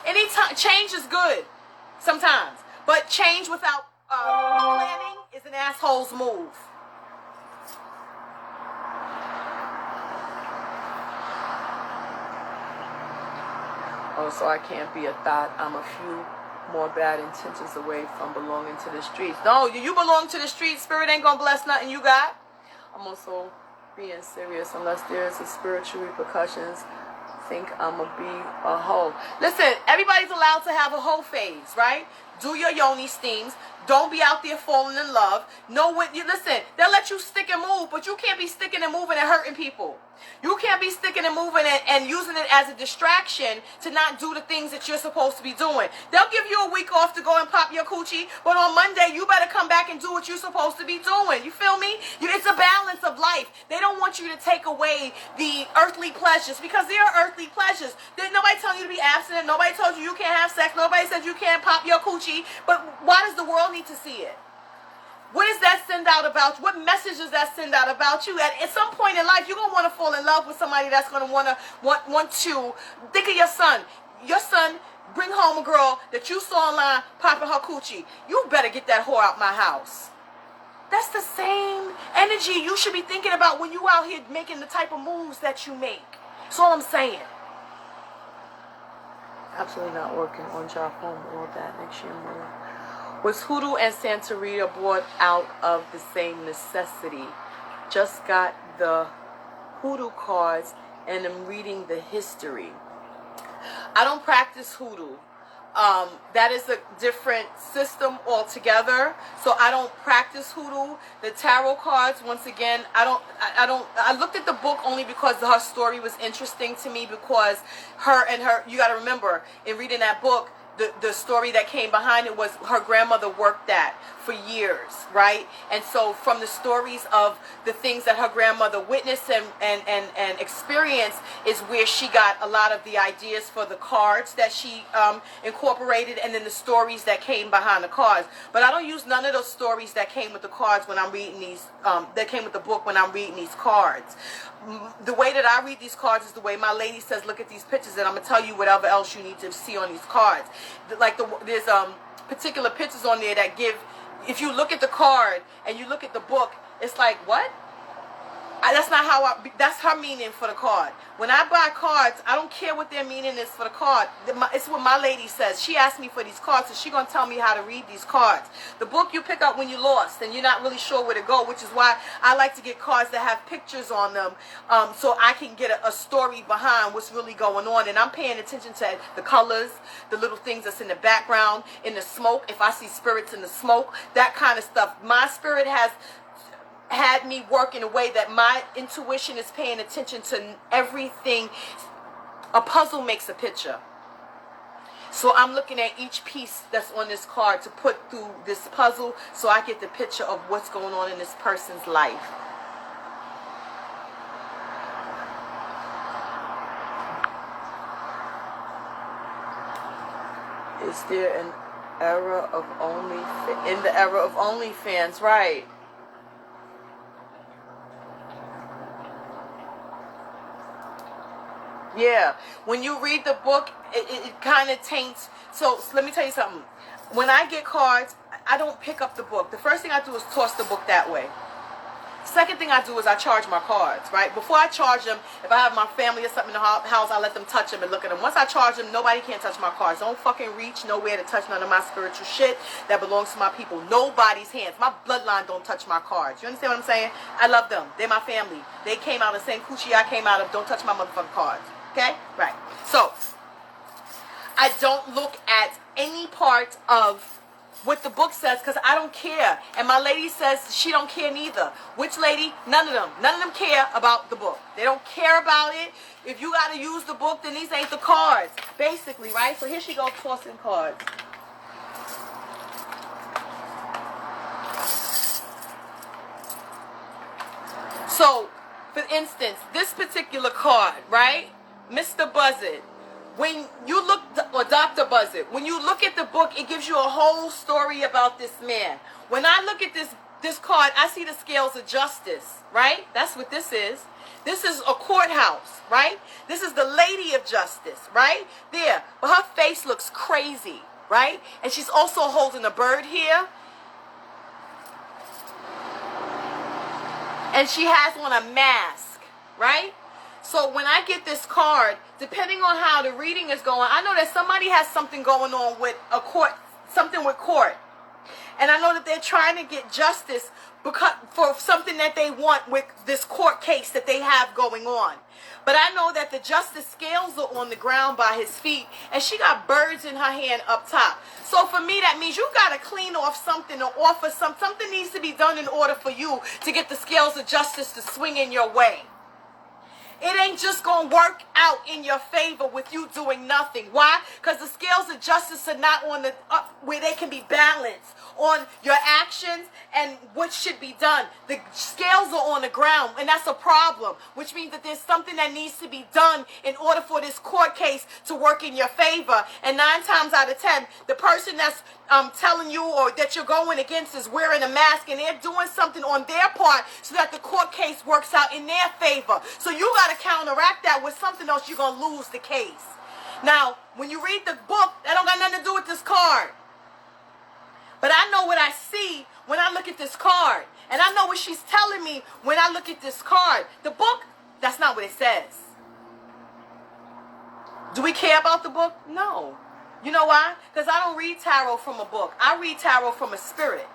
Anytime change is good, sometimes, but change without planning is an asshole's move. Oh, so I can't be a thought. I'm a few more bad intentions away from belonging to the streets. No, you belong to the streets. Spirit ain't gonna bless nothing you got. I'm also being serious. Unless there's a spiritual repercussions, think I'm gonna be a hoe. Listen, everybody's allowed to have a hoe phase, right? Do your yoni steams. Don't be out there falling in love. Know what you listen. They'll let you stick and move, but you can't be sticking and moving and hurting people. You can't be sticking and moving and using it as a distraction to not do the things that you're supposed to be doing. They'll give you a week off to go and pop your coochie, but on Monday, you better come back and do what you're supposed to be doing. You feel me? It's a balance of life. They don't want you to take away the earthly pleasures, because there are earthly pleasures. Nobody telling you to be abstinent. Nobody told you can't have sex. Nobody said you can't pop your coochie. But why does the world need to see it? What does that send out about you? What message does that send out about you? At some point in life, you're going to want to fall in love with somebody that's going to want to think of your son. Your son bring home a girl that you saw online popping her coochie. You better get that whore out my house. That's the same energy you should be thinking about when you out here making the type of moves that you make. That's all I'm saying. Absolutely not working on job home, all that next year more. Was Hoodoo and Santeria brought out of the same necessity? Just got the Hoodoo cards and am reading the history. I don't practice Hoodoo. That is a different system altogether. So I don't practice Hoodoo. The tarot cards, once again, I looked at the book only because her story was interesting to me, because you got to remember, in reading that book, the story that came behind it was her grandmother worked that for years, right? And so from the stories of the things that her grandmother witnessed and experienced is where she got a lot of the ideas for the cards that she incorporated, and then the stories that came behind the cards. But I don't use none of those stories that came with the cards when I'm reading these, that came with the book when I'm reading these cards. The way that I read these cards is the way my lady says, look at these pictures, and I'm going to tell you whatever else you need to see on these cards. Like there's particular pictures on there that give, if you look at the card and you look at the book, it's like, what? That's not how that's her meaning for the card. When I buy cards, I don't care what their meaning is for the card. It's what my lady says. She asked me for these cards, so she's going to tell me how to read these cards. The book you pick up when you're lost and you're not really sure where to go, which is why I like to get cards that have pictures on them, so I can get a story behind what's really going on. And I'm paying attention to the colors, the little things that's in the background, in the smoke. If I see spirits in the smoke, that kind of stuff. My spirit has had me work in a way that my intuition is paying attention to everything. A puzzle makes a picture. So I'm looking at each piece that's on this card to put through this puzzle so I get the picture of what's going on in this person's life. Is there an era of in the era of OnlyFans, right? Yeah, when you read the book, it kind of taints. So let me tell you something. When I get cards, I don't pick up the book. The first thing I do is toss the book that way. Second thing I do is I charge my cards, right? Before I charge them, if I have my family or something in the house, I let them touch them and look at them. Once I charge them, nobody can touch my cards. Don't fucking reach nowhere to touch none of my spiritual shit that belongs to my people. Nobody's hands. My bloodline don't touch my cards. You understand what I'm saying? I love them. They're my family. They came out of the same coochie I came out of. Don't touch my motherfucking cards. Okay? Right. So, I don't look at any part of what the book says because I don't care. And my lady says she don't care neither. Which lady? None of them. None of them care about the book. They don't care about it. If you got to use the book, then these ain't the cards. Basically, right? So here she goes tossing cards. So, for instance, this particular card, right? Mr. Buzzard. When you look, or Dr. Buzzard, when you look at the book, it gives you a whole story about this man. When I look at this card, I see the scales of justice, right? That's what this is. This is a courthouse, right? This is the lady of justice, right? There. But her face looks crazy, right? And she's also holding a bird here. And she has on a mask, right? So when I get this card, depending on how the reading is going, I know that somebody has something going on with a court, something with court. And I know that they're trying to get justice for something that they want with this court case that they have going on. But I know that the justice scales are on the ground by his feet, and she got birds in her hand up top. So for me, that means you got to clean off something or offer something needs to be done in order for you to get the scales of justice to swing in your way. It ain't just going to work out in your favor with you doing nothing. Why? Because the scales of justice are not on the up where they can be balanced on your actions and what should be done. The scales are on the ground, and that's a problem, which means that there's something that needs to be done in order for this court case to work in your favor. And 9 times out of 10, the person that's telling you or that you're going against is wearing a mask, and they're doing something on their part so that the court case works out in their favor. So you got to counteract that with something else. You're going to lose the case. Now, when you read the book, that don't got nothing to do with this card. But I know what I see when I look at this card. And I know what she's telling me when I look at this card. The book, that's not what it says. Do we care about the book? No. You know why? Because I don't read tarot from a book. I read tarot from a spirit.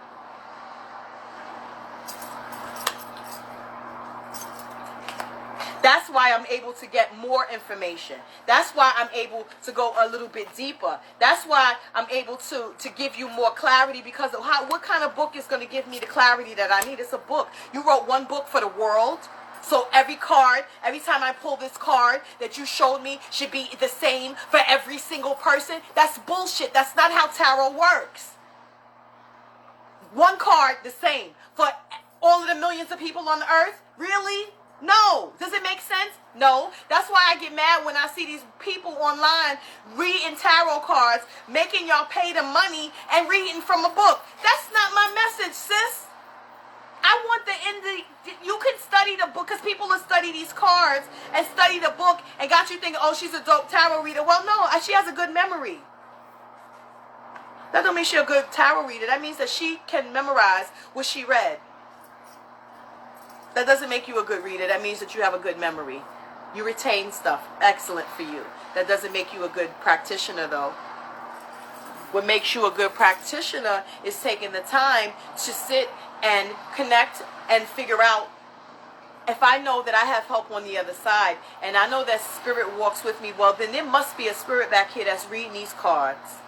That's why I'm able to get more information. That's why I'm able to go a little bit deeper. That's why I'm able to give you more clarity, because of what kind of book is going to give me the clarity that I need? It's a book. You wrote one book for the world. So every card, every time I pull this card that you showed me should be the same for every single person. That's bullshit. That's not how tarot works. One card the same for all of the millions of people on the earth? Really? No. Does it make sense? No. That's why I get mad when I see these people online reading tarot cards, making y'all pay the money and reading from a book. That's not my message, sis. I want you can study the book, because people will study these cards and study the book and got you thinking, oh, she's a dope tarot reader. Well, no, she has a good memory. That don't mean she's a good tarot reader. That means that she can memorize what she read. That doesn't make you a good reader. That means that you have a good memory. You retain stuff. Excellent for you. That doesn't make you a good practitioner, though. What makes you a good practitioner is taking the time to sit and connect and figure out, if I know that I have help on the other side and I know that spirit walks with me, well, then there must be a spirit back here that's reading these cards.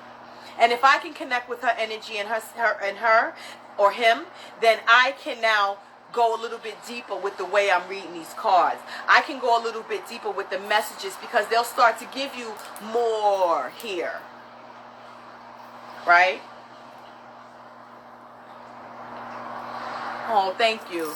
And if I can connect with her energy and her or him, then I can now go a little bit deeper with the way I'm reading these cards. I can go a little bit deeper with the messages, because they'll start to give you more here. Right? Oh, thank you.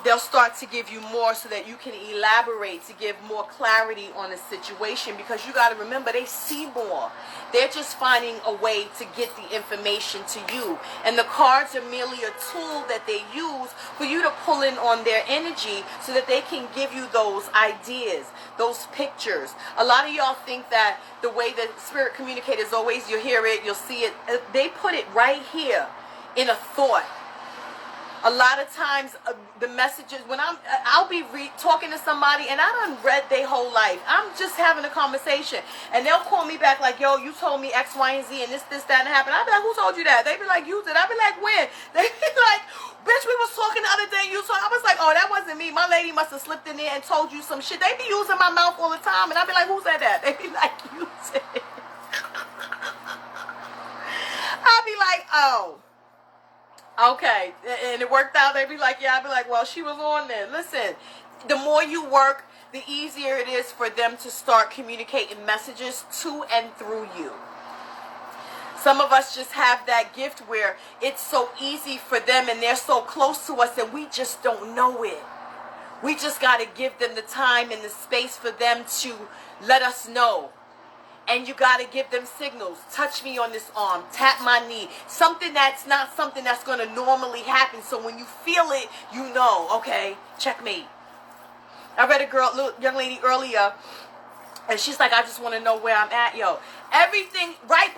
They'll start to give you more so that you can elaborate, to give more clarity on the situation, because you got to remember, they see more. They're just finding a way to get the information to you. And the cards are merely a tool that they use for you to pull in on their energy so that they can give you those ideas, those pictures. A lot of y'all think that the way that spirit communicates is always you hear it, you'll see it. They put it right here in a thought. A lot of times, the messages, when I'll be talking to somebody and I done read their whole life. I'm just having a conversation and they'll call me back like, yo, you told me X, Y, and Z and this, that, and happened. I'll be like, who told you that? They be like, you did. I'll be like, when? They be like, bitch, we was talking the other day. I was like, oh, that wasn't me. My lady must have slipped in there and told you some shit. They be using my mouth all the time. And I'll be like, who said that? They be like, you did. I'll be like, oh. Okay, and it worked out. They'd be like, yeah. I'd be like, well, she was on there. Listen, the more you work, the easier it is for them to start communicating messages to and through you. Some of us just have that gift where it's so easy for them and they're so close to us and we just don't know it. We just got to give them the time and the space for them to let us know. And you got to give them signals. Touch me on this arm. Tap my knee. Something that's not something that's going to normally happen. So when you feel it, you know, okay, checkmate. I read a young lady earlier, and she's like, I just want to know where I'm at, yo. Everything, right?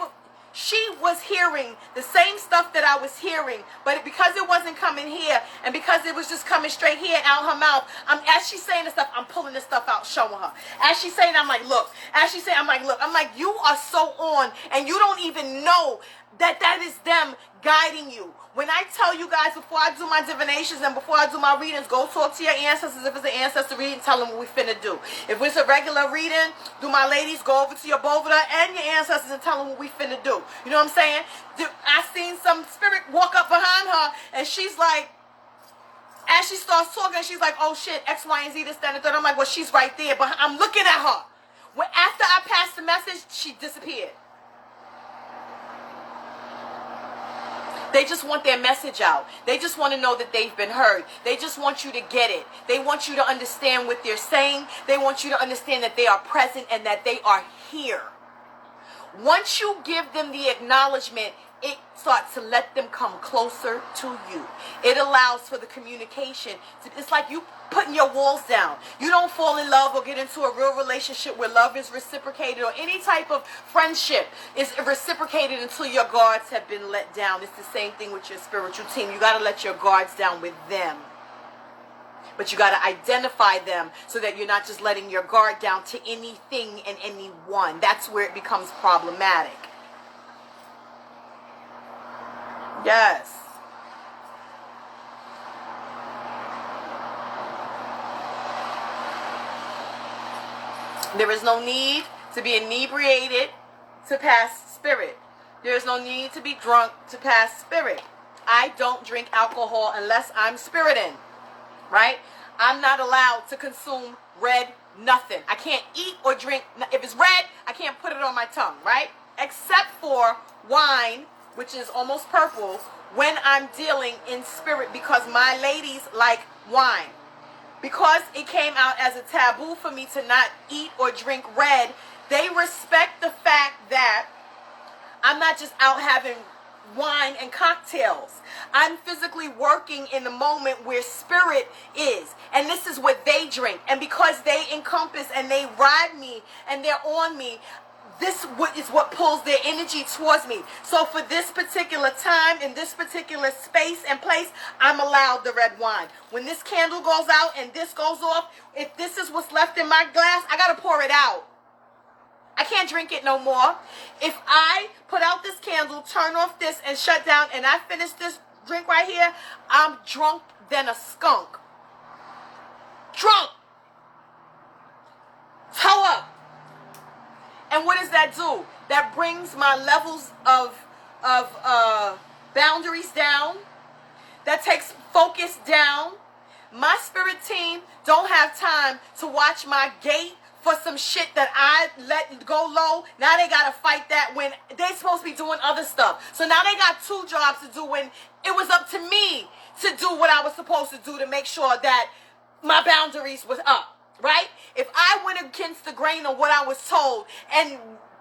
She was hearing the same stuff that I was hearing, but because it wasn't coming here, and because it was just coming straight here out her mouth, as she's saying this stuff, I'm pulling this stuff out, showing her. As she's saying, I'm like, look. As she's saying, I'm like, look. I'm like, you are so on, and you don't even know that is them guiding you. When I tell you guys, before I do my divinations and before I do my readings, go talk to your ancestors. If it's an ancestor reading, tell them what we finna do. If it's a regular reading, do my ladies, go over to your Bovida and your ancestors and tell them what we finna do. You know what I'm saying? I seen some spirit walk up behind her and she's like, as she starts talking, she's like, oh shit, X, Y, and Z, this, that, and the third. I'm like, well, she's right there, but I'm looking at her. When after I passed the message, she disappeared. They just want their message out. They just want to know that they've been heard. They just want you to get it. They want you to understand what they're saying. They want you to understand that they are present and that they are here. Once you give them the acknowledgement, it starts to let them come closer to you. It allows for the communication. It's like you putting your walls down. You don't fall in love or get into a real relationship where love is reciprocated, or any type of friendship is reciprocated until your guards have been let down. It's the same thing with your spiritual team. You got to let your guards down with them. But you got to identify them so that you're not just letting your guard down to anything and anyone. That's where it becomes problematic. Yes. There is no need to be inebriated to pass spirit. There is no need to be drunk to pass spirit. I don't drink alcohol unless I'm spiriting. Right? I'm not allowed to consume red nothing. I can't eat or drink. If it's red, I can't put it on my tongue, right? Except for wine, which is almost purple, when I'm dealing in spirit, because my ladies like wine. Because it came out as a taboo for me to not eat or drink red, they respect the fact that I'm not just out having wine and cocktails. I'm physically working in the moment where spirit is, and this is what they drink. And because they encompass and they ride me and they're on me, this is what pulls their energy towards me. So for this particular time, in this particular space and place, I'm allowed the red wine. When this candle goes out and this goes off, if this is what's left in my glass, I gotta pour it out. I can't drink it no more. If I put out this candle, turn off this, and shut down, and I finish this drink right here, I'm drunk than a skunk. Drunk. Toe up. And what does that do? That brings my levels of boundaries down. That takes focus down. My spirit team don't have time to watch my gate for some shit that I let go low. Now they gotta fight that when they supposed to be doing other stuff. So now they got two jobs to do when it was up to me to do what I was supposed to do to make sure that my boundaries was up, right? If I went against the grain of what I was told and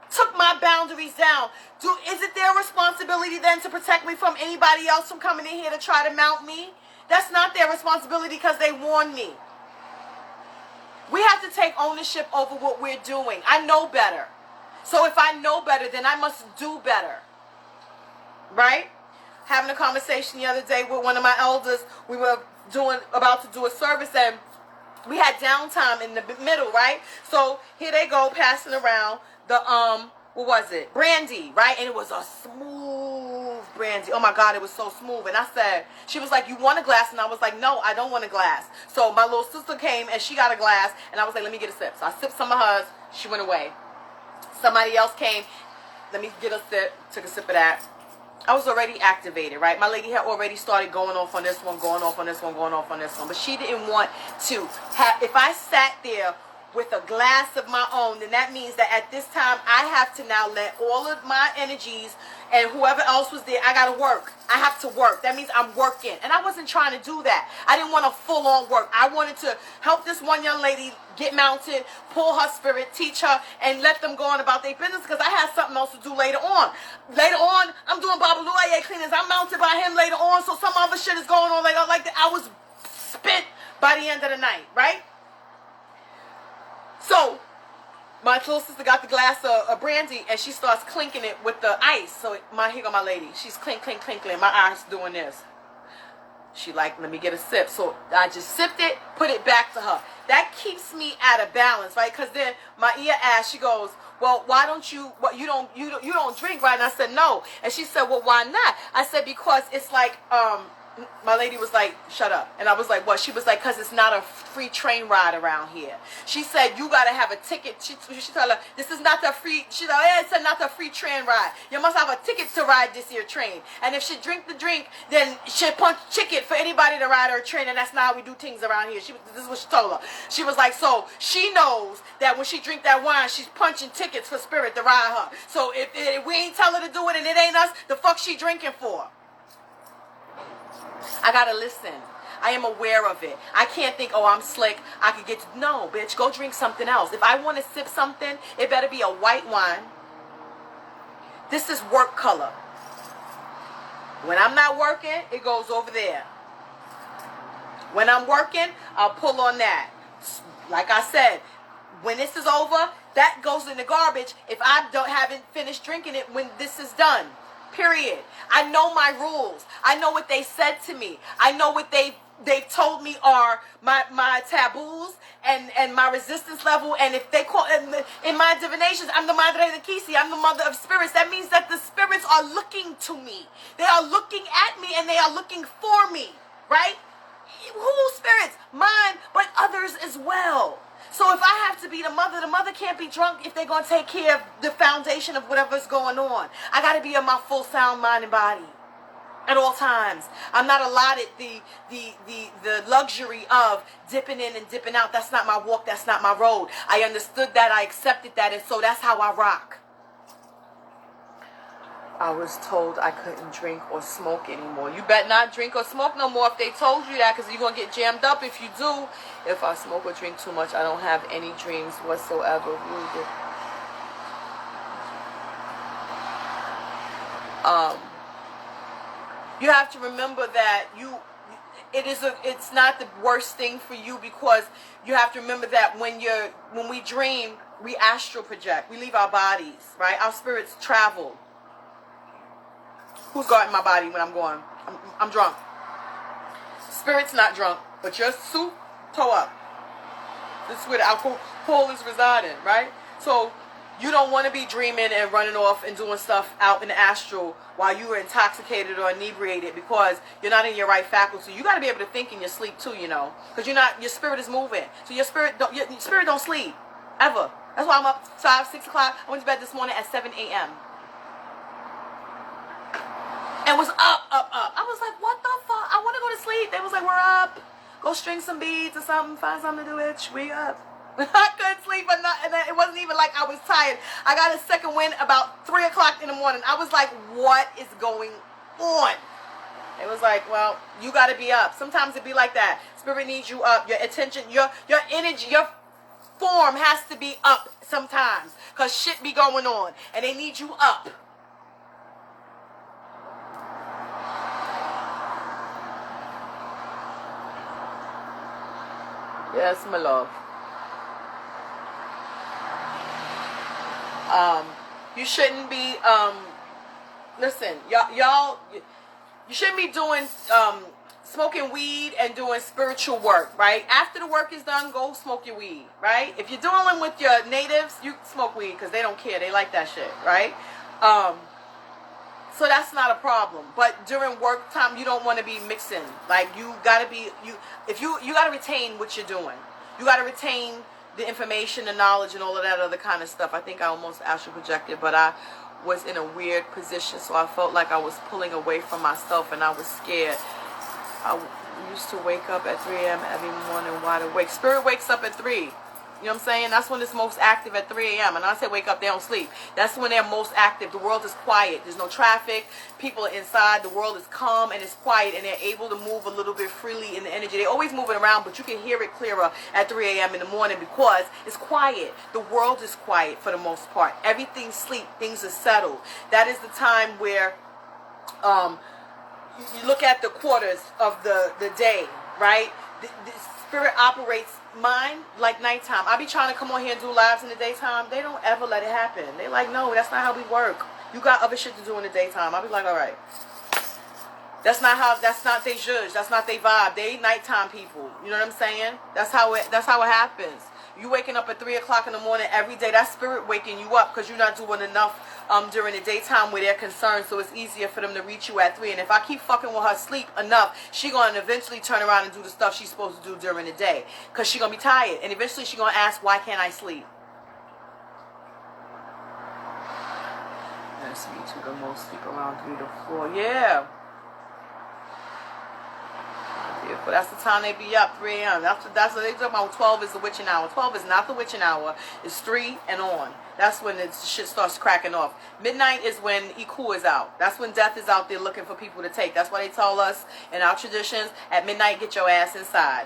took my boundaries down, is it their responsibility then to protect me from anybody else from coming in here to try to mount me? That's not their responsibility because they warned me. We have to take ownership over what we're doing. I know better. So if I know better, then I must do better. Right? Having a conversation the other day with one of my elders. We were about to do a service, and we had downtime in the middle, right? So here they go passing around the what was it? Brandy, right? And it was a smooth brandy. Oh my God, it was so smooth. And I said, she was like, you want a glass? And I was like, no, I don't want a glass. So my little sister came and she got a glass, and I was like, let me get a sip. So I sipped some of hers. She went away. Somebody else came. Let me get a sip. Took a sip of that. I was already activated, right? My lady had already started going off on this one, going off on this one, going off on this one. But she didn't want to have, if I sat there with a glass of my own, then that means that at this time I have to now let all of my energies and whoever else was there, I gotta work. I have to work. That means I'm working. And I wasn't trying to do that. I didn't want a full-on work. I wanted to help this one young lady get mounted, pull her spirit, teach her, and let them go on about their business, because I had something else to do later on. Later on, I'm doing Baba Louie cleanings. I'm mounted by him later on, so some other shit is going on later. Like that. I was spent by the end of the night, right? So my little sister got the glass of brandy, and she starts clinking it with the ice. So here go my lady. She's clink, clink, clink, clink. My eyes doing this. She like, let me get a sip. So I just sipped it, put it back to her. That keeps me at a balance, right? Because then my ear asked, she goes, well, why don't you, you don't drink, right? And I said, no. And she said, well, why not? I said, because it's like, my lady was like, shut up. And I was like, what? She was like, because it's not a free train ride around here. She said, you got to have a ticket. She told her, this is not the free, she said, yeah, it's not the free train ride. You must have a ticket to ride this here train. And if she drink the drink, then she punch ticket for anybody to ride her train. And that's not how we do things around here. This is what she told her. She was like, so she knows that when she drink that wine, she's punching tickets for spirit to ride her. So if we ain't tell her to do it and it ain't us, the fuck she drinking for? I gotta listen. I am aware of it. I can't think, oh, I'm slick. I could get to... No, bitch, go drink something else. If I want to sip something, it better be a white wine. This is work color. When I'm not working, it goes over there. When I'm working, I'll pull on that. Like I said, when this is over, that goes in the garbage if I haven't finished drinking it when this is done. Period. I know my rules. I know what they said to me. I know what they've told me are my taboos and my resistance level. And if they call in my divinations, I'm the Madre de Kisi. I'm the mother of spirits. That means that the spirits are looking to me. They are looking at me and they are looking for me. Right? Whose spirits? Mine, but others as well. So if I have to be the mother can't be drunk if they're going to take care of the foundation of whatever's going on. I got to be in my full sound mind and body at all times. I'm not allotted the luxury of dipping in and dipping out. That's not my walk. That's not my road. I understood that. I accepted that. And so that's how I rock. I was told I couldn't drink or smoke anymore. You better not drink or smoke no more if they told you that, because you're going to get jammed up if you do. If I smoke or drink too much, I don't have any dreams whatsoever. You have to remember that it's not the worst thing for you, because you have to remember that when we dream, we astral project. We leave our bodies, right? Our spirits travel. Who's guarding my body when I'm going? I'm drunk. Spirit's not drunk, but your suit toe up. This is where the alcohol is residing, right? So you don't want to be dreaming and running off and doing stuff out in the astral while you are intoxicated or inebriated, because you're not in your right faculty. You got to be able to think in your sleep too, because your spirit is moving. So your spirit don't sleep ever. That's why I'm up 5, 6 o'clock. I went to bed this morning at 7 a.m. and was up. I was like, what the fuck? I want to go to sleep. They was like, we're up. Go string some beads or something. Find something to do, bitch. We up. I couldn't sleep, and it wasn't even like I was tired. I got a second wind about 3 o'clock in the morning. I was like, what is going on? It was like, well, you got to be up. Sometimes it be like that. Spirit needs you up. Your attention, your energy, your form has to be up sometimes, because shit be going on, and they need you up. Yes, my love. You shouldn't be, listen, y'all, you shouldn't be doing, smoking weed and doing spiritual work, right? After the work is done, go smoke your weed, right? If you're dealing with your natives, you smoke weed because they don't care. They like that shit, right? So that's not a problem. But during work time, you don't want to be mixing. Like, you got to be, you got to retain what you're doing. You got to retain the information, the knowledge, and all of that other kind of stuff. I think I almost astral projected, but I was in a weird position, so I felt like I was pulling away from myself, and I was scared. I used to wake up at 3 a.m. every morning wide awake. Spirit wakes up at 3. You know what I'm saying? That's when it's most active, at 3 a.m. And I say wake up, they don't sleep. That's when they're most active. The world is quiet. There's no traffic. People are inside. The world is calm and it's quiet, and they're able to move a little bit freely in the energy. They're always moving around, but you can hear it clearer at 3 a.m. in the morning because it's quiet. The world is quiet for the most part. Everything's sleep. Things are settled. That is the time where you look at the quarters of the day, right? The spirit operates mine like nighttime. I be trying to come on here and do lives in the daytime. They don't ever let it happen. They like, no, that's not how we work. You got other shit to do in the daytime. I be like, all right. That's not they judge. That's not they vibe. They nighttime people. You know what I'm saying? That's how it happens. You waking up at 3 o'clock in the morning every day. That spirit waking you up because you're not doing enough during the daytime where they're concerned, so it's easier for them to reach you at 3. And if I keep fucking with her sleep enough, she gonna eventually turn around and do the stuff she's supposed to do during the day, because she gonna be tired, and eventually she gonna ask, why can't I sleep? Let's see, to the most sleep around 3 to 4. Yeah. But that's the time they be up, 3 a.m. That's what they talk about. 12 is the witching hour. 12 is not the witching hour. It's 3 and on. That's when the shit starts cracking off. Midnight is when Iku is out. That's when death is out there looking for people to take. That's why they tell us in our traditions, at midnight, get your ass inside.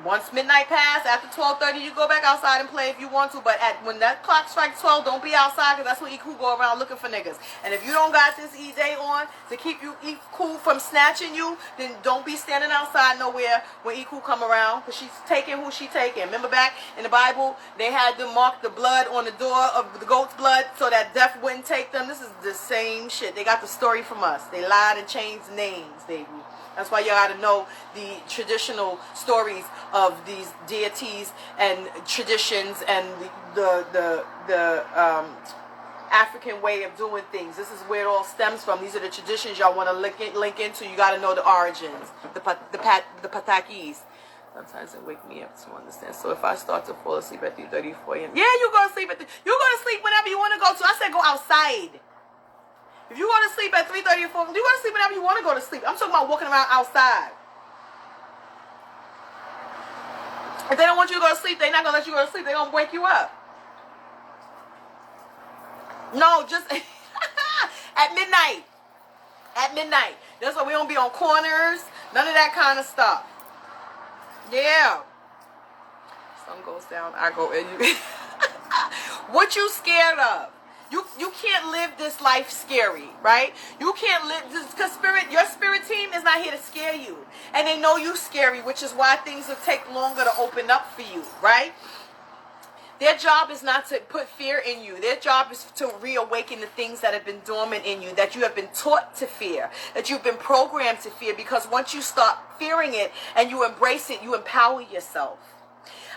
Once midnight pass, after 12:30, you go back outside and play if you want to. But when that clock strikes 12, don't be outside, because that's when Iku go around looking for niggas. And if you don't got this E-Day on to keep you Iku from snatching you, then don't be standing outside nowhere when Iku come around, because she's taking who she taking. Remember back in the Bible, they had to mark the blood on the door of the goat's blood so that death wouldn't take them. This is the same shit. They got the story from us. They lied and changed names, baby. That's why you gotta know the traditional stories of these deities and traditions and the African way of doing things. This is where it all stems from. These are the traditions y'all want to link into. You got to know the origins, the Patakis. Sometimes it wake me up to understand. So if I start to fall asleep at 3:30, 4 a.m. Yeah, you go to sleep you go to sleep whenever you want to go to. I said go outside. If you go to sleep at 3:30 or 4, you go to sleep whenever you want to go to sleep. I'm talking about walking around outside. If they don't want you to go to sleep, they're not going to let you go to sleep. They're going to wake you up. No, just at midnight. At midnight. That's why we don't be on corners. None of that kind of stuff. Yeah. Sun goes down, I go in. What you scared of? You can't live this life scary, right? You can't live this, because your spirit team is not here to scare you. And they know you scary, which is why things will take longer to open up for you, right? Their job is not to put fear in you. Their job is to reawaken the things that have been dormant in you, that you have been taught to fear, that you've been programmed to fear, because once you start fearing it and you embrace it, you empower yourself.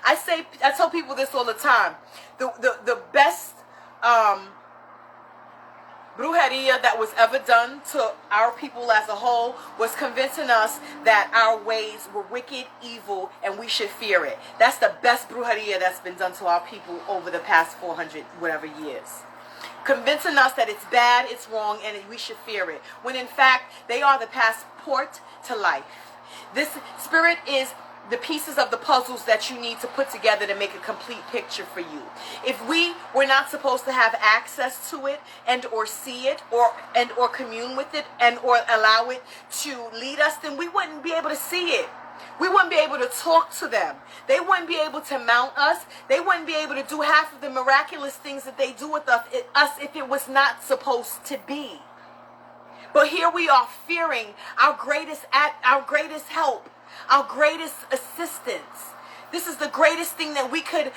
I tell people this all the time. The best brujeria that was ever done to our people as a whole was convincing us that our ways were wicked, evil, and we should fear it. That's the best brujeria that's been done to our people over the past 400 whatever years. Convincing us that it's bad, it's wrong, and we should fear it. When in fact, they are the passport to life. This spirit is the pieces of the puzzles that you need to put together to make a complete picture for you. If we were not supposed to have access to it and or see it or commune with it and or allow it to lead us, then we wouldn't be able to see it. We wouldn't be able to talk to them. They wouldn't be able to mount us. They wouldn't be able to do half of the miraculous things that they do with us if it was not supposed to be. But here we are fearing our greatest help, our greatest assistance. This is the greatest thing that we could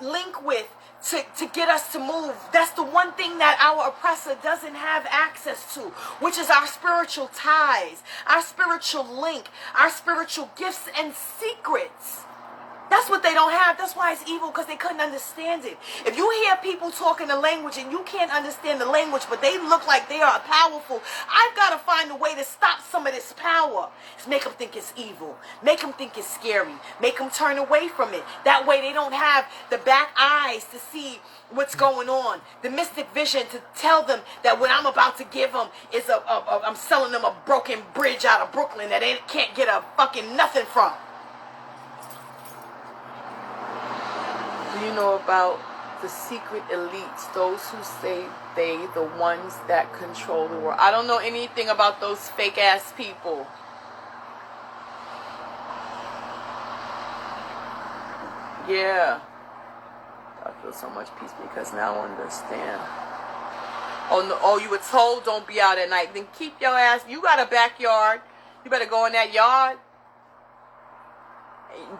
link with to get us to move. That's the one thing that our oppressor doesn't have access to, which is our spiritual ties, our spiritual link, our spiritual gifts and secrets. That's what they don't have. That's why it's evil, because they couldn't understand it. If you hear people talking the language and you can't understand the language, but they look like they are powerful, I've got to find a way to stop some of this power. Just make them think it's evil. Make them think it's scary. Make them turn away from it. That way they don't have the back eyes to see what's going on. The mystic vision to tell them that what I'm about to give them is I'm selling them a broken bridge out of Brooklyn that they can't get a fucking nothing from. Do you know about the secret elites, those who say they the ones that control the world? I don't know anything about those fake ass people. Yeah. I feel so much peace because now I understand. Oh, no, oh, you were told don't be out at night. Then keep your ass. You got a backyard. You better go in that yard.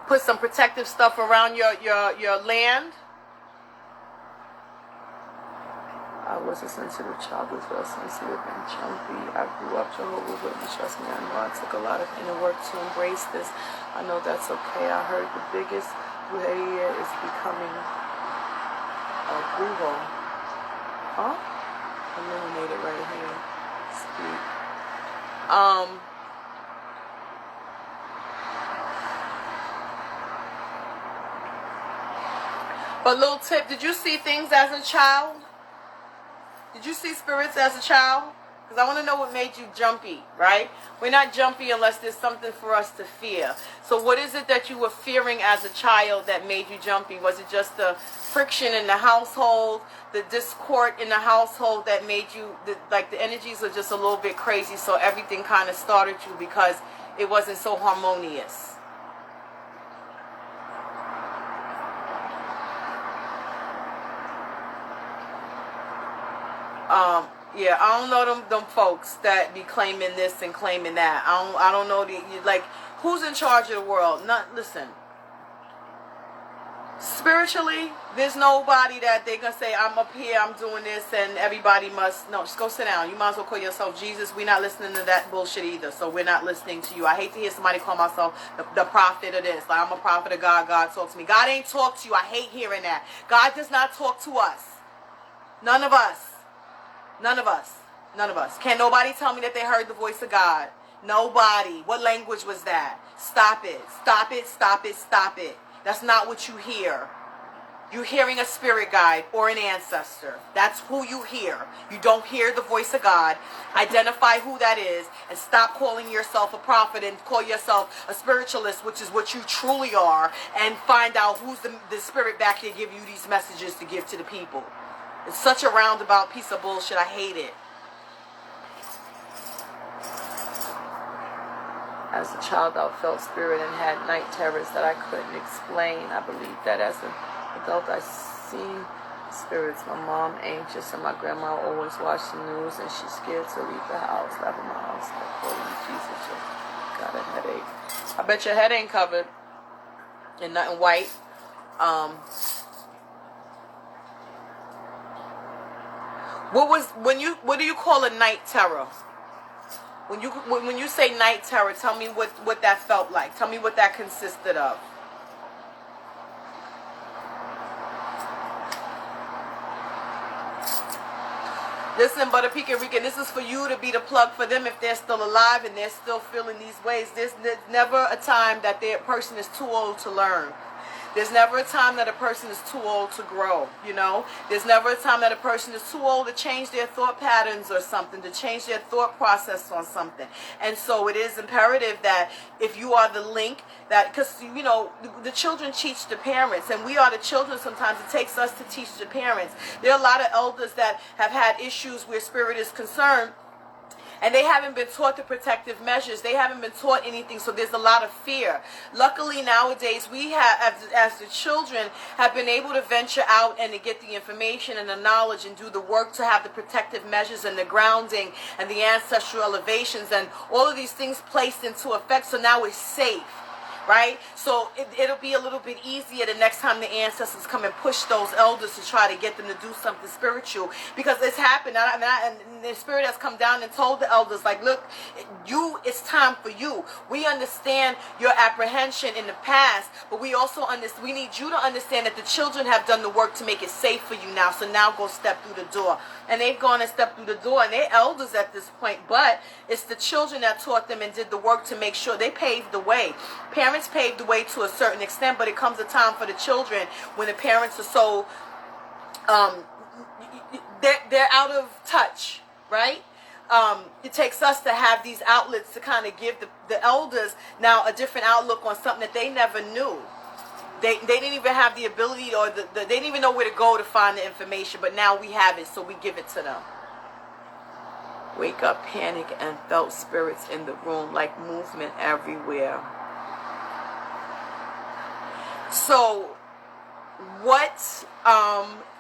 Put some protective stuff around your land. I was a sensitive child as well, sensitive and chunky. I grew up Jehovah's Witness. Trust me, I know I took a lot of inner work to embrace this. I know that's okay. I heard the biggest brujeria is becoming a brujo. Huh? Illuminated right here. Speak. But little tip, did you see things as a child? Did you see spirits as a child? Because I want to know what made you jumpy, right? We're not jumpy unless there's something for us to fear. So what is it that you were fearing as a child that made you jumpy? Was it just the friction in the household, the discord in the household that made you, like the energies were just a little bit crazy, so everything kind of started you because it wasn't so harmonious? Yeah, I don't know them folks that be claiming this and claiming that. I don't know like who's in charge of the world. Listen. Spiritually, there's nobody that they gonna say I'm up here, I'm doing this, and everybody must. No, just go sit down. You might as well call yourself Jesus. We're not listening to that bullshit either. So we're not listening to you. I hate to hear somebody call myself the prophet of this. Like I'm a prophet of God. God talks to me. God ain't talk to you. I hate hearing that. God does not talk to us. None of us. None of us. None of us. Can't nobody tell me that they heard the voice of God. Nobody. What language was that? Stop it. Stop it. Stop it. Stop it. That's not what you hear. You're hearing a spirit guide or an ancestor. That's who you hear. You don't hear the voice of God. Identify who that is and stop calling yourself a prophet and call yourself a spiritualist, which is what you truly are, and find out who's the spirit back there give you these messages to give to the people. It's such a roundabout piece of bullshit. I hate it. As a child, I felt spirit and had night terrors that I couldn't explain. I believe that as an adult, I seen spirits. My mom anxious and my grandma always watched the news and she's scared to leave the house. 11 miles. Jesus, just got a headache. I bet your head ain't covered in nothing white. What do you call a night terror? When you say night terror, tell me what that felt like. Tell me what that consisted of. Listen, Butter Pecan Rican, this is for you to be the plug for them if they're still alive and they're still feeling these ways. There's never a time that their person is too old to learn. There's never a time that a person is too old to grow, you know. There's never a time that a person is too old to change their thought patterns or something, to change their thought process on something. And so it is imperative that if you are the link, that, because, you know, the children teach the parents, and we are the children sometimes. It takes us to teach the parents. There are a lot of elders that have had issues where spirit is concerned, and they haven't been taught the protective measures. They haven't been taught anything, so there's a lot of fear. Luckily, nowadays, we have, as the children, have been able to venture out and to get the information and the knowledge and do the work to have the protective measures and the grounding and the ancestral elevations and all of these things placed into effect, so now it's safe. Right? So it'll be a little bit easier the next time the ancestors come and push those elders to try to get them to do something spiritual. Because it's happened. And the spirit has come down and told the elders, like, look, it's time for you. We understand your apprehension in the past, but we also we need you to understand that the children have done the work to make it safe for you now. So now go step through the door. And they've gone and stepped through the door, and they're elders at this point, but it's the children that taught them and did the work to make sure they paved the way. Parents paved the way to a certain extent, but it comes a time for the children when the parents are so they're out of touch, right? It takes us to have these outlets to kind of give the elders now a different outlook on something that they never knew. They didn't even have the ability, or they didn't even know where to go to find the information, but now we have it, so we give it to them. Wake up, panic, and felt spirits in the room, like movement everywhere. So, what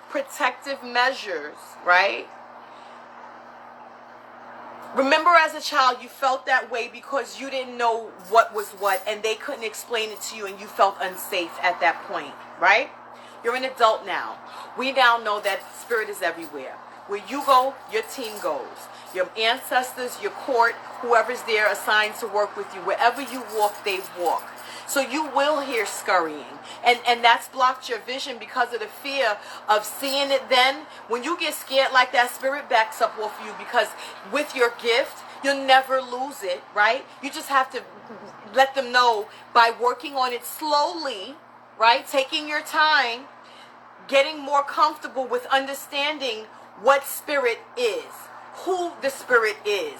protective measures, right? Remember, as a child, you felt that way because you didn't know what was what, and they couldn't explain it to you, and you felt unsafe at that point, right? You're an adult now. We now know that spirit is everywhere. Where you go, your team goes. Your ancestors, your court, whoever's there assigned to work with you. Wherever you walk, they walk. So you will hear scurrying. And that's blocked your vision because of the fear of seeing it then. When you get scared like that, spirit backs up off you, because with your gift, you'll never lose it, right? You just have to let them know by working on it slowly, right? Taking your time, getting more comfortable with understanding what spirit is, who the spirit is,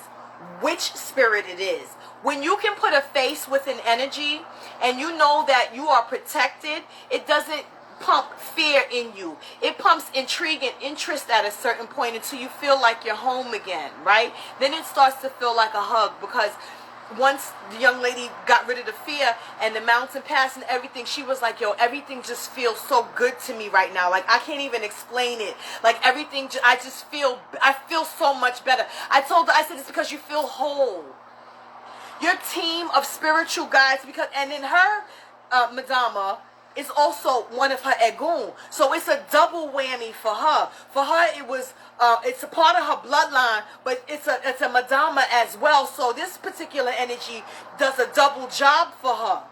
which spirit it is. When you can put a face with an energy and you know that you are protected, it doesn't pump fear in you. It pumps intrigue and interest at a certain point until you feel like you're home again, right? Then it starts to feel like a hug, because once the young lady got rid of the fear and the mountain passed and everything, she was like, yo, everything just feels so good to me right now. Like, I can't even explain it. Like, everything, I feel so much better. I told her, I said, it's because you feel whole. Your team of spiritual guides, because, and in her, Madama, is also one of her egun. So it's a double whammy for her. For her, it was, it's a part of her bloodline, but it's a Madama as well. So this particular energy does a double job for her.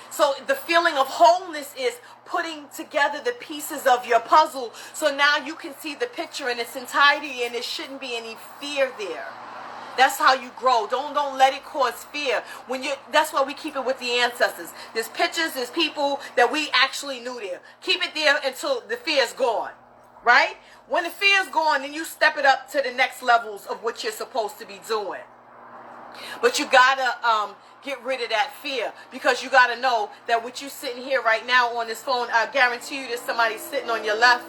So the feeling of wholeness is putting together the pieces of your puzzle. So now you can see the picture in its entirety, and there shouldn't be any fear there. That's how you grow. Don't let it cause fear. That's why we keep it with the ancestors. There's pictures, there's people that we actually knew there. Keep it there until the fear is gone, right? When the fear is gone, then you step it up to the next levels of what you're supposed to be doing. But you gotta get rid of that fear, because you gotta know that with you sitting here right now on this phone, I guarantee you there's somebody sitting on your left.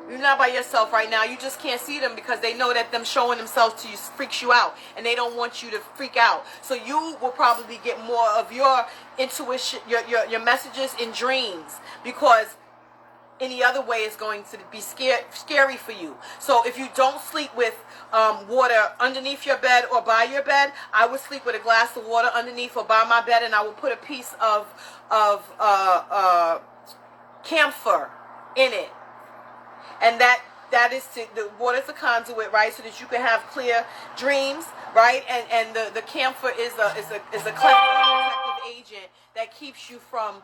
You're not by yourself right now. You just can't see them, because they know that them showing themselves to you freaks you out, and they don't want you to freak out. So you will probably get more of your intuition, your messages in dreams, because any other way is going to be scary for you. So if you don't sleep with water underneath your bed or by your bed, I would sleep with a glass of water underneath or by my bed, and I would put a piece of camphor in it. And that is the water's a conduit, right? So that you can have clear dreams, right? And the camphor is a cleansing protective agent that keeps you from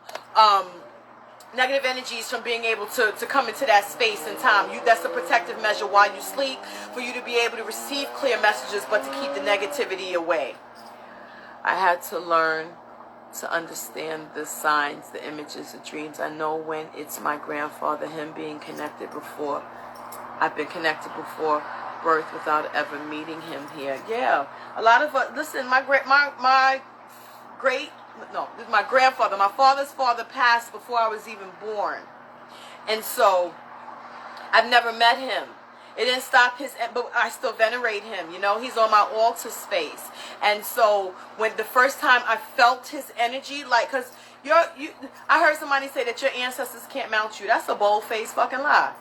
negative energies from being able to come into that space and time. That's a protective measure while you sleep, for you to be able to receive clear messages, but to keep the negativity away. I had to learn to understand the signs, the images, the dreams. I know when it's my grandfather, him being connected before. I've been connected before birth without ever meeting him here. Yeah, a lot of us. Listen, my grandfather, my father's father passed before I was even born, and so I've never met him. It didn't stop but I still venerate him. You know, he's on my altar space. And so when the first time I felt his energy, like, because I heard somebody say that your ancestors can't mount you. That's a bold-faced fucking lie.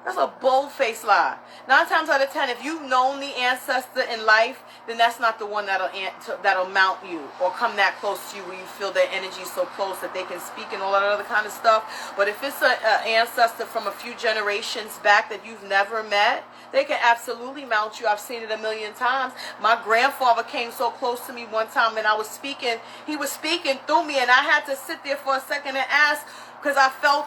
That's a bold-faced lie. 9 times out of 10, if you've known the ancestor in life, then that's not the one that'll mount you or come that close to you where you feel their energy so close that they can speak and all that other kind of stuff. But if it's an ancestor from a few generations back that you've never met, they can absolutely mount you. I've seen it a million times. My grandfather came so close to me one time, and I was speaking. He was speaking through me, and I had to sit there for a second and ask, because I felt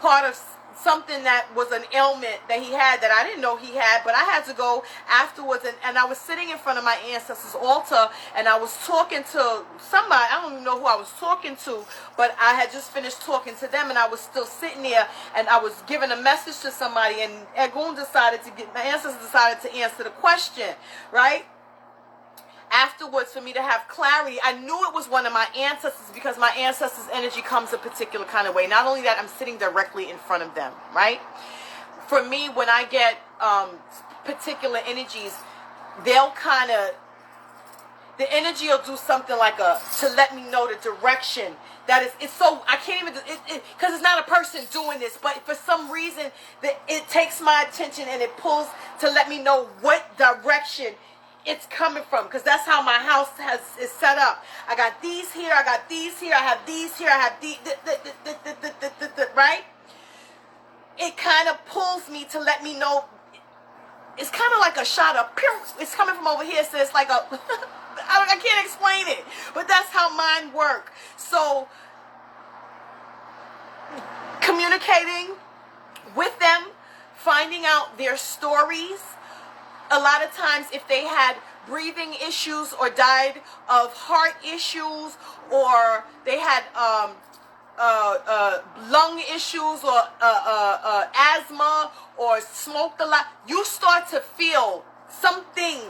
part of something that was an ailment that he had that I didn't know he had, but I had to go afterwards, and I was sitting in front of my ancestors' altar, and I was talking to somebody. I don't even know who I was talking to, but I had just finished talking to them, and I was still sitting there, and I was giving a message to somebody, and my ancestors decided to answer the question, right? Afterwards, for me to have clarity, I knew it was one of my ancestors, because my ancestors' energy comes a particular kind of way. Not only that, I'm sitting directly in front of them, right? For me, when I get particular energies, they'll kind of, the energy will do something like to let me know the direction. It's so, I can't even, because it's not a person doing this, but for some reason, it takes my attention and it pulls to let me know what direction it's coming from, because that's how my house is set up. I got these here, I got these here, I have these here, I have these, right? It kind of pulls me to let me know. It's kind of like a shot of, it's coming from over here, so it's like a, I can't explain it, but that's how mine work. So communicating with them, finding out their stories. A lot of times if they had breathing issues or died of heart issues, or they had lung issues, or asthma, or smoked a lot, you start to feel something.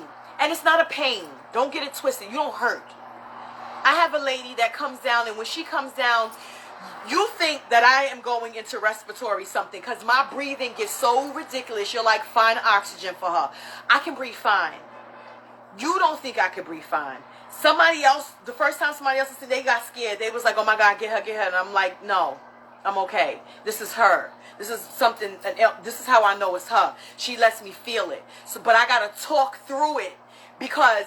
And it's not a pain. Don't get it twisted. You don't hurt. I have a lady that comes down, and when she comes down, you think that I am going into respiratory something, because my breathing gets so ridiculous. You're like, find oxygen for her. I can breathe fine. You don't think I could breathe fine. Somebody else, the first time somebody else said, they got scared. They was like, oh my God, get her. And I'm like, no, I'm okay. This is her. This is something, this is how I know it's her. She lets me feel it. So, but I got to talk through it, because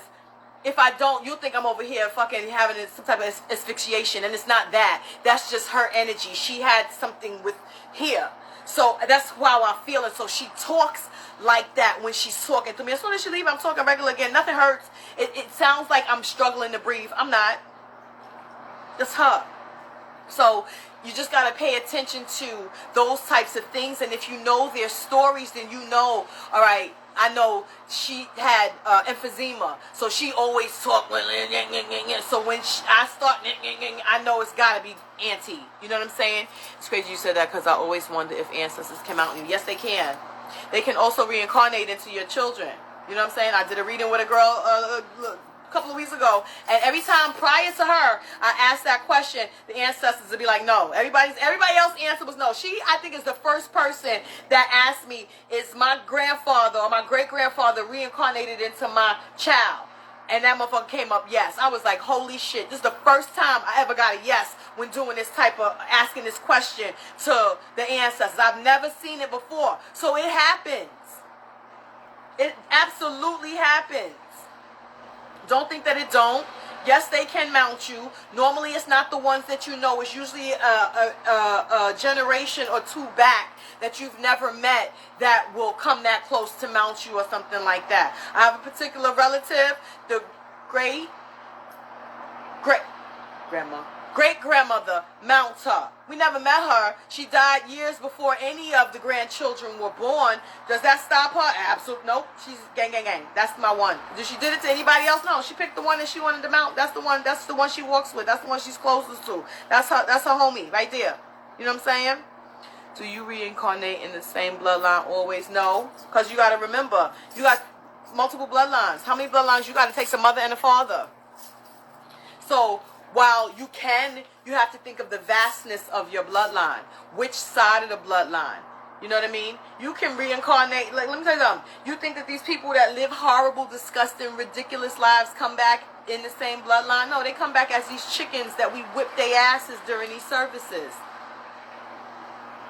if I don't, you'll think I'm over here fucking having some type of asphyxiation, and it's not that. That's just her energy. She had something with here. So that's how I feel it. So she talks like that when she's talking to me. As soon as she leaves, I'm talking regular again. Nothing hurts. It sounds like I'm struggling to breathe. I'm not. That's her. So you just got to pay attention to those types of things. And if you know their stories, then you know, all right, I know she had emphysema, so she always talked. So when I start, I know it's got to be auntie. You know what I'm saying? It's crazy you said that, because I always wonder if ancestors come out. And yes, they can. They can also reincarnate into your children. You know what I'm saying? I did a reading with a girl a couple of weeks ago, and every time prior to her I asked that question, the ancestors would be like, no. Everybody else's answer was no. She, I think, is the first person that asked me, is my grandfather or my great-grandfather reincarnated into my child? And that motherfucker came up yes. I was like, holy shit, this is the first time I ever got a yes when doing this type of, asking this question to the ancestors. I've never seen it before. So it happens. It absolutely happens. Don't think that it don't. Yes, they can mount you. Normally, it's not the ones that you know. It's usually a generation or two back that you've never met that will come that close to mount you or something like that. I have a particular relative, the great-grandmother mounts her. We never met her. She died years before any of the grandchildren were born. Does that stop her? Absolutely. Nope. She's gang. That's my one. Did she did it to anybody else? No. She picked the one that she wanted to mount. That's the one she walks with. That's the one she's closest to. That's her homie right there. You know what I'm saying? Do you reincarnate in the same bloodline always? No. Because you got to remember, you got multiple bloodlines. How many bloodlines you got? It takes a mother and a father. So while you have to think of the vastness of your bloodline. Which side of the bloodline? You know what I mean? You can reincarnate. Like, let me tell you something. You think that these people that live horrible, disgusting, ridiculous lives come back in the same bloodline? No, they come back as these chickens that we whip their asses during these services.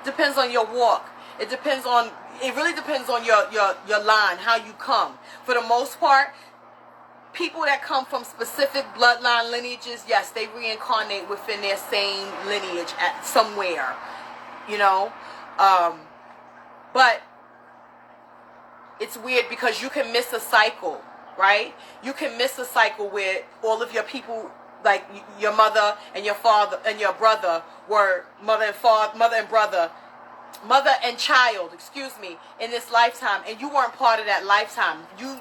Depends on your walk. It really depends on your line, how you come. For the most part, people that come from specific bloodline lineages, yes, they reincarnate within their same lineage at somewhere, you know. But it's weird because you can miss a cycle, right? You can miss a cycle where all of your people, like your mother and your father and your brother, were mother and child, in this lifetime, and you weren't part of that lifetime. You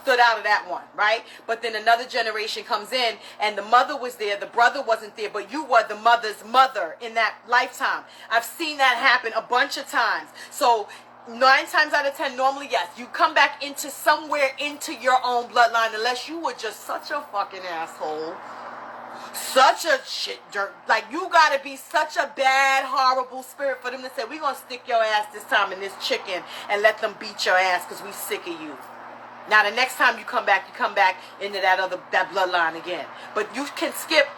stood out of that one, right? But then another generation comes in, and the mother was there, the brother wasn't there, but you were the mother's mother in that lifetime. I've seen that happen a bunch of times. So 9 times out of 10, normally, yes, you come back into somewhere into your own bloodline, unless you were just such a fucking asshole, such a shit dirt. Like, you gotta be such a bad, horrible spirit for them to say, we're gonna stick your ass this time in this chicken and let them beat your ass because we sick of you. Now, the next time you come back into that bloodline again. But you can skip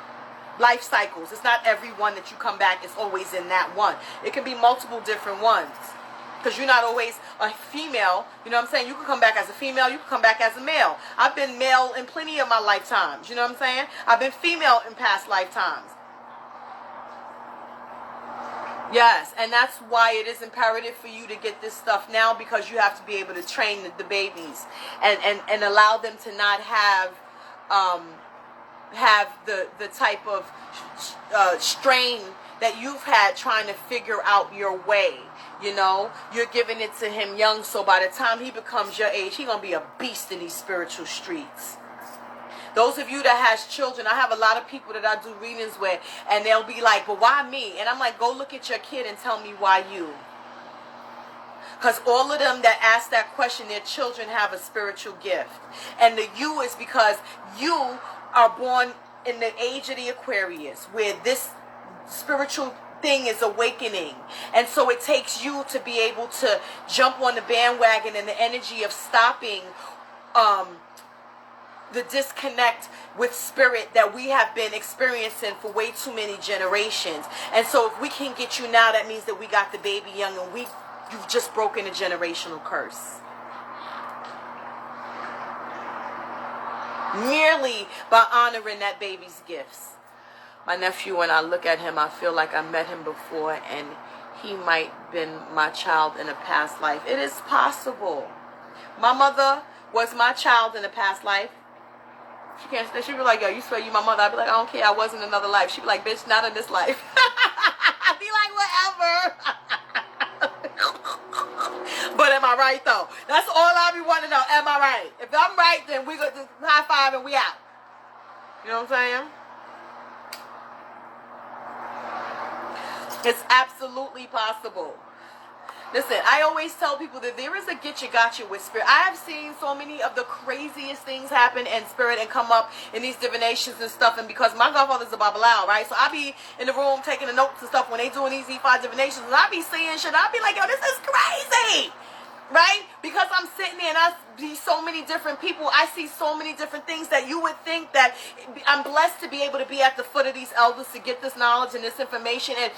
life cycles. It's not every one that you come back is always in that one. It can be multiple different ones. Because you're not always a female. You know what I'm saying? You can come back as a female. You can come back as a male. I've been male in plenty of my lifetimes. You know what I'm saying? I've been female in past lifetimes. Yes, and that's why it is imperative for you to get this stuff now, because you have to be able to train the babies and allow them to not have have the type of strain that you've had trying to figure out your way. You know, you're giving it to him young, so by the time he becomes your age, he's going to be a beast in these spiritual streets. Those of you that has children, I have a lot of people that I do readings with, and they'll be like, but why me? And I'm like, go look at your kid and tell me why you. Because all of them that ask that question, their children have a spiritual gift. And the you is because you are born in the age of the Aquarius, where this spiritual thing is awakening. And so it takes you to be able to jump on the bandwagon and the energy of stopping the disconnect with spirit that we have been experiencing for way too many generations. And so if we can get you now, that means that we got the baby young, and you've just broken a generational curse. Merely by honoring that baby's gifts. My nephew, when I look at him, I feel like I met him before, and he might have been my child in a past life. It is possible. My mother was my child in a past life. She can't say. She'd be like, yo, you swear you my mother? I'd be like, I don't care. I was in another life. She'd be like, bitch, not in this life. I'd be like, whatever. But am I right, though? That's all I be wanting to know. Am I right? If I'm right, then we go to high five and we out. You know what I'm saying? It's absolutely possible. Listen, I always tell people that there is a get you got you with spirit. I have seen so many of the craziest things happen in spirit and come up in these divinations and stuff. And because my godfather's a Babalao, right? So I be in the room taking the notes and stuff when they doing these E5 divinations. And I be seeing shit. I be like, yo, this is crazy. Right? Because I'm sitting there and I see so many different people. I see so many different things that you would think that I'm blessed to be able to be at the foot of these elders to get this knowledge and this information. And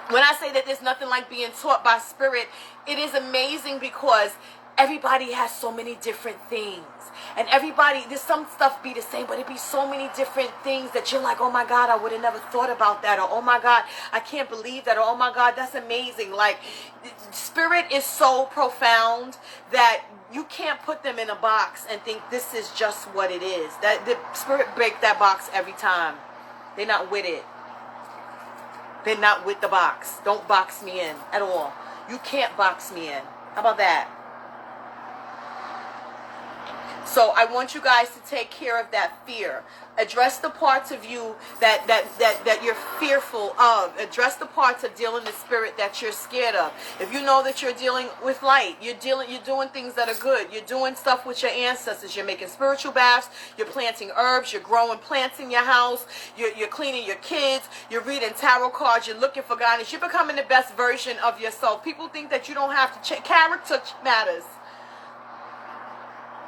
when I say that there's nothing like being taught by spirit, it is amazing because everybody has so many different things. And everybody, there's some stuff be the same, but it be so many different things that you're like, oh my God, I would have never thought about that. Or, oh my God, I can't believe that. Or, oh my God, that's amazing. Like, spirit is so profound that you can't put them in a box and think this is just what it is. That the spirit break that box every time. They're not with it. They're not with the box. Don't box me in at all. You can't box me in. How about that? So I want you guys to take care of that fear. Address the parts of you that you're fearful of. Address the parts of dealing with spirit that you're scared of. If you know that you're dealing with light, you're doing things that are good. You're doing stuff with your ancestors. You're making spiritual baths. You're planting herbs. You're growing plants in your house. You're cleaning your kids. You're reading tarot cards. You're looking for guidance. You're becoming the best version of yourself. People think that you don't have to change. Character matters.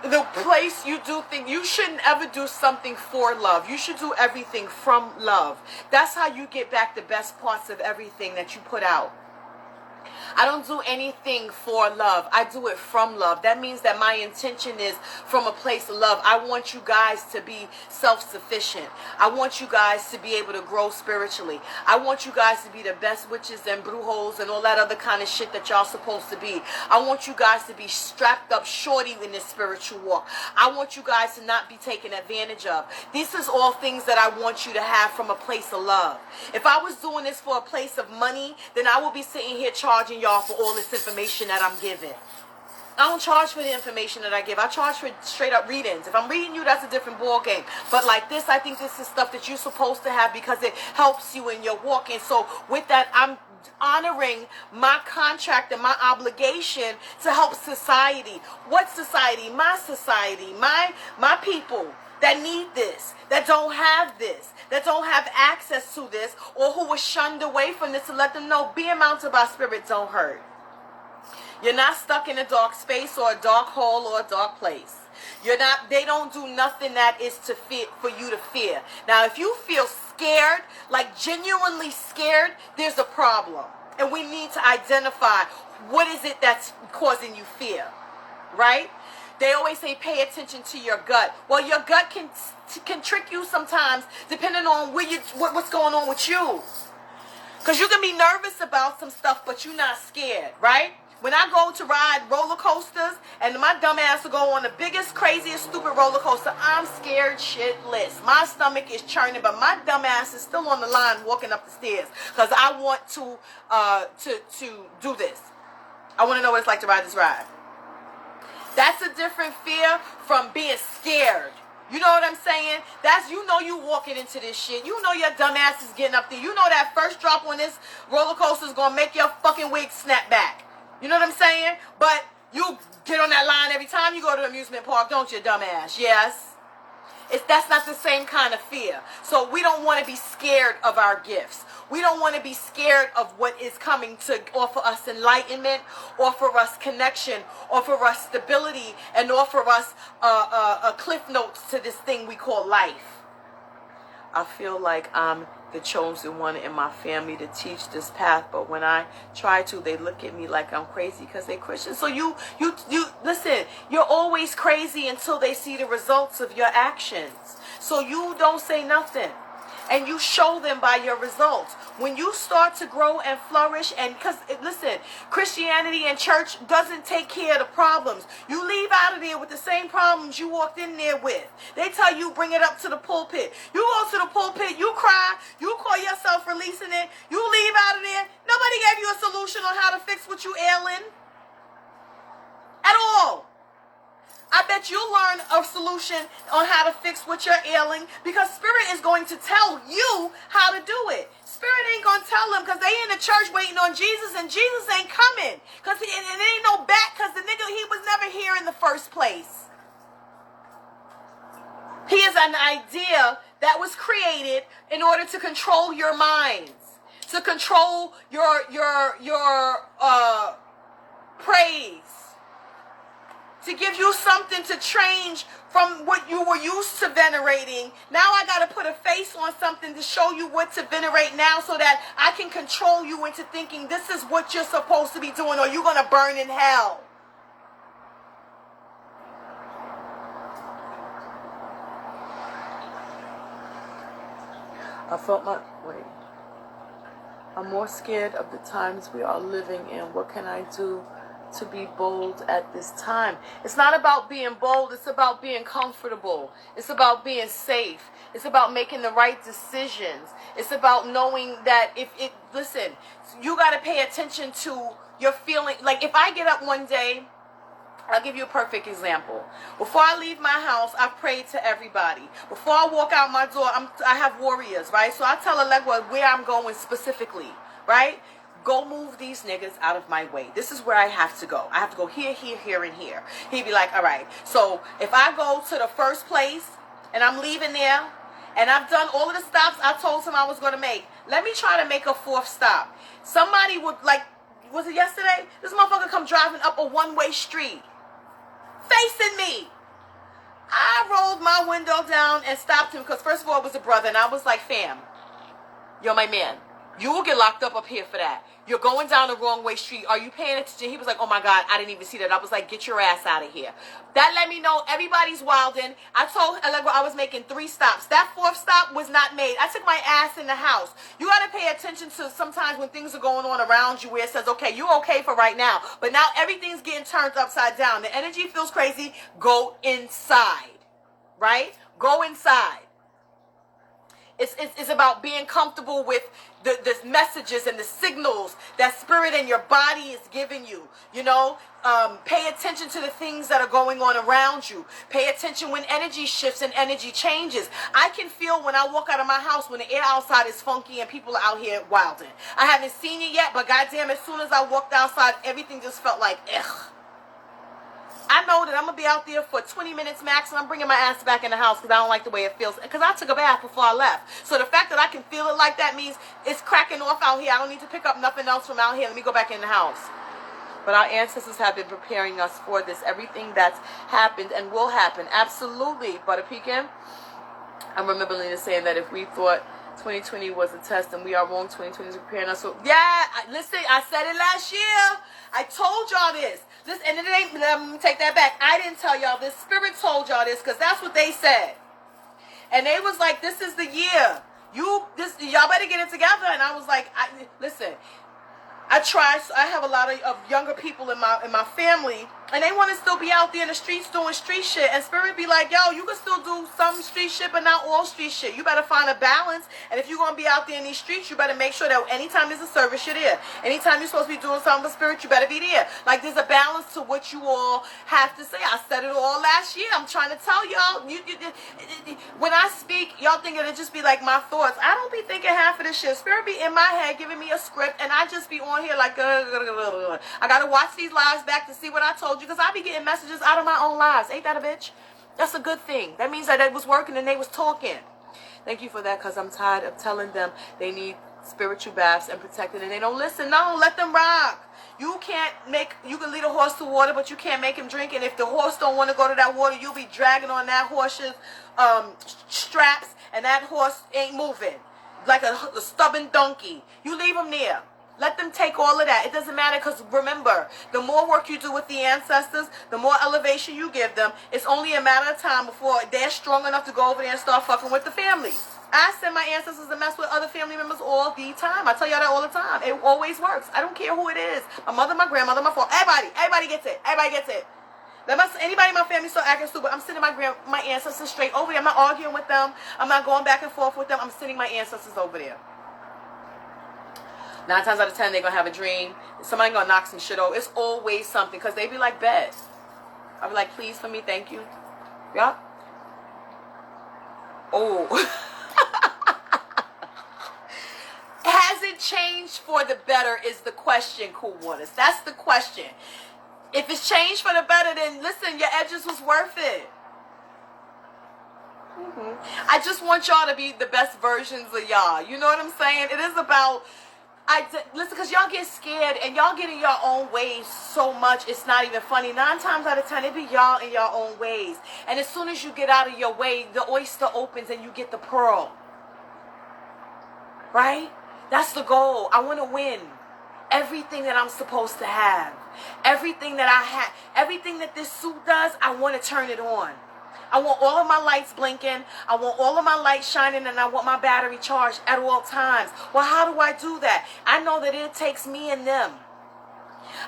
The place you do things, you shouldn't ever do something for love. You should do everything from love. That's how you get back the best parts of everything that you put out. I don't do anything for love. I do it from love. That means that my intention is from a place of love. I want you guys to be self-sufficient. I want you guys to be able to grow spiritually. I want you guys to be the best witches and brujos and all that other kind of shit that y'all supposed to be. I want you guys to be strapped up shorty in this spiritual walk. I want you guys to not be taken advantage of. This is all things that I want you to have from a place of love. If I was doing this for a place of money, then I would be sitting here charging y'all for all this information that I'm giving. I don't charge for the information that I give. I charge for straight up readings. If I'm reading you, that's a different ball game. But like this, I think this is stuff that you're supposed to have because it helps you in your walk. And so with that, I'm honoring my contract and my obligation to help society. What society? My society. My people that need this, that don't have this, that don't have access to this, or who were shunned away from this, to let them know being mounted by spirit don't hurt. You're not stuck in a dark space or a dark hole or a dark place. You're not. They don't do nothing that is to fear for you to fear. Now, if you feel scared, like genuinely scared, there's a problem, and we need to identify what is it that's causing you fear, right? They always say pay attention to your gut. Well, your gut can trick you sometimes depending on what's going on with you. Because you can be nervous about some stuff, but you're not scared, right? When I go to ride roller coasters and my dumb ass will go on the biggest, craziest, stupid roller coaster, I'm scared shitless. My stomach is churning, but my dumb ass is still on the line walking up the stairs because I want to do this. I want to know what it's like to ride this ride. That's a different fear from being scared. You know what I'm saying? That's, you know, you walking into this shit. You know your dumb ass is getting up there. You know that first drop on this roller coaster is going to make your fucking wig snap back. You know what I'm saying? But you get on that line every time you go to the amusement park, don't you, dumbass? Yes. That's not the same kind of fear. So we don't want to be scared of our gifts. We don't want to be scared of what is coming to offer us enlightenment, offer us connection, offer us stability, and offer us a cliff notes to this thing we call life. I feel like I'm the chosen one in my family to teach this path, but when I try to, they look at me like I'm crazy because they're Christian. So you listen, you're always crazy until they see the results of your actions. So you don't say nothing. And you show them by your results. When you start to grow and flourish, and because, listen, Christianity and church doesn't take care of the problems. You leave out of there with the same problems you walked in there with. They tell you bring it up to the pulpit. You go to the pulpit, you cry, you call yourself releasing it, you leave out of there. Nobody gave you a solution on how to fix what you ailing. At all. I bet you'll learn a solution on how to fix what you're ailing because Spirit is going to tell you how to do it. Spirit ain't going to tell them because they in the church waiting on Jesus and Jesus ain't coming because it ain't no back because the nigga, he was never here in the first place. He is an idea that was created in order to control your minds, to control your praise, to give you something to change from what you were used to venerating. Now I got to put a face on something to show you what to venerate now so that I can control you into thinking this is what you're supposed to be doing or you're going to burn in hell. I'm more scared of the times we are living in. What can I do to be bold at this time? It's not about being bold. It's about being comfortable. It's about being safe. It's about making the right decisions. It's about knowing that listen, you got to pay attention to your feeling. Like if I get up one day, I'll give you a perfect example. Before I leave my house, I pray to everybody. Before I walk out my door, I have warriors, right? So I tell Allegua where I'm going specifically, right? Go move these niggas out of my way. This is where I have to go. I have to go here, here, here, and here. He'd be like, all right. So if I go to the first place and I'm leaving there and I've done all of the stops I told him I was going to make, let me try to make a fourth stop. Somebody would, like, was it yesterday? This motherfucker come driving up a one-way street, facing me. I rolled my window down and stopped him because first of all, it was a brother, and I was like, fam, you're my man. You will get locked up here for that. You're going down the wrong way street. Are you paying attention? He was like, oh my God, I didn't even see that. I was like, get your ass out of here. That let me know everybody's wilding. I told Allegra I was making 3 stops. That 4th stop was not made. I took my ass in the house. You got to pay attention to sometimes when things are going on around you where it says, okay, you're okay for right now. But now everything's getting turned upside down. The energy feels crazy. Go inside. Right? Go inside. It's about being comfortable with the messages and the signals that spirit and your body is giving you. You know, pay attention to the things that are going on around you. Pay attention when energy shifts and energy changes. I can feel when I walk out of my house when the air outside is funky and people are out here wilding. I haven't seen it yet, but goddamn, as soon as I walked outside, everything just felt like, ugh. I know that I'm going to be out there for 20 minutes max, and I'm bringing my ass back in the house because I don't like the way it feels. Because I took a bath before I left. So the fact that I can feel it like that means it's cracking off out here. I don't need to pick up nothing else from out here. Let me go back in the house. But our ancestors have been preparing us for this. Everything that's happened and will happen. Absolutely. Butter pecan. I'm remembering this saying that if we thought 2020 was a test and we are wrong, 2020 is preparing us. So, yeah, listen, I said it last year. I told y'all this. And it ain't, let me take that back. I didn't tell y'all this. Spirit told y'all this because that's what they said. And they was like, this is the year. Y'all better get it together. And I was like, listen, I have a lot of younger people in my family, and they want to still be out there in the streets doing street shit. And Spirit be like, yo, you can still do some street shit, but not all street shit. You better find a balance. And if you're going to be out there in these streets, you better make sure that anytime there's a service, you're there. Anytime you're supposed to be doing something for Spirit, you better be there. Like, there's a balance to what you all have to say. I said it all last year. I'm trying to tell y'all. When I speak, y'all think it'll just be like my thoughts. I don't be thinking half of this shit. Spirit be in my head giving me a script, and I just be on here like, I gotta watch these lives back to see what I told you, because I be getting messages out of my own lives. Ain't that a bitch? That's a good thing. That means that it was working and they was talking. Thank you for that, because I'm tired of telling them they need spiritual baths and protecting, and they don't listen. No, let them rock. You can lead a horse to water, but you can't make him drink. And if the horse don't want to go to that water, you'll be dragging on that horse's straps, and that horse ain't moving like a stubborn donkey. You leave him there. Let them take all of that. It doesn't matter, because remember, the more work you do with the ancestors, the more elevation you give them. It's only a matter of time before they're strong enough to go over there and start fucking with the family. I send my ancestors to mess with other family members all the time. I tell y'all that all the time. It always works. I don't care who it is. My mother, my grandmother, my father. Everybody gets it. Everybody gets it. Anybody in my family start acting stupid, I'm sending my ancestors straight over there. I'm not arguing with them. I'm not going back and forth with them. I'm sending my ancestors over there. 9 times out of 10, they're going to have a dream. Somebody going to knock some shit over. It's always something, because they be like, bet. I'll be like, please for me, thank you. Yeah. Oh. Has it changed for the better is the question, Cool Waters. That's the question. If it's changed for the better, then listen, your edges was worth it. I just want y'all to be the best versions of y'all. You know what I'm saying? It is about... listen, because y'all get scared and y'all get in your own ways so much, it's not even funny. 9 times out of 10, it be y'all in your own ways. And as soon as you get out of your way, the oyster opens and you get the pearl. Right? That's the goal. I want to win everything that I'm supposed to have. Everything that I have. Everything that this suit does, I want to turn it on. I want all of my lights blinking. I want all of my lights shining, and I want my battery charged at all times. Well, how do I do that? I know that it takes me and them.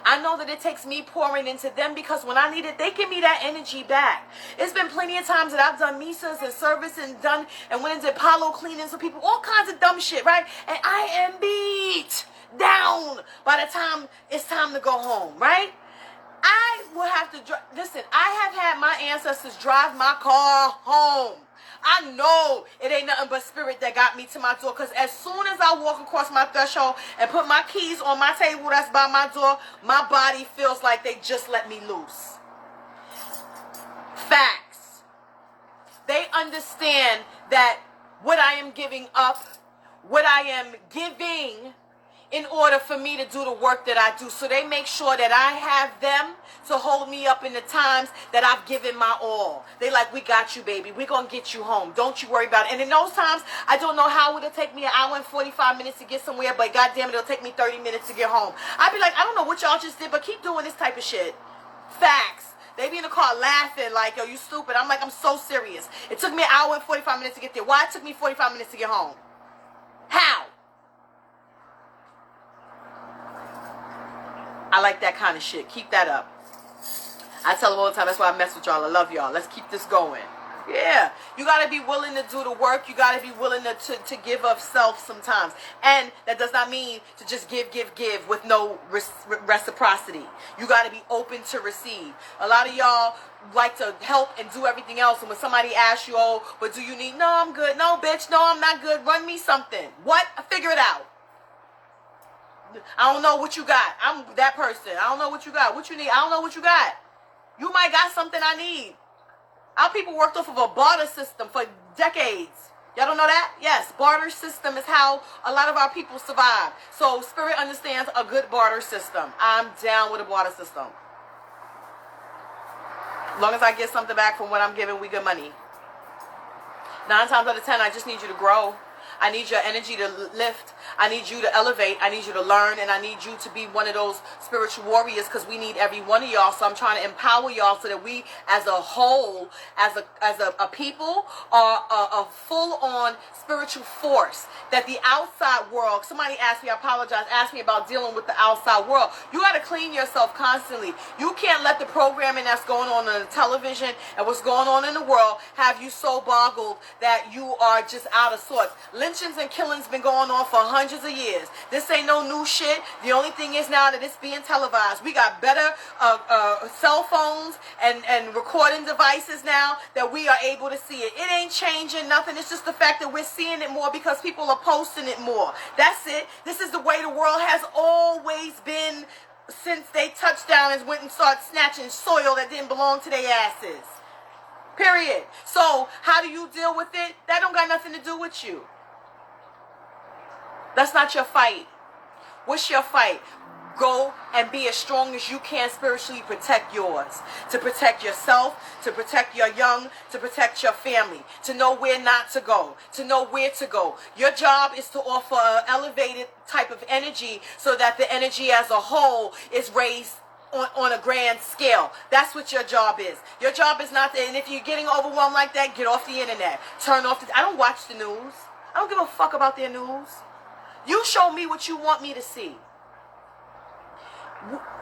I know that it takes me pouring into them, because when I need it, they give me that energy back. It's been plenty of times that I've done misas and service and went into Apollo cleanings for people, all kinds of dumb shit, right? And I am beat down by the time it's time to go home, right? I will have to listen, I have had my ancestors drive my car home. I know it ain't nothing but spirit that got me to my door, because as soon as I walk across my threshold and put my keys on my table that's by my door, my body feels like they just let me loose. Facts. They understand that what I am giving up, what I am giving in order for me to do the work that I do. So they make sure that I have them to hold me up in the times that I've given my all. They like, we got you, baby. We're going to get you home. Don't you worry about it. And in those times, I don't know how it'll take me an hour and 45 minutes to get somewhere, but goddamn it, it'll take me 30 minutes to get home. I'd be like, I don't know what y'all just did, but keep doing this type of shit. Facts. They be in the car laughing like, yo, you stupid. I'm like, I'm so serious. It took me an hour and 45 minutes to get there. Why it took me 45 minutes to get home? How? I like that kind of shit. Keep that up. I tell them all the time, that's why I mess with y'all. I love y'all. Let's keep this going. Yeah. You got to be willing to do the work. You got to be willing to give of self sometimes. And that does not mean to just give with no reciprocity. You got to be open to receive. A lot of y'all like to help and do everything else. And when somebody asks you, oh, but do you need? No, I'm good. No, bitch. No, I'm not good. Run me something. What? Figure it out. I don't know what you got. I'm that person. I don't know what you got. What you need? I don't know what you got. You might got something I need. Our people worked off of a barter system for decades. Y'all don't know that? Yes, barter system is how a lot of our people survive. So Spirit understands a good barter system. I'm down with a barter system. As long as I get something back from what I'm giving, we good money. 9 times out of 10, I just need you to grow. I need your energy to lift. I need you to elevate. I need you to learn, and I need you to be one of those spiritual warriors, because we need every one of y'all. So I'm trying to empower y'all so that we, as a whole, as a people, are a full-on spiritual force. That the outside world, somebody asked me, I apologize, asked me about dealing with the outside world. You got to clean yourself constantly. You can't let the programming that's going on the television and what's going on in the world have you so boggled that you are just out of sorts. Lynchings and killings been going on for hundreds of years. This ain't no new shit. The only thing is now that it's being televised. We got better cell phones and recording devices now that we are able to see it. It ain't changing nothing. It's just the fact that we're seeing it more because people are posting it more. That's it. This is the way the world has always been since they touched down and went and started snatching soil that didn't belong to their asses. Period. So how do you deal with it? That don't got nothing to do with you. That's not your fight. What's your fight? Go and be as strong as you can spiritually. Protect yours. To protect yourself, to protect your young, to protect your family. To know where not to go. To know where to go. Your job is to offer an elevated type of energy so that the energy as a whole is raised on a grand scale. That's what your job is. Your job is not to, and if you're getting overwhelmed like that, get off the internet. Turn off the, I don't watch the news. I don't give a fuck about their news. You show me what you want me to see.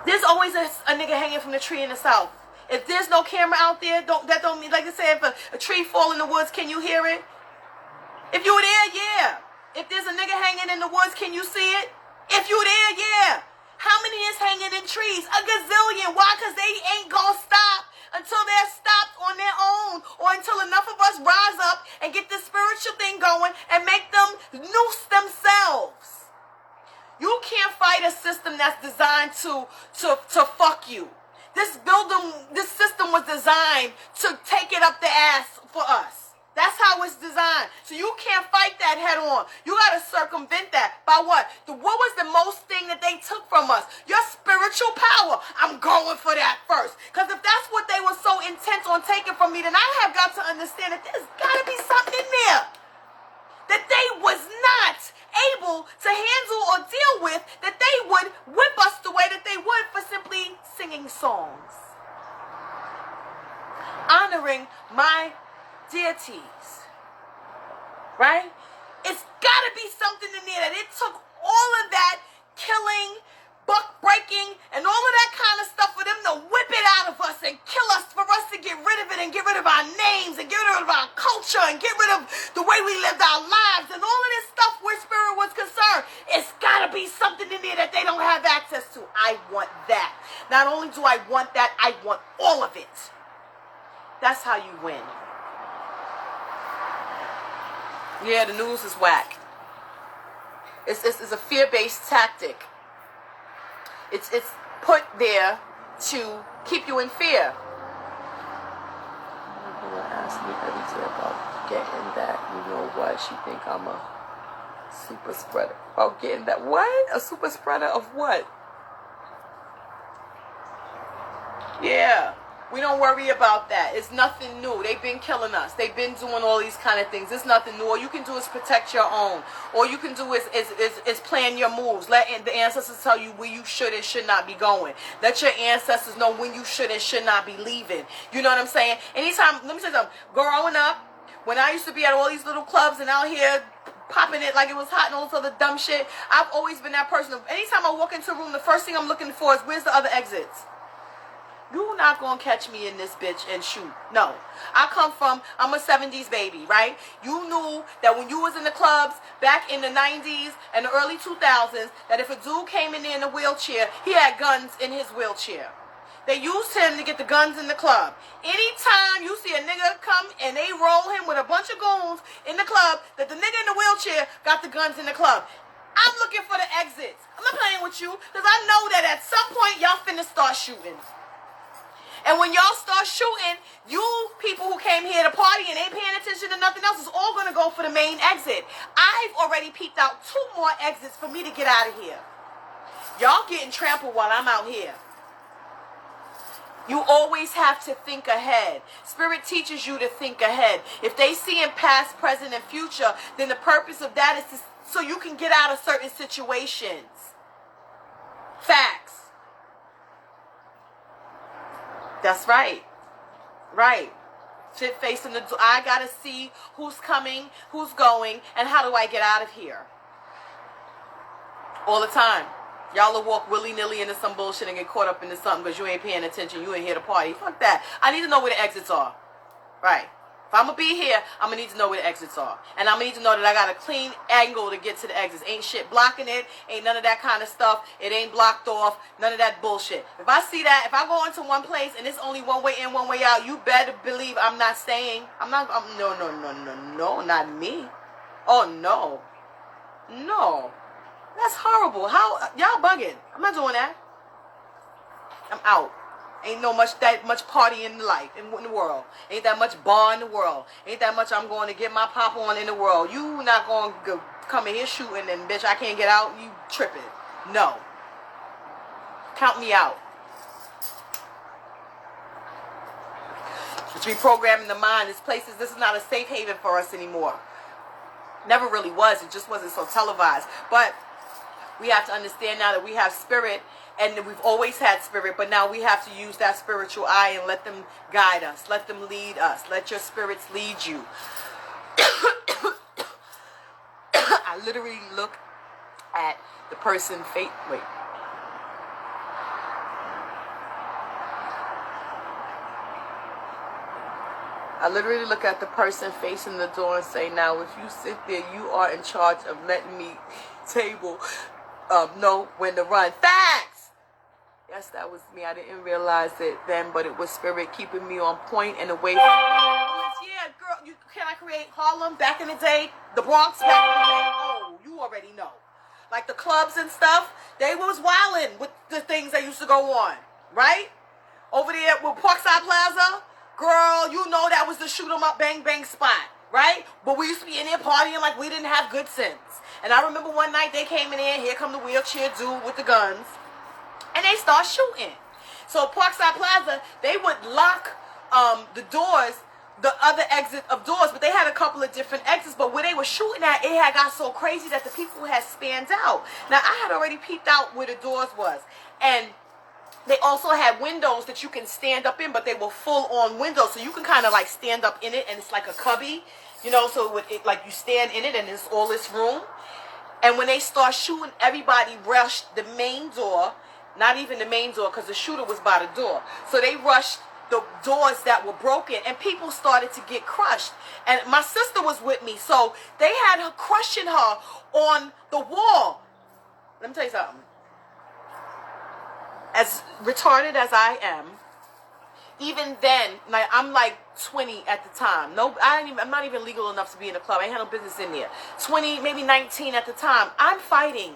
There's always a nigga hanging from the tree in the south. If there's no camera out there, that don't mean, like I said, if a tree fall in the woods, can you hear it? If you were there, yeah. If there's a nigga hanging in the woods, can you see it? If you there, yeah. How many is hanging in trees? A gazillion. Why? Because they ain't gonna stop until they're stopped on their own, or until enough of us rise up and get this spiritual thing going and make them noose themselves. You can't fight a system that's designed to fuck you. This system was designed to take it up the ass for us. That's how it's designed. So you can't fight that head on. You got to circumvent that. By what? What was the most thing that they took from us? Your spiritual power. I'm going for that first. Because if that's what they were so intent on taking from me, then I have got to understand that there's got to be something in there that they was not able to handle or deal with, that they would whip us the way that they would for simply singing songs. Honoring my deities, right? It's got to be something in there that it took all of that killing, buck breaking, and all of that kind of stuff for them to whip it out of us and kill us, for us to get rid of it and get rid of our names and get rid of our culture and get rid of the way we lived our lives and all of this stuff where spirit was concerned. It's got to be something in there that they don't have access to. I want that. Not only do I want that, I want all of it. That's how you win. Yeah, the news is whack. It's a fear-based tactic. It's put there to keep you in fear. People ask me every day about getting that. You know what? She think I'm a super spreader. About getting that. What? A super spreader of what? Yeah. We don't worry about that. It's nothing new. They've been killing us. They've been doing all these kind of things. It's nothing new. All you can do is protect your own. All you can do is plan your moves. Let the ancestors tell you where you should and should not be going. Let your ancestors know when you should and should not be leaving. You know what I'm saying? Anytime, let me say something. Growing up, when I used to be at all these little clubs and out here popping it like it was hot and all this other dumb shit, I've always been that person. Anytime I walk into a room, the first thing I'm looking for is where's the other exits? You're not going to catch me in this bitch and shoot. No. I'm a 70s baby, right? You knew that when you was in the clubs back in the 90s and the early 2000s, that if a dude came in there in a wheelchair, he had guns in his wheelchair. They used him to get the guns in the club. Anytime you see a nigga come and they roll him with a bunch of goons in the club, that the nigga in the wheelchair got the guns in the club. I'm looking for the exits. I'm not playing with you because I know that at some point y'all finna start shooting. And when y'all start shooting, you people who came here to party and ain't paying attention to nothing else is all going to go for the main exit. I've already peeped out 2 more exits for me to get out of here. Y'all getting trampled while I'm out here. You always have to think ahead. Spirit teaches you to think ahead. If they see in past, present, and future, then the purpose of that is to so you can get out of certain situations. Facts. That's right. Right. Shit facing the door. I gotta see who's coming, who's going, and how do I get out of here? All the time. Y'all will walk willy-nilly into some bullshit and get caught up into something because you ain't paying attention. You ain't here to party. Fuck that. I need to know where the exits are. Right. If I'm going to be here, I'm going to need to know where the exits are. And I'm going to need to know that I got a clean angle to get to the exits. Ain't shit blocking it. Ain't none of that kind of stuff. It ain't blocked off. None of that bullshit. If I see that, if I go into one place and it's only one way in, one way out, you better believe I'm not staying. No, not me. Oh, no. No. That's horrible. How? Y'all bugging. I'm not doing that. I'm out. Ain't that much party in life, in the world. Ain't that much bar in the world. Ain't that much I'm going to get my pop on in the world. You not going to come in here shooting and bitch, I can't get out. You tripping. No. Count me out. It's reprogramming the mind. This is not a safe haven for us anymore. Never really was. It just wasn't so televised. But we have to understand now that we have spirit, and that we've always had spirit, but now we have to use that spiritual eye and let them guide us. Let them lead us. Let your spirits lead you. I literally look at the person I literally look at the person facing the door and say, now, if you sit there, you are in charge of letting me know when to run. Facts! Yes, that was me. I didn't realize it then, but it was spirit keeping me on point and away from yeah, girl, can I create Harlem back in the day? The Bronx back in the day? Oh, you already know. Like the clubs and stuff, they was wilding with the things that used to go on, right? Over there with Parkside Plaza, girl, you know that was the shoot 'em up bang bang spot, right? But we used to be in there partying like we didn't have good sense. And I remember one night they came in there, here come the wheelchair dude with the guns, and they start shooting. So Parkside Plaza, they would lock the doors, the other exit of doors, but they had a couple of different exits. But where they were shooting at, it had got so crazy that the people had spanned out. Now, I had already peeped out where the doors was, and they also had windows that you can stand up in, but they were full-on windows, so you can kind of like stand up in it, and it's like a cubby, you know, so like you stand in it, and there's all this room. And when they start shooting, everybody rushed the main door, not even the main door, because the shooter was by the door. So they rushed the doors that were broken, and people started to get crushed. And my sister was with me, so they had her crushing her on the wall. Let me tell you something. As retarded as I am, even then, like I'm like 20 at the time. No, I'm not even legal enough to be in a club. I ain't had no business in there. 20, maybe 19 at the time. I'm fighting.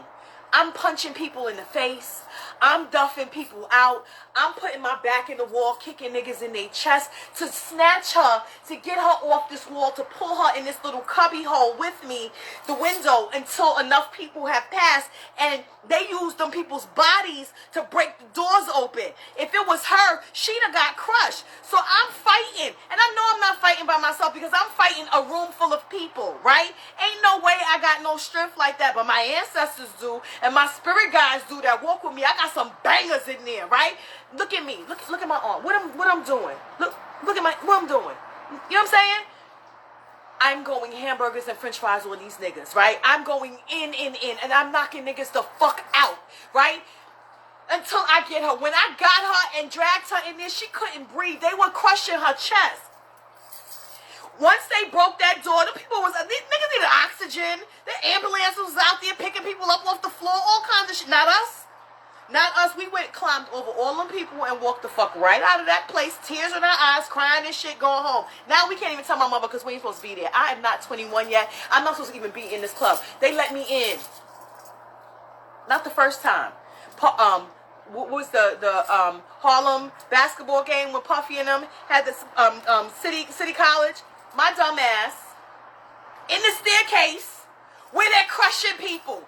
I'm punching people in the face. I'm duffing people out. I'm putting my back in the wall, kicking niggas in their chest to snatch her, to get her off this wall, to pull her in this little cubby hole with me, the window, until enough people have passed. And they used them people's bodies to break the doors open. If it was her, she'd have got crushed. So I'm fighting. And I know I'm not fighting by myself because I'm fighting a room full of people, right? Ain't no way I got no strength like that, but my ancestors do, and my spirit guides do that walk with me. I got some bangers in there, right? Look at me. Look at my arm. What I'm doing. Look at what I'm doing. You know what I'm saying? I'm going hamburgers and french fries on these niggas, right? I'm going in, and I'm knocking niggas the fuck out, right? Until I get her. When I got her and dragged her in there, she couldn't breathe. They were crushing her chest. Once they broke that door, these niggas needed oxygen. The ambulance was out there picking people up off the floor, all kinds of shit. Not us. Not us. We climbed over all them people and walked the fuck right out of that place. Tears in our eyes, crying and shit, going home. Now we can't even tell my mother because we ain't supposed to be there. I am not 21 yet. I'm not supposed to even be in this club. They let me in. Not the first time. What was the Harlem basketball game when Puffy and them had this City College? My dumb ass in the staircase where they're crushing people.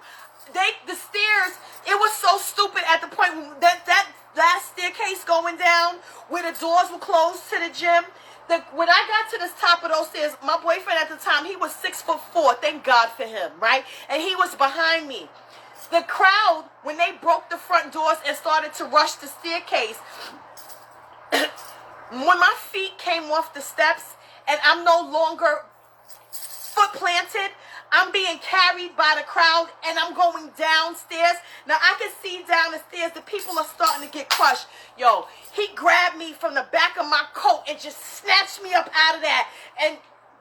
The stairs, it was so stupid at the point when that last staircase going down where the doors were closed to the gym. When I got to this top of those stairs, my boyfriend at the time, he was 6'4". Thank God for him, right? And he was behind me. The crowd, when they broke the front doors and started to rush the staircase, when my feet came off the steps and I'm no longer foot planted, I'm being carried by the crowd and I'm going downstairs. Now I can see down the stairs, the people are starting to get crushed. Yo, he grabbed me from the back of my coat and just snatched me up out of that. And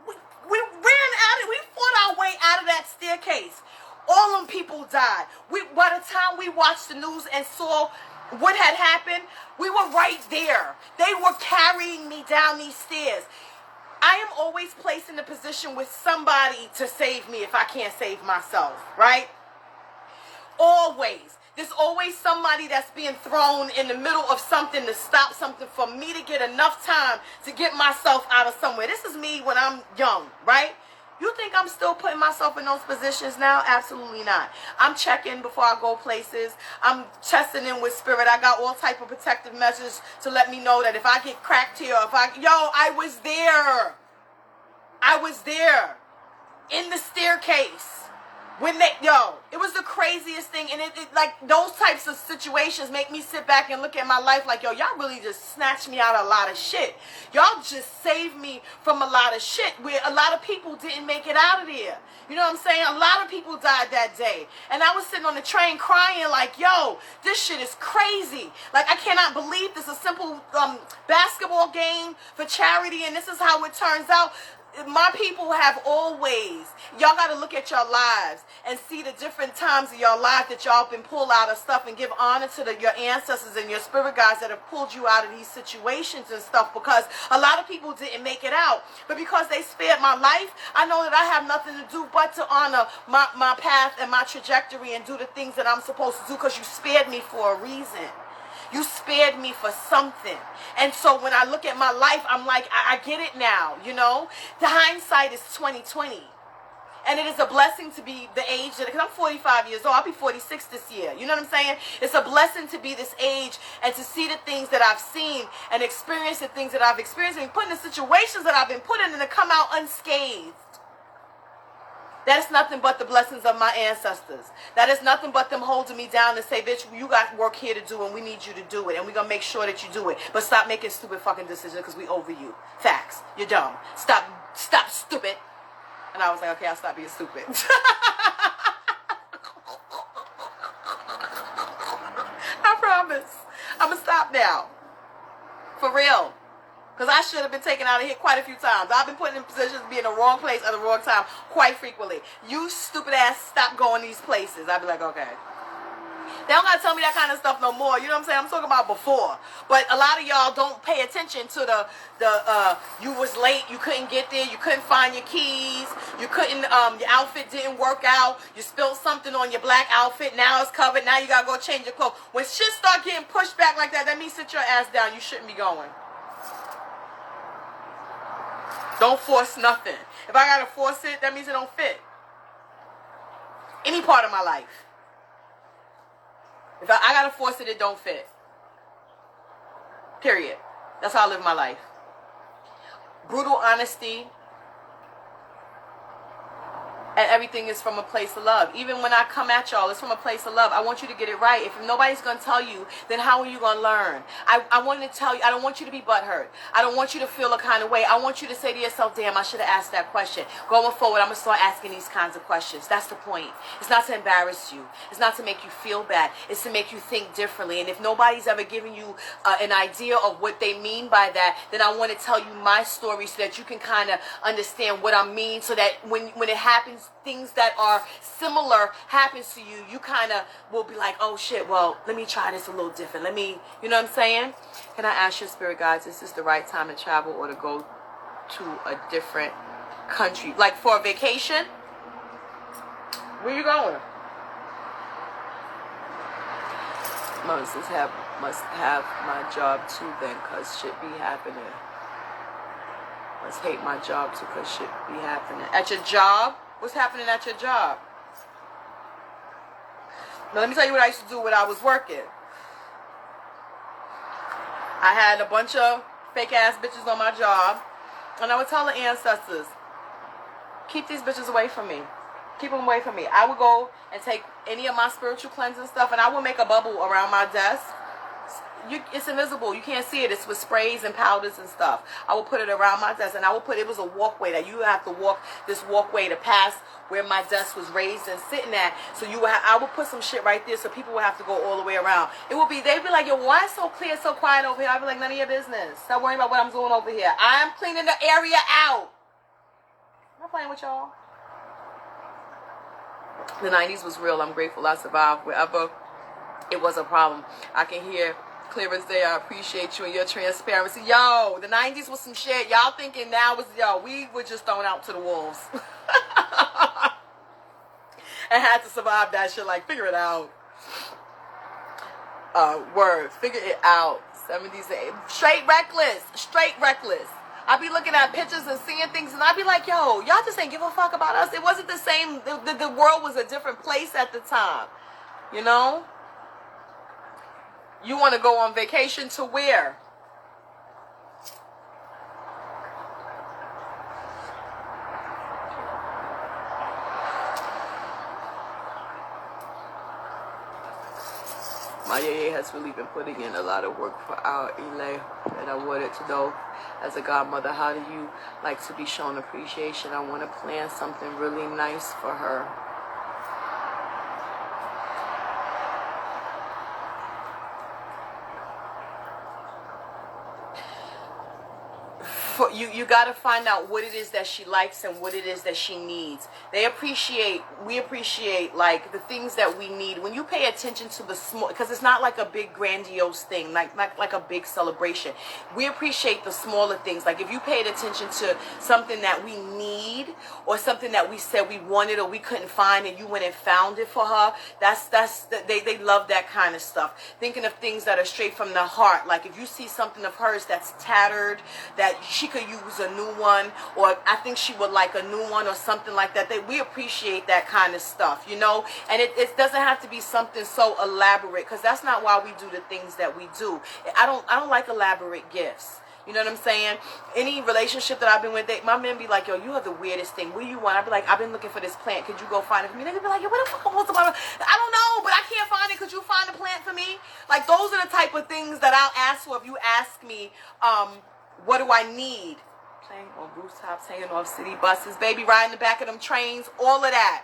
we ran out, we fought our way out of that staircase. All them people died. By the time we watched the news and saw what had happened, we were right there. They were carrying me down these stairs. I am always placed in a position with somebody to save me if I can't save myself, right? Always. There's always somebody that's being thrown in the middle of something to stop something for me to get enough time to get myself out of somewhere. This is me when I'm young, right? You think I'm still putting myself in those positions now? Absolutely not. I'm checking before I go places. I'm testing in with spirit. I got all type of protective measures to let me know that if I get cracked here, I was there. I was there in the staircase. It was the craziest thing. And it like those types of situations make me sit back and look at my life like, y'all really just snatched me out of a lot of shit. Y'all just saved me from a lot of shit where a lot of people didn't make it out of there. You know what I'm saying? A lot of people died that day. And I was sitting on the train crying like, yo, this shit is crazy. Like, I cannot believe this is a simple basketball game for charity, and this is how it turns out. My people have always, y'all got to look at your lives and see the different times of your life that y'all been pulled out of stuff, and give honor to your ancestors and your spirit guides that have pulled you out of these situations and stuff, because a lot of people didn't make it out. But because they spared my life, I know that I have nothing to do but to honor my path and my trajectory and do the things that I'm supposed to do, because you spared me for a reason. You spared me for something. And so when I look at my life, I'm like, I get it now, you know? The hindsight is 20/20. And it is a blessing to be the age that, because I'm 45 years old, I'll be 46 this year. You know what I'm saying? It's a blessing to be this age and to see the things that I've seen and experience the things that I've experienced and put in the situations that I've been put in and to come out unscathed. That is nothing but the blessings of my ancestors. That is nothing but them holding me down and say, bitch, you got work here to do and we need you to do it. And we're going to make sure that you do it. But stop making stupid fucking decisions because we over you. Facts. You're dumb. Stop stupid. And I was like, okay, I'll stop being stupid. I promise. I'm going to stop now. For real. Because I should have been taken out of here quite a few times. I've been put in positions to be in the wrong place at the wrong time quite frequently. You stupid ass, stop going these places. I'd be like, okay. They don't got to tell me that kind of stuff no more. You know what I'm saying? I'm talking about before. But a lot of y'all don't pay attention to you was late, you couldn't get there, you couldn't find your keys, you couldn't, your outfit didn't work out, you spilled something on your black outfit, now it's covered, now you got to go change your clothes. When shit start getting pushed back like that means sit your ass down. You shouldn't be going. Don't force nothing. If I gotta force it, that means it don't fit. Any part of my life. If I gotta force it, it don't fit. Period. That's how I live my life. Brutal honesty. And everything is from a place of love. Even when I come at y'all, it's from a place of love. I want you to get it right. If nobody's going to tell you, then how are you going to learn? I want to tell you, I don't want you to be butthurt. I don't want you to feel a kind of way. I want you to say to yourself, damn, I should have asked that question. Going forward, I'm going to start asking these kinds of questions. That's the point. It's not to embarrass you. It's not to make you feel bad. It's to make you think differently. And if nobody's ever given you an idea of what they mean by that, then I want to tell you my story so that you can kind of understand what I mean, so that when it happens, things that are similar happens to you, you kind of will be like, oh shit, well, let me try this a little different. You know what I'm saying? Can I ask your spirit guides, is this the right time to travel or to go to a different country? Like for a vacation? Where you going? Must have my job too then, cause shit be happening. Must hate my job too, cause shit be happening. At your job? What's happening at your job? Now, let me tell you what I used to do when I was working. I had a bunch of fake ass bitches on my job And I would tell the ancestors, keep these bitches away from me. Keep them away from me. I would go and take any of my spiritual cleansing stuff, and I would make a bubble around my desk. It's invisible. You can't see it. It's with sprays and powders and stuff. I would put it around my desk, and I would put, it was a walkway that you have to walk this walkway to pass where my desk was raised and sitting at. So I would put some shit right there, so people would have to go all the way around. They'd be like, yo, why it's so clear, so quiet over here? I'd be like, none of your business. Stop worrying about what I'm doing over here. I'm cleaning the area out. I'm not playing with y'all. The 90s was real. I'm grateful I survived wherever it was a problem. I can hear clear as day. I appreciate you and your transparency. Yo, the 90s was some shit. Y'all thinking now was, we were just thrown out to the wolves. And had to survive that shit. Like, figure it out. Figure it out. 70s, straight reckless. Straight reckless. I be looking at pictures and seeing things, and I be like, yo, y'all just ain't give a fuck about us. It wasn't the same. The world was a different place at the time. You know? You want to go on vacation to where? My yaya has really been putting in a lot of work for our Ile, and I wanted to know, as a godmother, how do you like to be shown appreciation? I want to plan something really nice for her. You got to find out what it is that she likes and what it is that she needs. We appreciate like the things that we need. When you pay attention to the small, because it's not like a big grandiose thing, like a big celebration. We appreciate the smaller things. Like if you paid attention to something that we need, or something that we said we wanted or we couldn't find, and you went and found it for her, they love that kind of stuff. Thinking of things that are straight from the heart. Like if you see something of hers that's tattered, that she could use a new one, or I think she would like a new one or something like that. We appreciate that kind of stuff, you know. And it doesn't have to be something so elaborate, because that's not why we do the things that we do. I don't like elaborate gifts. You know what I'm saying? Any relationship that I've been with, my men be like, yo, you have the weirdest thing. What do you want? I'd be like, I've been looking for this plant. Could you go find it for me? They'd be like, yo, what the fuck? I don't know, but I can't find it. Could you find a plant for me? Like, those are the type of things that I'll ask for if you ask me, what do I need? Playing on rooftops, hanging off city buses, baby, riding the back of them trains, all of that.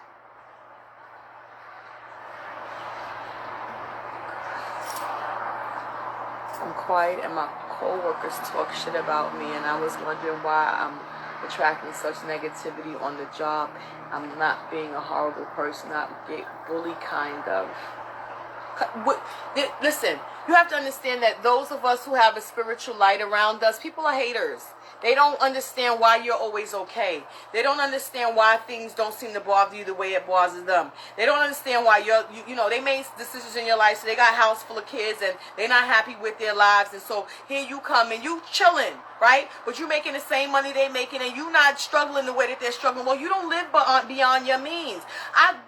I'm quiet and my co-workers talk shit about me, and I was wondering why I'm attracting such negativity on the job. I'm not being a horrible person, not get bully kind of. Listen, you have to understand that those of us who have a spiritual light around us, people are haters. They don't understand why you're always okay. They don't understand why things don't seem to bother you the way it bothers them. They don't understand why you know, they made decisions in your life, so they got a house full of kids and they're not happy with their lives, and so here you come and you chilling, right? But you making the same money they making, and you not struggling the way that they're struggling. Well, you don't live beyond your means.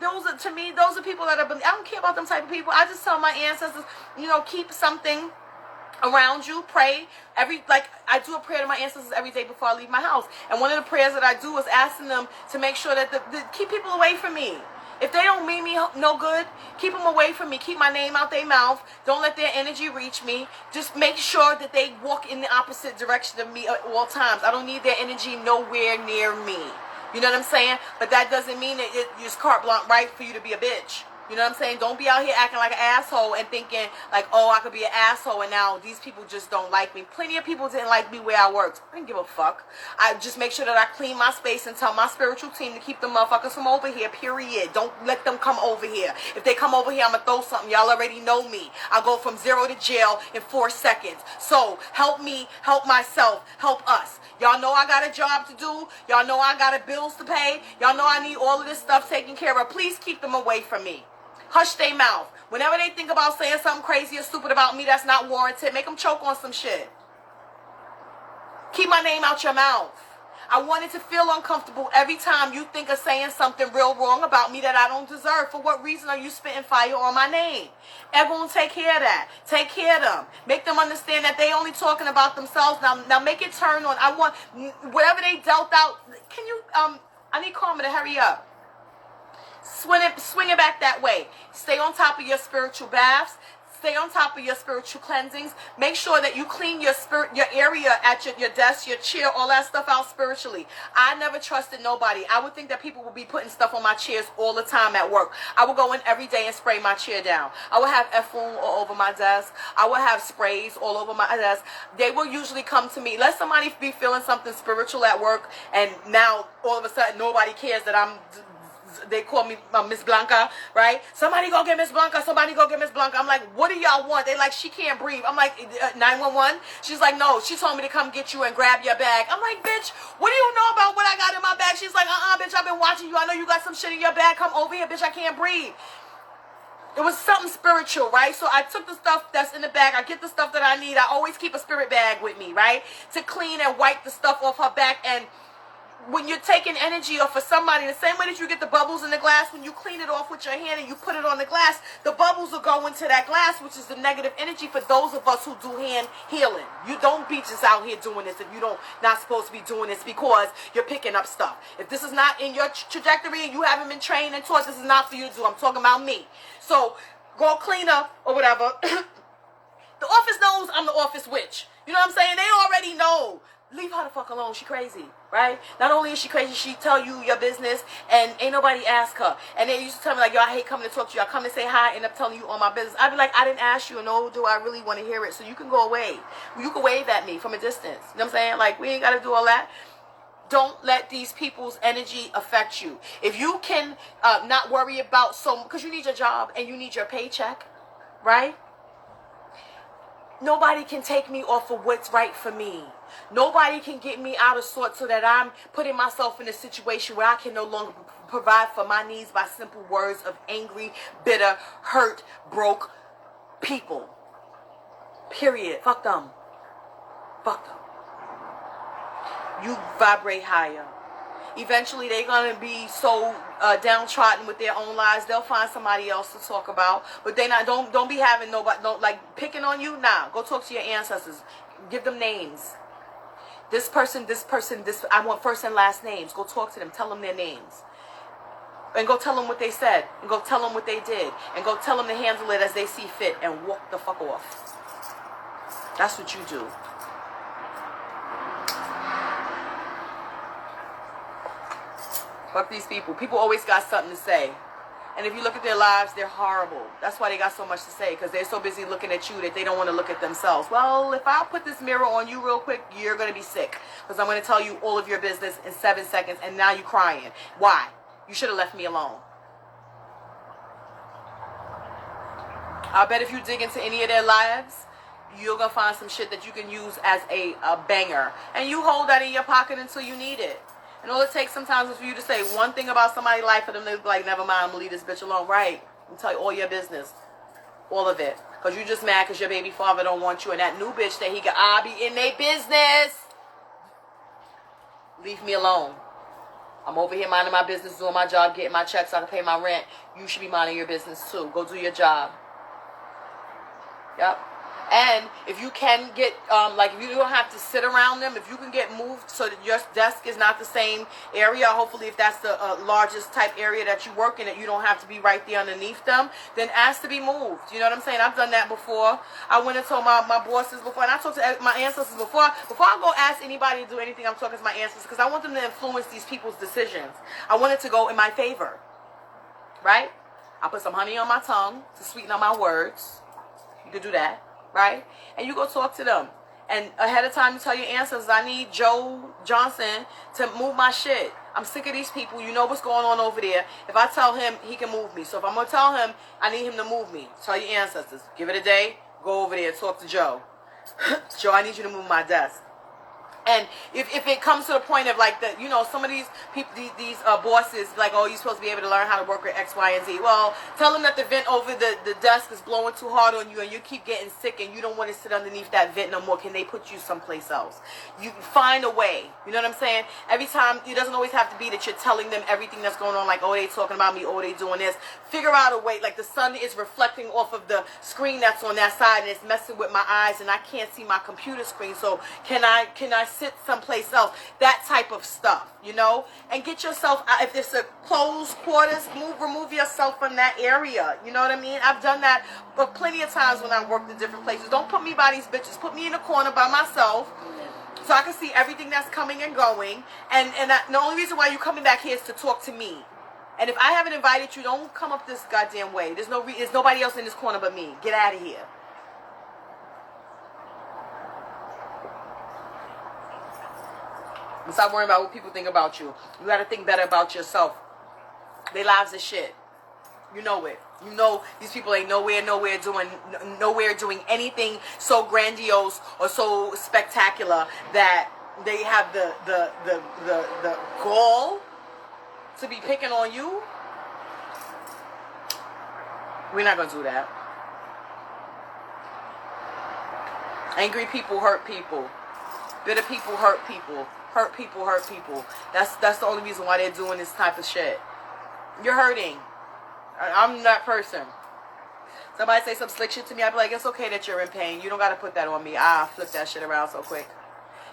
Those are people that I don't care about them type of people. I just tell my ancestors, you know, keep something around you, pray. I do a prayer to my ancestors every day before I leave my house. And one of the prayers that I do is asking them to make sure that keep people away from me. If they don't mean me no good, keep them away from me. Keep my name out their mouth. Don't let their energy reach me. Just make sure that they walk in the opposite direction of me at all times. I don't need their energy nowhere near me. You know what I'm saying? But that doesn't mean that it's carte blanche right for you to be a bitch. You know what I'm saying? Don't be out here acting like an asshole and thinking like, oh, I could be an asshole and now these people just don't like me. Plenty of people didn't like me where I worked. I didn't give a fuck. I just make sure that I clean my space and tell my spiritual team to keep the motherfuckers from over here, period. Don't let them come over here. If they come over here, I'm going to throw something. Y'all already know me. I'll go from 0 to jail in 4 seconds. So help me, help myself, help us. Y'all know I got a job to do. Y'all know I got bills to pay. Y'all know I need all of this stuff taken care of. Please keep them away from me. Hush their mouth. Whenever they think about saying something crazy or stupid about me that's not warranted, make them choke on some shit. Keep my name out your mouth. I want it to feel uncomfortable every time you think of saying something real wrong about me that I don't deserve. For what reason are you spitting fire on my name? Everyone take care of that. Take care of them. Make them understand that they only talking about themselves. Now make it turn on. I want whatever they dealt out. Can you, I need Karma to hurry up. Swing it back that way. Stay on top of your spiritual baths. Stay on top of your spiritual cleansings. Make sure that you clean your area at your desk, your chair, all that stuff out spiritually. I never trusted nobody. I would think that people would be putting stuff on my chairs all the time at work. I would go in every day and spray my chair down. I would have effluent all over my desk. I would have sprays all over my desk. They will usually come to me. Let somebody be feeling something spiritual at work, and now all of a sudden nobody cares that they call me Miss Blanca, right? Somebody go get Miss Blanca. Somebody go get Miss Blanca. I'm like, what do y'all want? They like, she can't breathe. I'm like, 911? She's like, no. She told me to come get you and grab your bag. I'm like, bitch, what do you know about what I got in my bag? She's like, bitch, I've been watching you. I know you got some shit in your bag. Come over here, bitch. I can't breathe. It was something spiritual, right? So I took the stuff that's in the bag. I get the stuff that I need. I always keep a spirit bag with me, right? To clean and wipe the stuff off her back. And when you're taking energy off of somebody, the same way that you get the bubbles in the glass, when you clean it off with your hand and you put it on the glass, the bubbles will go into that glass, which is the negative energy for those of us who do hand healing. You don't be just out here doing this if you don't not supposed to be doing this because you're picking up stuff. If this is not in your trajectory and you haven't been trained and taught, this is not for you to do. I'm talking about me. So go clean up or whatever. The office knows I'm the office witch. You know what I'm saying? They already know. Leave her the fuck alone. She crazy, right? Not only is she crazy, she tell you your business and ain't nobody ask her. And they used to tell me like, yo, I hate coming to talk to you. I come and say hi, end up telling you all my business. I'd be like, I didn't ask you, and no, do I really want to hear it? So you can go away. You can wave at me from a distance. You know what I'm saying? Like, we ain't got to do all that. Don't let these people's energy affect you. If you can not worry about because you need your job and you need your paycheck, right? Nobody can take me off of what's right for me. Nobody can get me out of sorts so that I'm putting myself in a situation where I can no longer provide for my needs by simple words of angry, bitter, hurt, broke people. Period. Fuck them. Fuck them. You vibrate higher. Eventually, they're going to be so downtrodden with their own lives, they'll find somebody else to talk about. But they don't be having nobody, don't like picking on you. Nah, go talk to your ancestors. Give them names. This person, this. I want first and last names. Go talk to them. Tell them their names. And go tell them what they said. And go tell them what they did. And go tell them to handle it as they see fit. And walk the fuck off. That's what you do. Fuck these people. People always got something to say. And if you look at their lives, they're horrible. That's why they got so much to say, because they're so busy looking at you that they don't want to look at themselves. Well, if I put this mirror on you real quick, you're going to be sick. Because I'm going to tell you all of your business in 7 seconds, and now you're crying. Why? You should have left me alone. I bet if you dig into any of their lives, you're going to find some shit that you can use as a banger. And you hold that in your pocket until you need it. And all it takes sometimes is for you to say one thing about somebody's life for them to be like, never mind, I'm going to leave this bitch alone. Right. And tell you all your business. All of it. Because you just mad because your baby father don't want you. And that new bitch that he got, I be in their business. Leave me alone. I'm over here minding my business, doing my job, getting my checks so I can pay my rent. You should be minding your business too. Go do your job. Yep. And if you can get, like, if you don't have to sit around them, if you can get moved so that your desk is not the same area, hopefully if that's the largest type area that you work in, that you don't have to be right there underneath them, then ask to be moved. You know what I'm saying? I've done that before. I went and told my bosses before, and I talked to my ancestors before I go ask anybody to do anything, I'm talking to my ancestors, because I want them to influence these people's decisions. I want it to go in my favor. Right? I put some honey on my tongue to sweeten up my words. You could do that. Right? And you go talk to them. And ahead of time, you tell your ancestors, I need Joe Johnson to move my shit. I'm sick of these people. You know what's going on over there. If I tell him, he can move me. So if I'm going to tell him, I need him to move me. Tell your ancestors. Give it a day. Go over there. Talk to Joe. Joe, I need you to move my desk. And if it comes to the point of like the, you know, some of these people, these bosses, like, oh, you're supposed to be able to learn how to work with X, Y, and Z. Well, tell them that the vent over the desk is blowing too hard on you and you keep getting sick and you don't want to sit underneath that vent no more. Can they put you someplace else? You find a way. You know what I'm saying? Every time, it doesn't always have to be that you're telling them everything that's going on, like, oh, they talking about me, oh, they doing this. Figure out a way, like the sun is reflecting off of the screen that's on that side and it's messing with my eyes and I can't see my computer screen. So can I sit someplace else? That type of stuff, you know? And get yourself out. If it's a closed quarters, remove yourself from that area. You know what I mean? I've done that but plenty of times when I worked in different places. Don't put me by these bitches. Put me in a corner by myself so I can see everything that's coming and going. And the only reason why you're coming back here is to talk to me. And if I haven't invited you, don't come up this goddamn way. There's nobody else in this corner but me. Get out of here. Stop worrying about what people think about you. You got to think better about yourself. Their lives are shit. You know it. You know these people ain't nowhere doing anything so grandiose or so spectacular that they have the gall to be picking on you. We're not gonna do that. Angry people hurt people. Bitter people hurt people. Hurt people hurt people. That's the only reason why they're doing this type of shit. You're hurting. I'm that person. Somebody say some slick shit to me, I'd be like, it's okay that you're in pain. You don't got to put that on me. Flip that shit around so quick.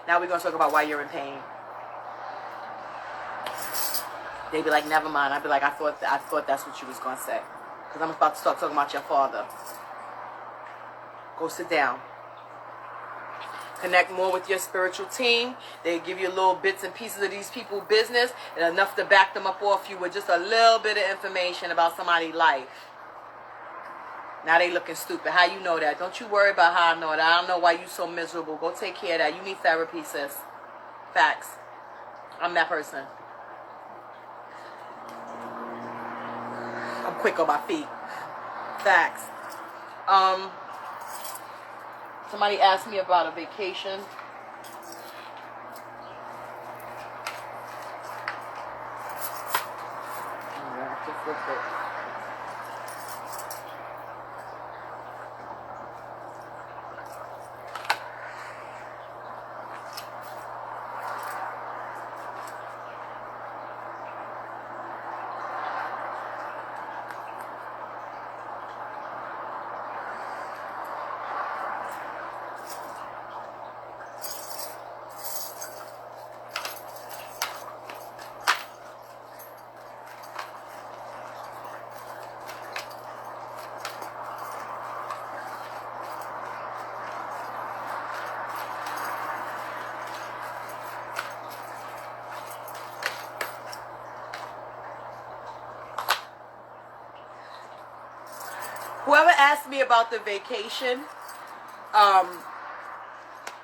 Now we're going to talk about why you're in pain. They'd be like, never mind. I'd be like, I thought that's what you was going to say. Because I'm about to start talking about your father. Go sit down. Connect more with your spiritual team. They give you little bits and pieces of these people's business and enough to back them up off you with just a little bit of information about somebody's life. Now they looking stupid. How you know that? Don't you worry about how I know it. I don't know why you so miserable. Go take care of that. You need therapy, sis. Facts. I'm that person. I'm quick on my feet. Facts. Somebody asked me about a vacation. I'm gonna have to flip it. Whoever asked me about the vacation,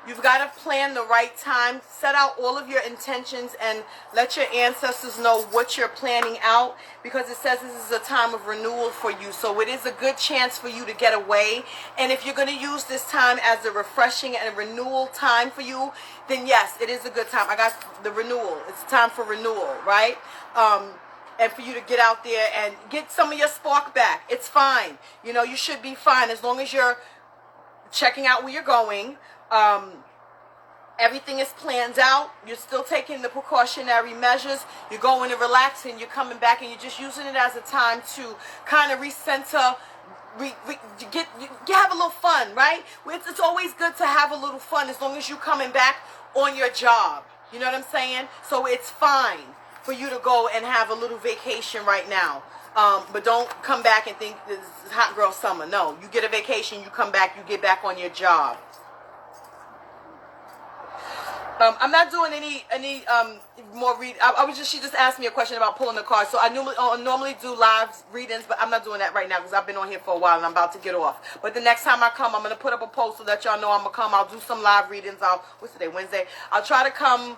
you've got to plan the right time. Set out all of your intentions and let your ancestors know what you're planning out, because it says this is a time of renewal for you. So it is a good chance for you to get away. And if you're going to use this time as a refreshing and a renewal time for you, then yes, it is a good time. I got the renewal. It's time for renewal, right? And for you to get out there and get some of your spark back. It's fine. You know, you should be fine as long as you're checking out where you're going. Everything is planned out. You're still taking the precautionary measures. You're going and relaxing. You're coming back and you're just using it as a time to kind of recenter, have a little fun, right? It's always good to have a little fun as long as you're coming back on your job. You know what I'm saying? So it's fine for you to go and have a little vacation right now. But don't come back and think this is hot girl summer. No, you get a vacation, you come back, you get back on your job. I'm not doing any more read. She just asked me a question about pulling the cards. So I normally do live readings, but I'm not doing that right now because I've been on here for a while and I'm about to get off. But the next time I come, I'm gonna put up a post so that y'all know I'm gonna come. I'll do some live readings. What's today? Wednesday. I'll try to come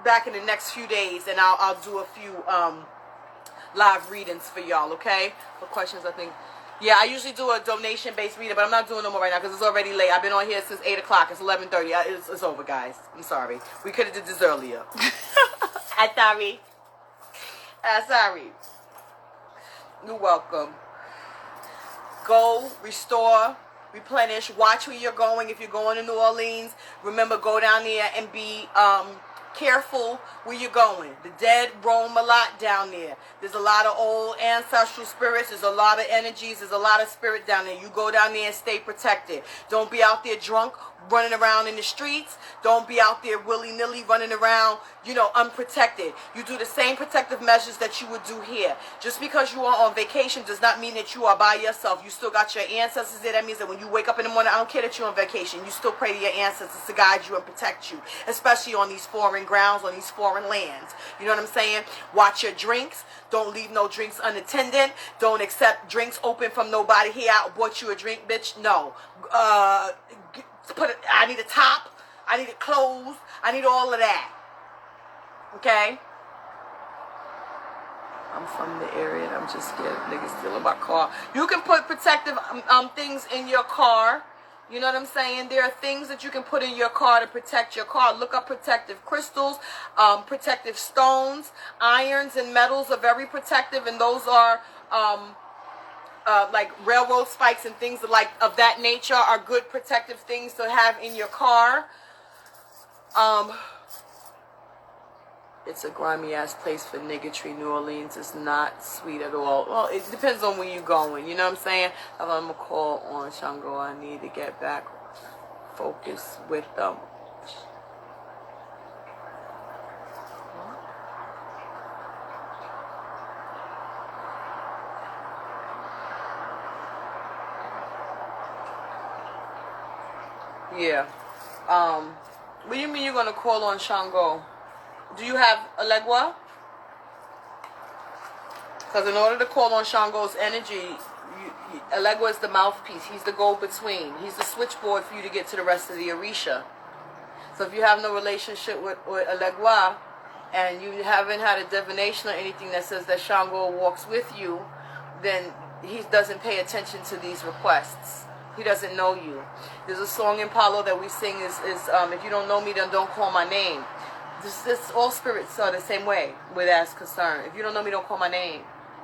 back in the next few days, and I'll do a few live readings for y'all. Okay? For questions, I think Yeah, I usually do a donation-based reader, but I'm not doing no more right now because it's already late. I've been on here since 8 o'clock. It's 11:30. It's over, guys. I'm sorry. We could have did this earlier. I'm sorry. Sorry. You're welcome. Go, restore, replenish. Watch where you're going. If you're going to New Orleans, remember, go down there and be careful where you're going. The dead roam a lot down there. There's a lot of old ancestral spirits. There's a lot of energies. There's a lot of spirit down there. You go down there and stay protected. Don't be out there drunk, running around in the streets. Don't be out there willy-nilly running around, unprotected. You do the same protective measures that you would do here. Just because you are on vacation does not mean that you are by yourself. You still got your ancestors there. That means that when you wake up in the morning, I don't care that you're on vacation. You still pray to your ancestors to guide you and protect you, especially on these foreign grounds, on these foreign lands. You know what I'm saying? Watch your drinks. Don't leave no drinks unattended. Don't accept drinks open from nobody. Here, I bought you a drink, bitch. No. I need a top. I need clothes. I need all of that. Okay? I'm from the area and I'm just scared of niggas stealing my car. You can put protective things in your car. You know what I'm saying? There are things that you can put in your car to protect your car. Look up protective crystals, protective stones, irons and metals are very protective, and those are like railroad spikes and things of that nature are good protective things to have in your car. It's a grimy ass place for niggatry. New Orleans is not sweet at all. Well, it depends on where you're going. You know what I'm saying? I'm gonna call on Shango. I need to get back focused with them. Yeah. What do you mean you're gonna call on Shango? Do you have Elegua? Because in order to call on Shango's energy, Elegua is the mouthpiece. He's the go-between. He's the switchboard for you to get to the rest of the Orisha. So if you have no relationship with Elegua, and you haven't had a divination or anything that says that Shango walks with you, then he doesn't pay attention to these requests. He doesn't know you. There's a song in Palo that we sing is if you don't know me, then don't call my name. This all spirits are the same way where that's concerned. If you don't know me, don't call my name,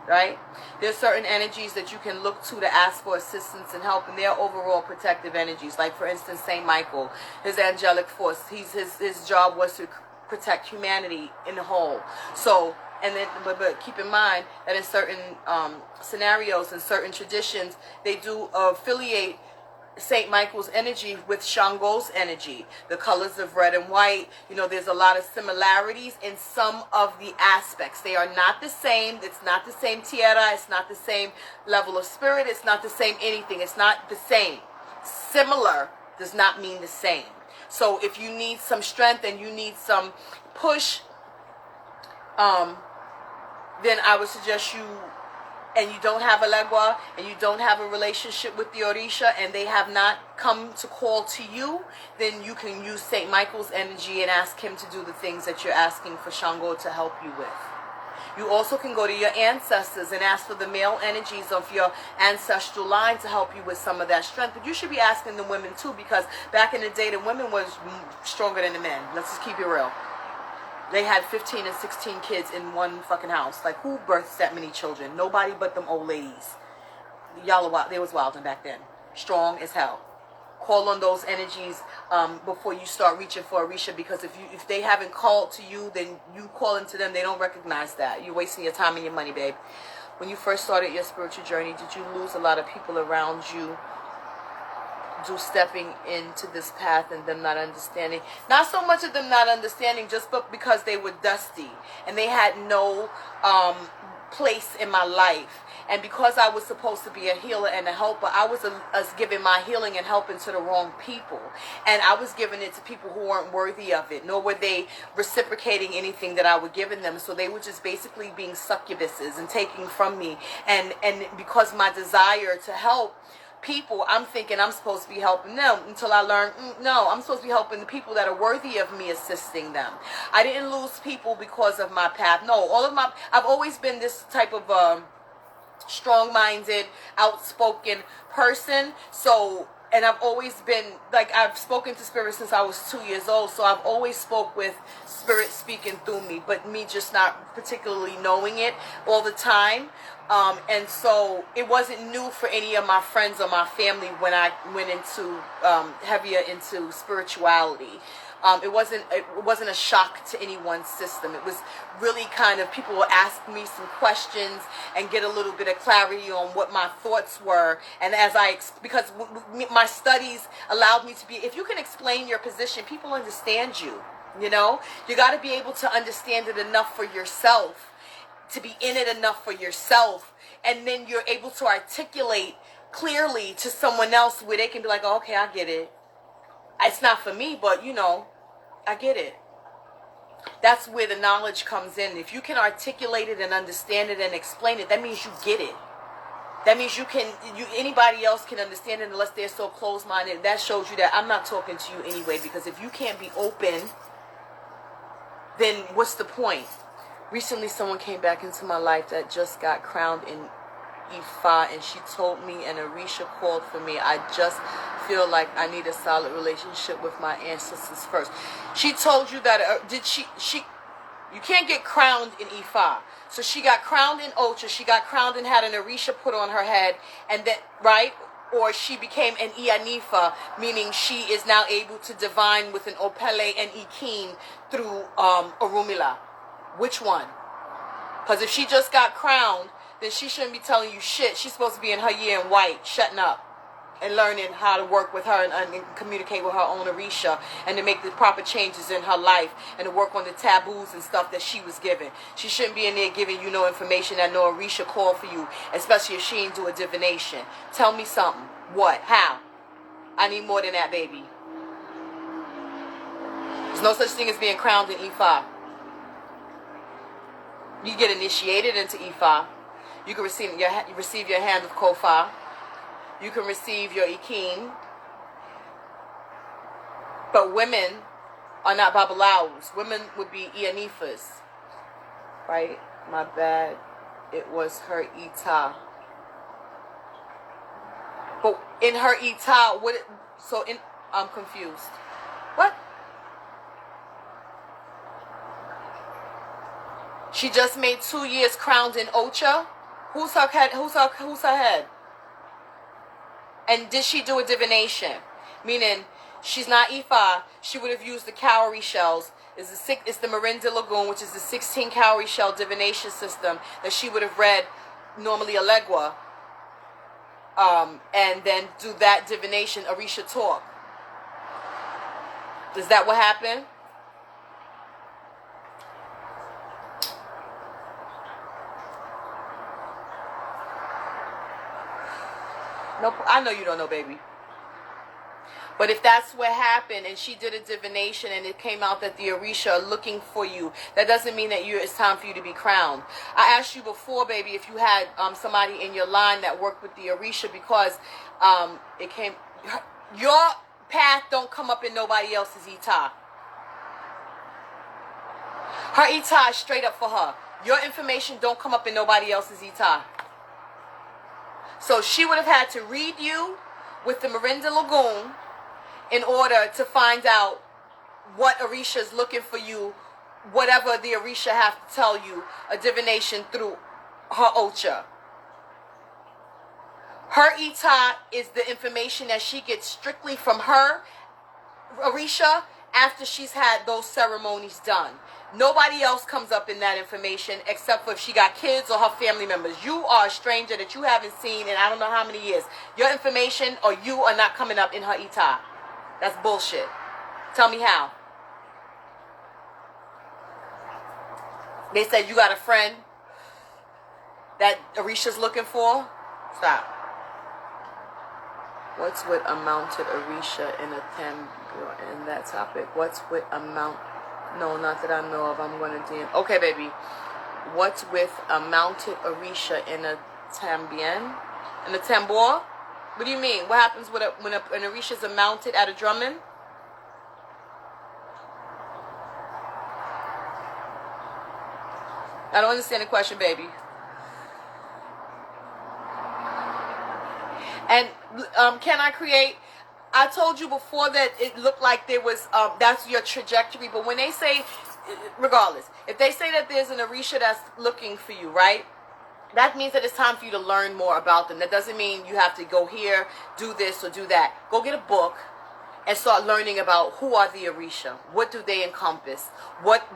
right? There's certain energies that you can look to ask for assistance and help, and they're overall protective energies. Like, for instance, Saint Michael, his angelic force. His job was to protect humanity in the whole. So, and then, but keep in mind that in certain scenarios and certain traditions, they do affiliate Saint Michael's energy with Shango's energy. The colors of red and white, there's a lot of similarities in some of the aspects. They are not the same. It's not the same tierra. It's not the same level of spirit. It's not the same anything. It's not the same. Similar does not mean the same. So if you need some strength and you need some push, then I would suggest you, and you don't have a legua, and you don't have a relationship with the Orisha, and they have not come to call to you, then you can use St. Michael's energy and ask him to do the things that you're asking for Shango to help you with. You also can go to your ancestors and ask for the male energies of your ancestral line to help you with some of that strength. But you should be asking the women too, because back in the day, the women was stronger than the men. Let's just keep it real. They had 15 and 16 kids in one fucking house. Like, who births that many children? Nobody but them old ladies. Y'all are wild. They was wilding back then. Strong as hell. Call on those energies before you start reaching for Orisha, because if they haven't called to you, then you calling to them, they don't recognize that. You're wasting your time and your money, babe. When you first started your spiritual journey, did you lose a lot of people around you stepping into this path and them not understanding? Not so much of them not understanding, just but because they were dusty and they had no place in my life. And because I was supposed to be a healer and a helper, I was giving my healing and helping to the wrong people. And I was giving it to people who weren't worthy of it, nor were they reciprocating anything that I was giving them. So they were just basically being succubuses and taking from me. And because my desire to help people, I'm thinking I'm supposed to be helping them, until I learned, no, I'm supposed to be helping the people that are worthy of me assisting them. I didn't lose people because of my path. No, I've always been this type of strong-minded, outspoken person. So, and I've always been, like, I've spoken to spirit since I was 2 years old. So I've always spoke with spirit speaking through me, but me just not particularly knowing it all the time. And so it wasn't new for any of my friends or my family when I went into heavier into spirituality. It wasn't a shock to anyone's system. It was really kind of, people would ask me some questions and get a little bit of clarity on what my thoughts were. And as because my studies allowed me to be, if you can explain your position, people understand you. You know, you got to be able to understand it enough for yourself, to be in it enough for yourself, and then you're able to articulate clearly to someone else where they can be like, oh, okay, I get it. It's not for me, but you know, I get it. That's where the knowledge comes in. If you can articulate it and understand it and explain it, that means you get it. That means anybody else can understand it unless they're so closed-minded. That shows you that I'm not talking to you anyway, because if you can't be open, then what's the point? Recently, someone came back into my life that just got crowned in Ifa, and she told me, and Orisha called for me. I just feel like I need a solid relationship with my ancestors first. She told you that, you can't get crowned in Ifa. So she got crowned in Ocha, she got crowned and had an Orisha put on her head, and then, right? Or she became an Ianifa, meaning she is now able to divine with an Opele and Ikin through Orumila. Which one? Because if she just got crowned, then she shouldn't be telling you shit. She's supposed to be in her year in white, shutting up and learning how to work with her and communicate with her own Orisha, and to make the proper changes in her life and to work on the taboos and stuff that she was given. She shouldn't be in there giving you no information that no Orisha called for you, especially if she ain't do a divination. Tell me something. What? How? I need more than that, baby. There's no such thing as being crowned in Ifa. You get initiated into Ifa. You can receive your hand of Kofa. You can receive your Ikin. But women are not Babalaos. Women would be Ianifas. Right? My bad. It was her Ita. But in her Ita, I'm confused. What? She just made 2 years crowned in Ocha. Who's her head? And did she do a divination? Meaning, she's not Ifa. She would have used the cowrie shells. It's the Marin de Lagoon, which is the 16 cowrie shell divination system that she would have read normally a legua. And then do that divination, Orisha talk. Is that what happened? Nope, I know you don't know, baby. But if that's what happened and she did a divination and it came out that the Orisha are looking for you, that doesn't mean that it's time for you to be crowned. I asked you before, baby, if you had somebody in your line that worked with the Orisha, because your path don't come up in nobody else's Ita. Her Ita is straight up for her. Your information don't come up in nobody else's Ita. So she would have had to read you with the Marin de Lagoon in order to find out what Orisha is looking for you, whatever the Orisha have to tell you, a divination through her Ocha. Her Ita is the information that she gets strictly from her Orisha after she's had those ceremonies done. Nobody else comes up in that information except for if she got kids or her family members. You are a stranger that you haven't seen in I don't know how many years. Your information or you are not coming up in her Ita. That's bullshit. Tell me how. They said you got a friend that Orisha's looking for? Stop. What's with a mounted Orisha in a temple in that topic? What's with a mount? No, not that I know of. I'm going to DM. Okay, baby. What's with a mounted Orisha in a tambien? In a tambor? What do you mean? What happens when an Orisha is mounted at a drumming? I don't understand the question, baby. And can I create? I told you before that it looked like there was, that's your trajectory. But when they say, regardless, if they say that there's an Orisha that's looking for you, right? That means that it's time for you to learn more about them. That doesn't mean you have to go here, do this, or do that. Go get a book and start learning about who are the Orisha. What do they encompass? What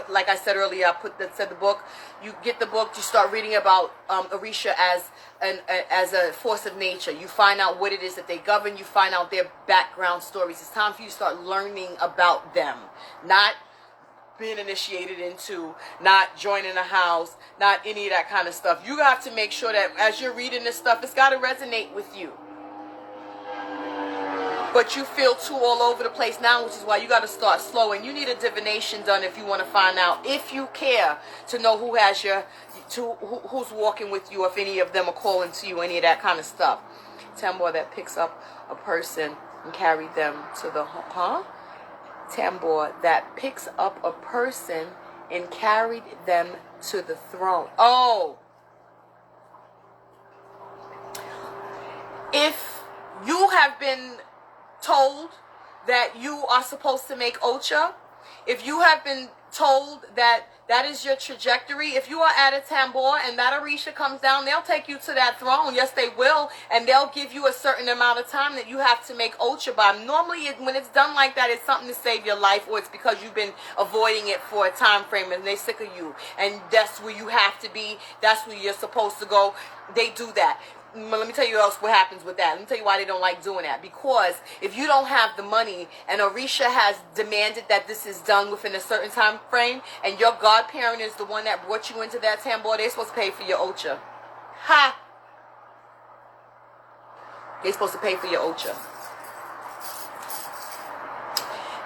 like I said earlier, said the book. You get the book, you start reading about Orisha as a force of nature. You find out what it is that they govern. You find out their background stories. It's time for you to start learning about them. Not being initiated into, not joining a house, not any of that kind of stuff. You have to make sure that as you're reading this stuff, it's got to resonate with you. But you feel too all over the place now, which is why you got to start slow. And you need a divination done if you want to find out, if you care to know who has who's walking with you, if any of them are calling to you, any of that kind of stuff. Tambor that picks up a person and carry them to the Tambor that picks up a person and carried them to the throne. Oh, if you have been told that you are supposed to make Ocha, if you have been told that that is your trajectory, if you are at a Tambor and that Orisha comes down, they'll take you to that throne. Yes, they will. And they'll give you a certain amount of time that you have to make Ocha by. Normally, when it's done like that, it's something to save your life, or it's because you've been avoiding it for a time frame and they're sick of you. And that's where you have to be. That's where you're supposed to go. They do that. Let me tell you else what happens with that. Let me tell you why they don't like doing that. Because if you don't have the money and Orisha has demanded that this is done within a certain time frame, and your godparent is the one that brought you into that Tambor, they're supposed to pay for your Ocha. Ha! They're supposed to pay for your Ocha.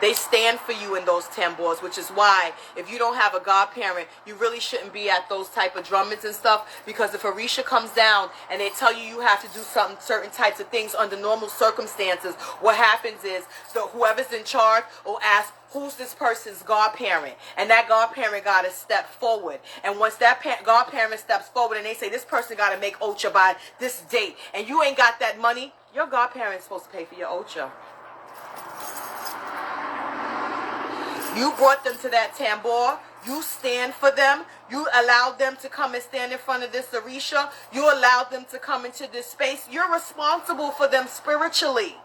They stand for you in those Tambors, which is why if you don't have a godparent, you really shouldn't be at those type of drummings and stuff. Because if Orisha comes down and they tell you have to do certain types of things under normal circumstances, what happens is whoever's in charge will ask, who's this person's godparent? And that godparent got to step forward. And once that godparent steps forward and they say, this person got to make Ocha by this date, and you ain't got that money, your godparent's supposed to pay for your Ocha. You brought them to that Tambor. You stand for them. You allowed them to come and stand in front of this Orisha. You allowed them to come into this space. You're responsible for them spiritually.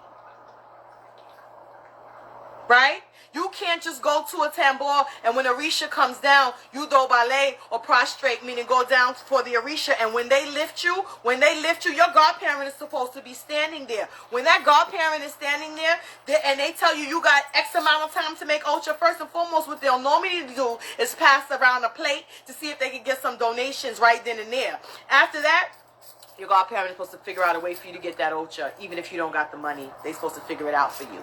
Right? You can't just go to a Tambor and when Orisha comes down, you do ballet or prostrate, meaning go down for the Orisha. And when they lift you, your godparent is supposed to be standing there. When that godparent is standing there and they tell you you got X amount of time to make Ocha, first and foremost, what they'll normally do is pass around a plate to see if they can get some donations right then and there. After that, your godparent is supposed to figure out a way for you to get that Ocha, even if you don't got the money. They're supposed to figure it out for you.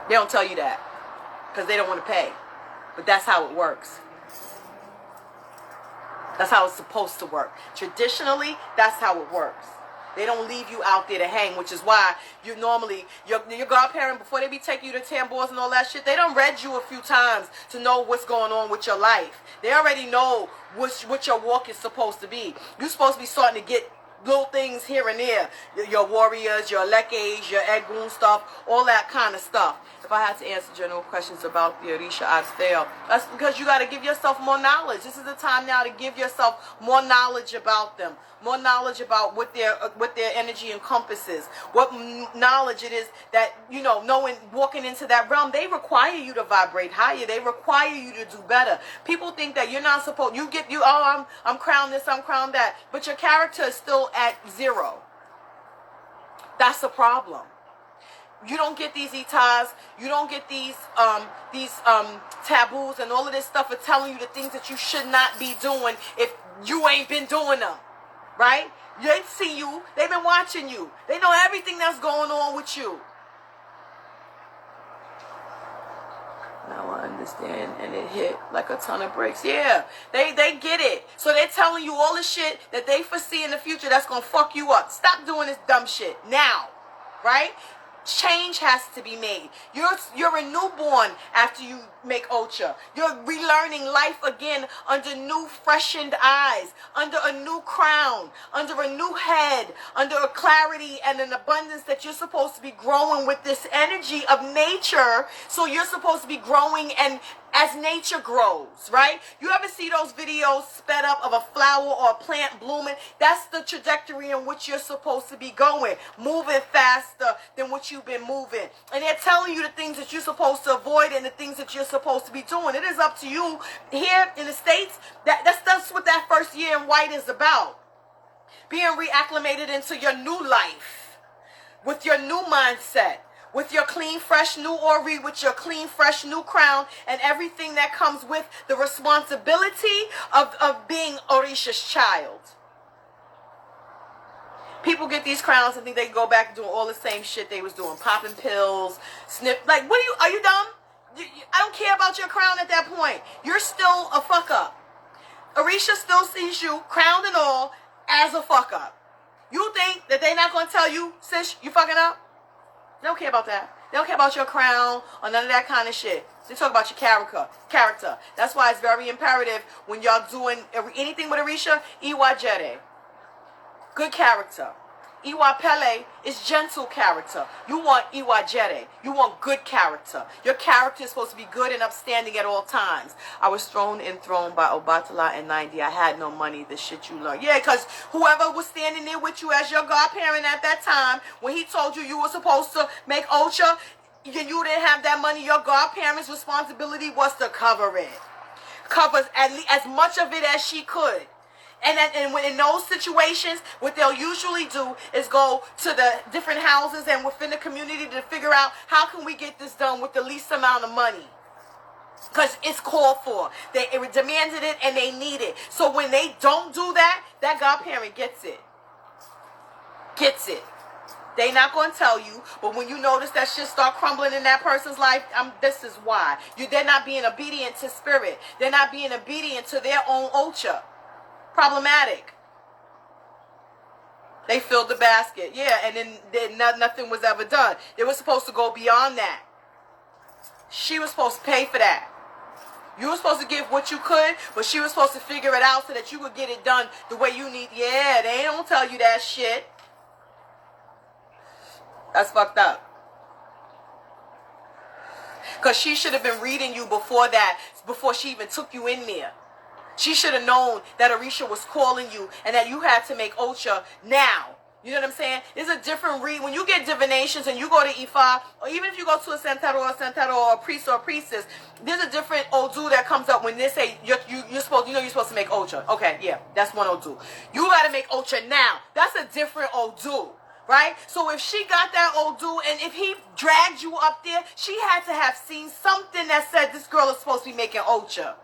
They don't tell you that because they don't want to pay. But that's how it works. That's how it's supposed to work. Traditionally, that's how it works. They don't leave you out there to hang, which is why you normally, your godparent, before they be taking you to Tambors and all that shit, they done read you a few times to know what's going on with your life. They already know what your walk is supposed to be. You're supposed to be starting to get little things here and there. Your warriors, your lekes, your Egun stuff, all that kind of stuff. If I had to answer general questions about the Orisha, I'd fail. That's because you got to give yourself more knowledge. This is the time now to give yourself more knowledge about them. More knowledge about what their energy encompasses. What knowledge it is that, knowing, walking into that realm, they require you to vibrate higher. They require you to do better. People think that you're not supposed, I'm crowned this, I'm crowned that. But your character is still at 0. That's the problem. You don't get these itas, you don't get these taboos and all of this stuff of telling you the things that you should not be doing if you ain't been doing them. Right? They see you. They've been watching you. They know everything that's going on with you. Now I understand, and it hit like a ton of bricks. Yeah, they get it. So they're telling you all the shit that they foresee in the future that's going to fuck you up. Stop doing this dumb shit now. Right? Change has to be made. You're a newborn after you make Ocha. You're relearning life again under new freshened eyes, under a new crown, under a new head, under a clarity and an abundance that you're supposed to be growing with this energy of nature. So you're supposed to be growing and as nature grows, right? You ever see those videos sped up of a flower or a plant blooming? That's the trajectory in which you're supposed to be going, moving faster than what you've been moving. And they're telling you the things that you're supposed to avoid and the things that you're supposed to be doing. It is up to you here in the States. That's what that first year in white is about. Being reacclimated into your new life with your new mindset, with your clean, fresh, new ori, with your clean, fresh, new crown, and everything that comes with the responsibility of being Orisha's child. People get these crowns and think they can go back doing all the same shit they was doing. Popping pills, snip. Like, are you dumb? I don't care about your crown at that point. You're still a fuck up. Orisha still sees you, crowned and all, as a fuck up. You think that they're not going to tell you, sis, you fucking up? They don't care about that. They don't care about your crown or none of that kind of shit. They talk about your character. That's why it's very imperative when y'all doing anything with Orisha, Iwa Jere. Good character. Iwa Pele is gentle character. You want Iwa Jere. You want good character. Your character is supposed to be good and upstanding at all times. I was enthroned by Obatala and 90. I had no money. The shit you learned. Yeah, because whoever was standing there with you as your godparent at that time, when he told you you were supposed to make Ocha, you didn't have that money. Your godparent's responsibility was to cover it. Covers as much of it as she could. And when in those situations, what they'll usually do is go to the different houses and within the community to figure out how can we get this done with the least amount of money. Because it's called for. They demanded it and they need it. So when they don't do that, that godparent gets it. Gets it. They not going to tell you, but when you notice that shit start crumbling in that person's life, this is why. They're not being obedient to spirit. They're not being obedient to their own Ocha. Problematic. They filled the basket. Yeah, and then nothing was ever done. They were supposed to go beyond that. She was supposed to pay for that. You were supposed to give what you could, but she was supposed to figure it out so that you could get it done the way you need. Yeah, they don't tell you that shit. That's fucked up. Because she should have been reading you before that, before she even took you in there. She should have known that Orisha was calling you and that you had to make Ocha now. You know what I'm saying? There's a different read. When you get divinations and you go to Ifa, or even if you go to a Santaro or a priest or a priestess, there's a different Odu that comes up when they say you're supposed to make Ocha. Okay, yeah, that's one Odu. You got to make Ocha now. That's a different Odu. Right? So if she got that Odu and if he dragged you up there, she had to have seen something that said this girl is supposed to be making Ocha.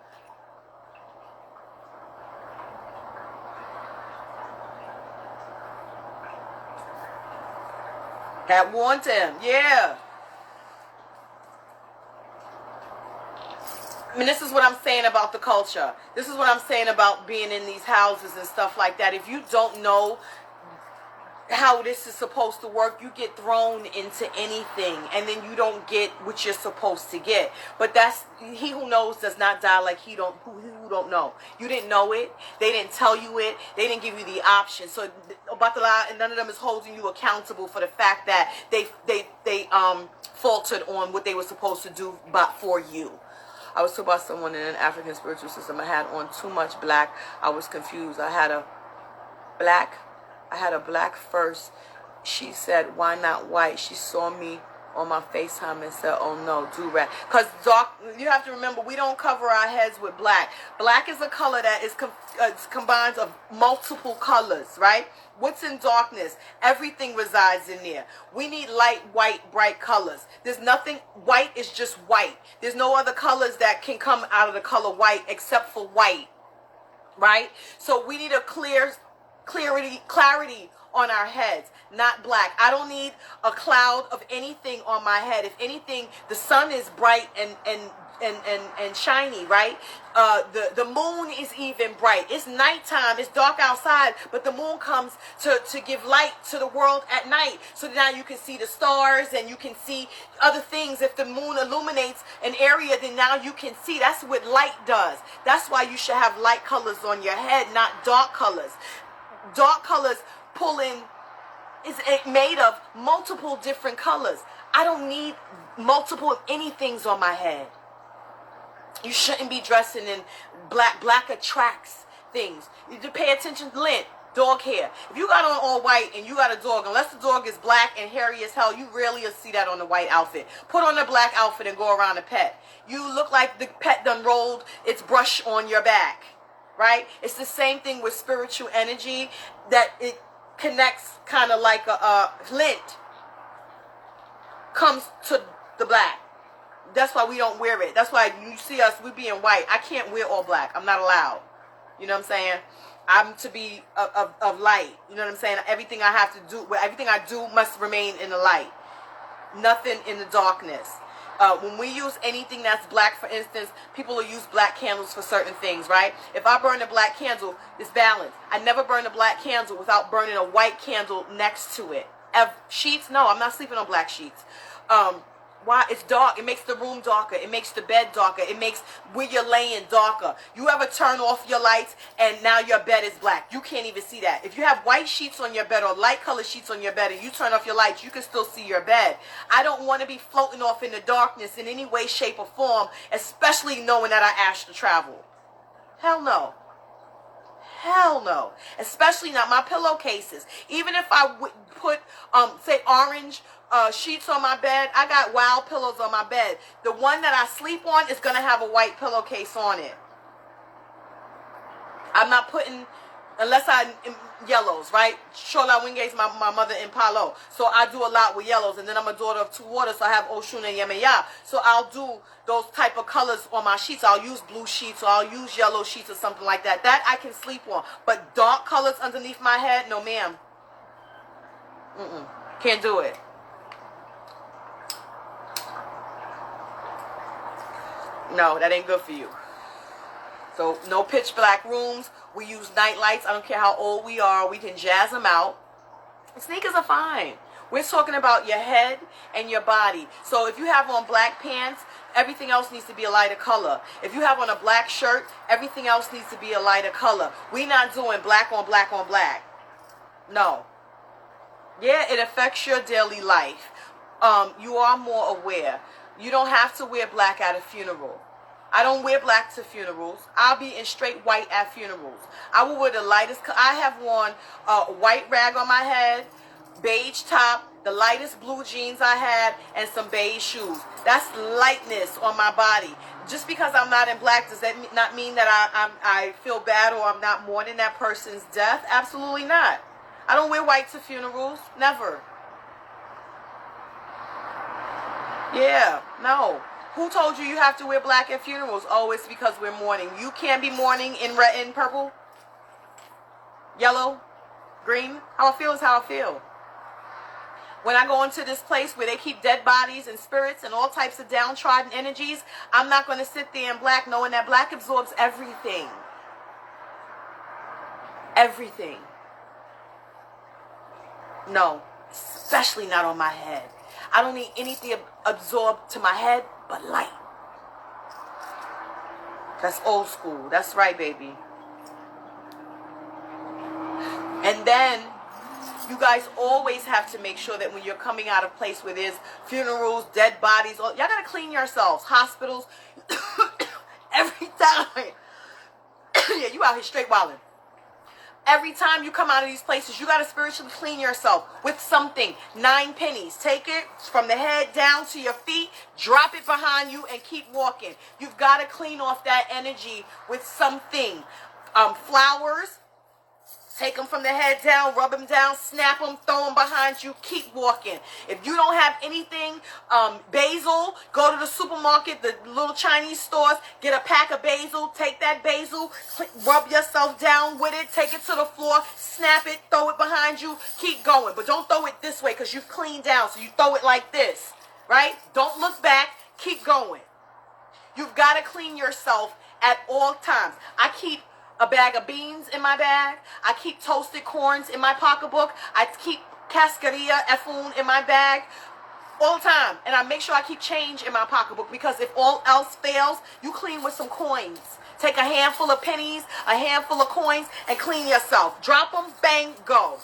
That warned him, yeah. I mean, this is what I'm saying about the culture. This is what I'm saying about being in these houses and stuff like that. If you don't know how this is supposed to work, you get thrown into anything and then you don't get what you're supposed to get. But that's, he who knows does not die like who don't know. You didn't know it. They didn't tell you it. They didn't give you the option. So Obatala and none of them is holding you accountable for the fact that they faltered on what they were supposed to do for you. I was told by someone in an African spiritual system I had on too much black. I was confused. I had a black first. She said, why not white? She saw me on my FaceTime and said, oh no, do-rag. Because dark, you have to remember, we don't cover our heads with black. Black is a color that is combines of multiple colors, right? What's in darkness? Everything resides in there. We need light, white, bright colors. There's nothing, white is just white. There's no other colors that can come out of the color white except for white, right? So we need a clarity on our heads, not black. I don't need a cloud of anything on my head. If anything, the sun is bright and and shiny, right? The moon is even bright. It's nighttime. It's dark outside, but the moon comes to give light to the world at night. So now you can see the stars and you can see other things. If the moon illuminates an area, then now you can see. That's what light does. That's why you should have light colors on your head, not dark colors. Dark colors pull in, is made of multiple different colors. I don't need multiple of anythings on my head. You shouldn't be dressing in black. Black attracts things. You need to pay attention to lint, dog hair. If you got on all white and you got a dog, unless the dog is black and hairy as hell, you rarely will see that on the white outfit. Put on a black outfit and go around the pet. You look like the pet done rolled its brush on your back, right? It's the same thing with spiritual energy, that it connects kind of like a lint comes to the black. That's why we don't wear it. That's why you see us, we be in white. I can't wear all black. I'm not allowed. You know what I'm saying? I'm to be of light. You know what I'm saying? Everything I have to do, everything I do must remain in the light. Nothing in the darkness. When we use anything that's black, for instance, people will use black candles for certain things, right? If I burn a black candle, it's balanced. I never burn a black candle without burning a white candle next to it. Sheets? No, I'm not sleeping on black sheets. Why? It's dark. It makes the room darker. It makes the bed darker. It makes where you're laying darker. You ever turn off your lights and now your bed is black? You can't even see that. If you have white sheets on your bed or light color sheets on your bed and you turn off your lights, you can still see your bed. I don't want to be floating off in the darkness in any way, shape, or form, especially knowing that I asked to travel. Hell no. Hell no. Especially not my pillowcases. Even if I would put, say, orange sheets on my bed, I got wild pillows on my bed. The one that I sleep on is going to have a white pillowcase on it. I'm not putting, unless yellows, right? Shola Winge's my mother in Palo. So I do a lot with yellows. And then I'm a daughter of two waters, so I have Oshun and Yemaya. So I'll do those type of colors on my sheets. I'll use blue sheets or I'll use yellow sheets or something like that. That I can sleep on. But dark colors underneath my head, no ma'am. Can't do it. No, that ain't good for you. So no pitch black rooms. We use night lights. I don't care how old we are. We can jazz them out. Sneakers are fine. We're talking about your head and your body. So if you have on black pants, everything else needs to be a lighter color. If you have on a black shirt, everything else needs to be a lighter color. We're not doing black on black on black. No. Yeah, it affects your daily life. You are more aware. You don't have to wear black at a funeral. I don't wear black to funerals. I'll be in straight white at funerals. I will wear the lightest. I have worn a white rag on my head, beige top, the lightest blue jeans I had, and some beige shoes. That's lightness on my body. Just because I'm not in black, does that not mean that I feel bad or I'm not mourning that person's death? Absolutely not. I don't wear white to funerals. Never. Yeah, no. Who told you have to wear black at funerals? Oh, it's because we're mourning. You can't be mourning in red and purple, yellow, green. How I feel is how I feel. When I go into this place where they keep dead bodies and spirits and all types of downtrodden energies, I'm not going to sit there in black knowing that black absorbs everything. Everything. No, especially not on my head. I don't need anything absorbed to my head but light. That's old school. That's right, baby. And then you guys always have to make sure that when you're coming out of place where there's funerals, dead bodies, y'all got to clean yourselves. Hospitals, every time. Yeah, you out here straight wilding. Every time you come out of these places, you got to spiritually clean yourself with something. 9 pennies. Take it from the head down to your feet, drop it behind you, and keep walking. You've got to clean off that energy with something. Flowers. Take them from the head down, rub them down, snap them, throw them behind you, keep walking. If you don't have anything, basil, go to the supermarket, the little Chinese stores, get a pack of basil, take that basil, rub yourself down with it, take it to the floor, snap it, throw it behind you, keep going. But don't throw it this way because you've cleaned down, so you throw it like this, right? Don't look back, keep going. You've got to clean yourself at all times. I keep a bag of beans in my bag. I keep toasted corns in my pocketbook. I keep cascarilla efun in my bag all the time. And I make sure I keep change in my pocketbook, because if all else fails, you clean with some coins. Take a handful of pennies, a handful of coins, and clean yourself. Drop them, bang, go.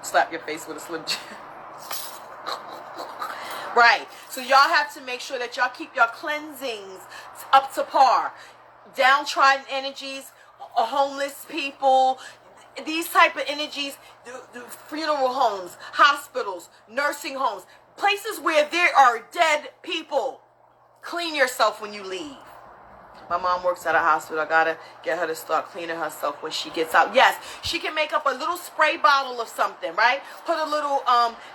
Slap your face with a Slim Jim. Right. So y'all have to make sure that y'all keep your cleansings up to par. Downtrodden energies, homeless people, these type of energies, the funeral homes, hospitals, nursing homes, places where there are dead people. Clean yourself when you leave. My mom works at a hospital. I gotta get her to start cleaning herself when she gets out. Yes, she can make up a little spray bottle of something, right? Put a little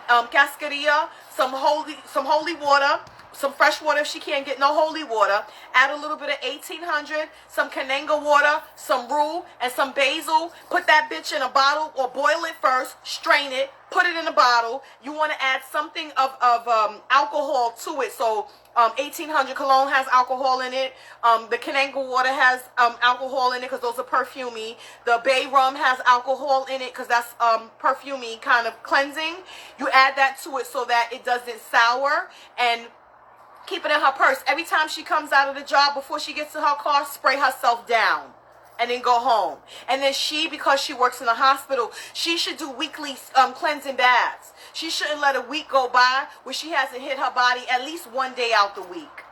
cascarilla, some holy water, some fresh water if she can't get no holy water. Add a little bit of 1800, some Kananga water, some rue, and some basil. Put that bitch in a bottle, or boil it first, strain it, put it in a bottle. You want to add something of alcohol to it. So 1800 cologne has alcohol in it. The Kananga water has alcohol in it, because those are perfumey. The bay rum has alcohol in it, because that's perfumey kind of cleansing. You add that to it so that it doesn't sour, and keep it in her purse. Every time she comes out of the job, before she gets to her car, spray herself down and then go home. And then because she works in a hospital, she should do weekly cleansing baths. She shouldn't let a week go by where she hasn't hit her body at least one day out the week.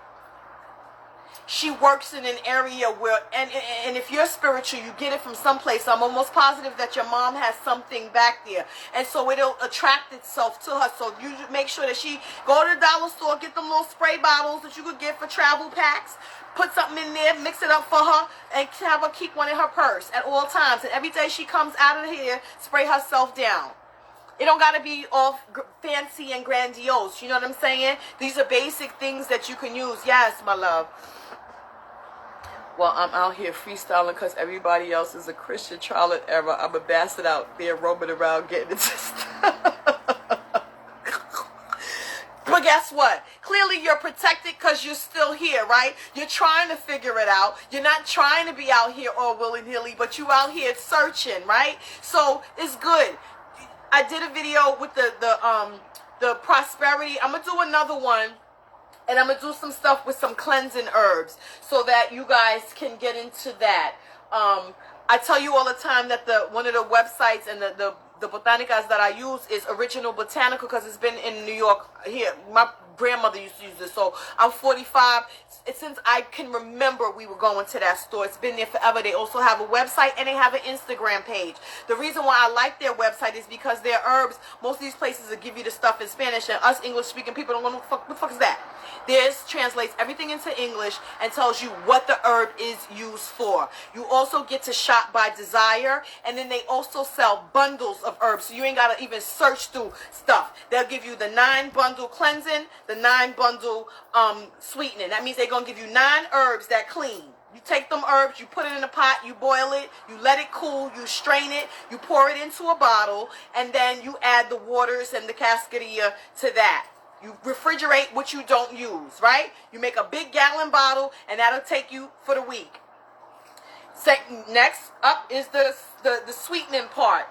She works in an area where, and if you're spiritual, you get it from someplace. I'm almost positive that your mom has something back there. And so it'll attract itself to her. So you make sure that she go to the dollar store, get them little spray bottles that you could get for travel packs. Put something in there, mix it up for her, and have her keep one in her purse at all times. And every day she comes out of here, spray herself down. It don't got to be all fancy and grandiose. You know what I'm saying? These are basic things that you can use. Yes, my love. Well, I'm out here freestyling because everybody else is a Christian trial and error. I'm a bastard out there roaming around getting into stuff. But guess what? Clearly you're protected because you're still here, right? You're trying to figure it out. You're not trying to be out here all willy-nilly, but you out here searching, right? So it's good. I did a video with the prosperity. I'm going to do another one. And I'm going to do some stuff with some cleansing herbs so that you guys can get into that. I tell you all the time that one of the websites and the botanicas that I use is Original Botanical, because it's been in New York here. My grandmother used to use this. So I'm 45. Since I can remember, we were going to that store. It's been there forever. They also have a website and they have an Instagram page. The reason why I like their website is because their herbs, most of these places will give you the stuff in Spanish, and us English-speaking people don't know what the fuck is that. This translates everything into English and tells you what the herb is used for. You also get to shop by desire, and then they also sell bundles of herbs, so you ain't got to even search through stuff. They'll give you the 9-bundle cleansing, the 9-bundle sweetening. That means they're going to give you 9 herbs that clean. You take them herbs, you put it in a pot, you boil it, you let it cool, you strain it, you pour it into a bottle, and then you add the waters and the cascarilla to that. You refrigerate what you don't use, right? You make a big gallon bottle, and that'll take you for the week. Next up is the sweetening part.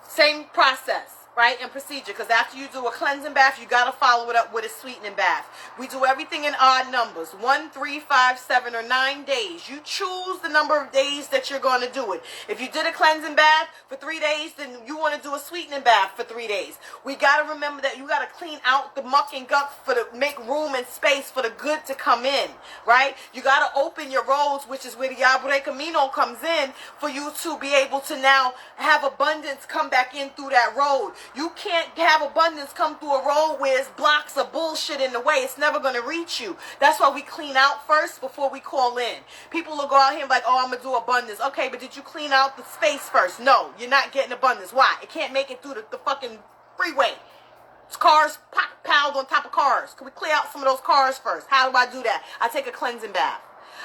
Same process, right, and procedure, because after you do a cleansing bath, you got to follow it up with a sweetening bath. We do everything in odd numbers, 1, 3, 5, 7, or 9 days. You choose the number of days that you're going to do it. If you did a cleansing bath for 3 days, then you want to do a sweetening bath for 3 days. We got to remember that you got to clean out the muck and gunk make room and space for the good to come in, right? You got to open your roads, which is where the Abre Camino comes in, for you to be able to now have abundance come back in through that road. You can't have abundance come through a road where it's blocks of bullshit in the way. It's never going to reach you. That's why we clean out first before we call in. People will go out here and be like, oh, I'm going to do abundance. Okay, but did you clean out the space first? No, you're not getting abundance. Why? It can't make it through the fucking freeway. It's cars piled on top of cars. Can we clear out some of those cars first? How do I do that? I take a cleansing bath.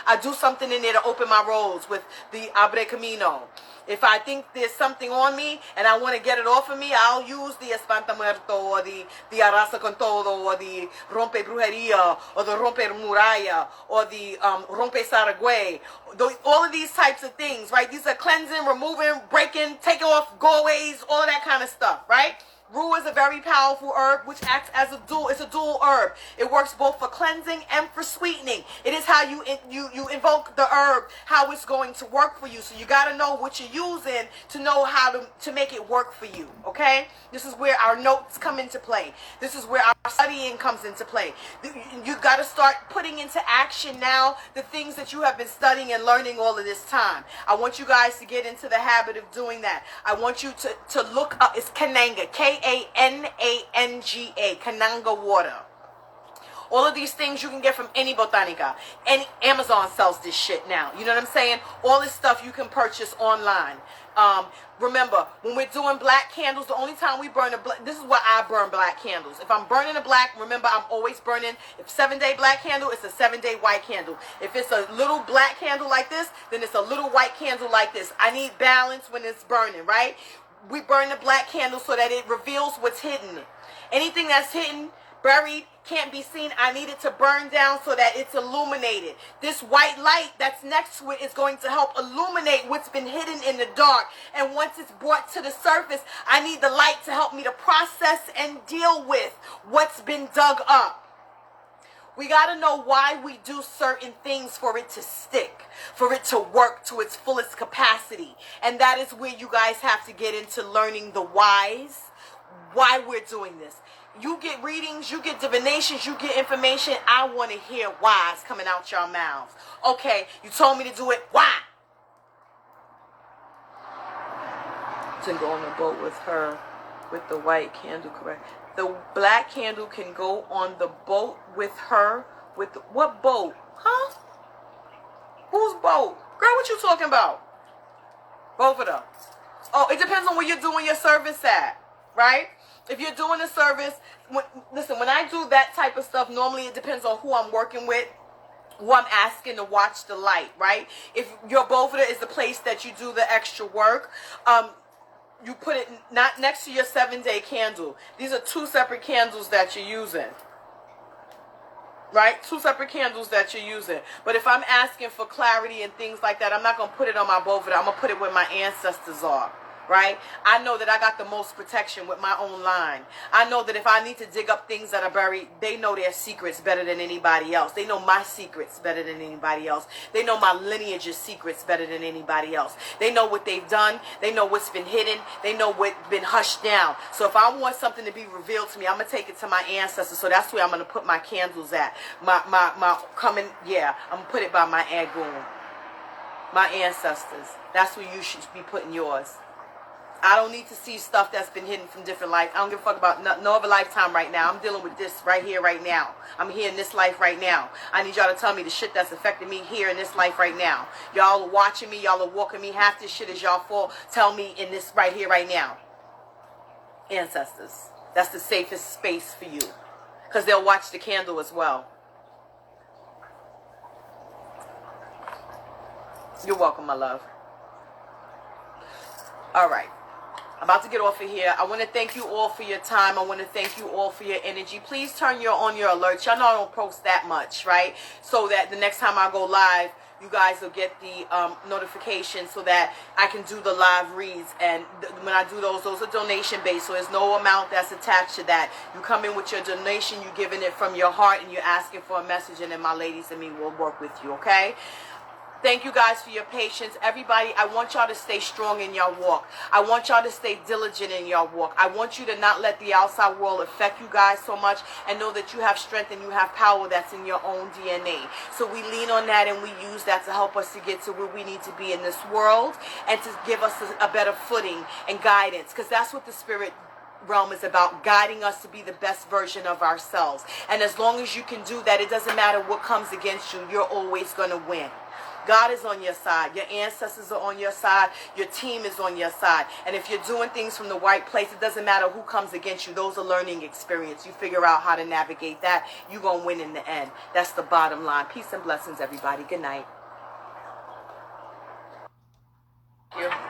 I do something in there to open my roads with the Abre Camino. If I think there's something on me and I want to get it off of me, I'll use the Espanta Muerto or the Arrasa con Todo or the Rompe Brujeria or the Rompe Muralla or the Rompe Saragüe. All of these types of things, right? These are cleansing, removing, breaking, taking off go-aways, all of that kind of stuff, right? Rue is a very powerful herb which acts as it's a dual herb. It works both for cleansing and for sweetening. It is how you invoke the herb, how it's going to work for you. So you got to know what you're using to know how to make it work for you, okay? This is where our notes come into play. This is where our studying comes into play. You got to start putting into action now the things that you have been studying and learning all of this time. I want you guys to get into the habit of doing that. I want you to look up, it's Kananga, Kananga, Kananga water. All of these things you can get from any botanica. Any Amazon sells this shit now. You know what I'm saying? All this stuff you can purchase online. Remember, when we're doing black candles, the only time we burn this is why I burn black candles. If I'm burning a black, remember I'm always burning, if 7-day black candle, it's a 7-day white candle. If it's a little black candle like this, then it's a little white candle like this. I need balance when it's burning, right? We burn the black candle so that it reveals what's hidden. Anything that's hidden, buried, can't be seen, I need it to burn down so that it's illuminated. This white light that's next to it is going to help illuminate what's been hidden in the dark. And once it's brought to the surface, I need the light to help me to process and deal with what's been dug up. We got to know why we do certain things for it to stick, for it to work to its fullest capacity. And that is where you guys have to get into learning the whys, why we're doing this. You get readings, you get divinations, you get information. I want to hear whys coming out your mouths. Okay, you told me to do it. Why? To go on the boat with her with the white candle, correct? The black candle can go on the boat with her with what boat? Huh? Whose boat? Girl, what you talking about? Both of them. Oh, it depends on where you're doing your service at, right? If you're doing a service, listen, when I do that type of stuff, normally it depends on who I'm working with, who I'm asking to watch the light, right? If your boveda is the place that you do the extra work, you put it not next to your 7-day candle. These are 2 separate candles that you're using. Right? 2 separate candles that you're using. But if I'm asking for clarity and things like that, I'm not going to put it on my boveda. I'm going to put it where my ancestors are. Right? I know that I got the most protection with my own line. I know that if I need to dig up things that are buried, they know their secrets better than anybody else. They know my secrets better than anybody else. They know my lineage's secrets better than anybody else. They know what they've done. They know what's been hidden. They know what's been hushed down. So if I want something to be revealed to me, I'm going to take it to my ancestors. So that's where I'm going to put my candles at. I'm going to put it by my agoon. My ancestors. That's where you should be putting yours. I don't need to see stuff that's been hidden from different lives. I don't give a fuck about no other lifetime right now. I'm dealing with this right here, right now. I'm here in this life right now. I need y'all to tell me the shit that's affecting me here in this life right now. Y'all are watching me. Y'all are walking me. Half this shit is y'all fault. Tell me in this right here, right now. Ancestors. That's the safest space for you. Because they'll watch the candle as well. You're welcome, my love. All right. I'm about to get off of here. I want to thank you all for your time. I want to thank you all for your energy. Please turn on your alerts. Y'all know I don't post that much, right? So that the next time I go live, you guys will get the notification so that I can do the live reads. And when I do those are donation based. So there's no amount that's attached to that. You come in with your donation. You're giving it from your heart and you're asking for a message. And then my ladies and me will work with you, okay? Thank you guys for your patience. Everybody, I want y'all to stay strong in your walk. I want y'all to stay diligent in your walk. I want you to not let the outside world affect you guys so much and know that you have strength and you have power that's in your own DNA. So we lean on that and we use that to help us to get to where we need to be in this world and to give us a better footing and guidance, because that's what the spirit realm is about, guiding us to be the best version of ourselves. And as long as you can do that, it doesn't matter what comes against you, you're always going to win. God is on your side. Your ancestors are on your side. Your team is on your side. And if you're doing things from the right place, it doesn't matter who comes against you. Those are learning experience. You figure out how to navigate that, you're going to win in the end. That's the bottom line. Peace and blessings, everybody. Good night. Thank you.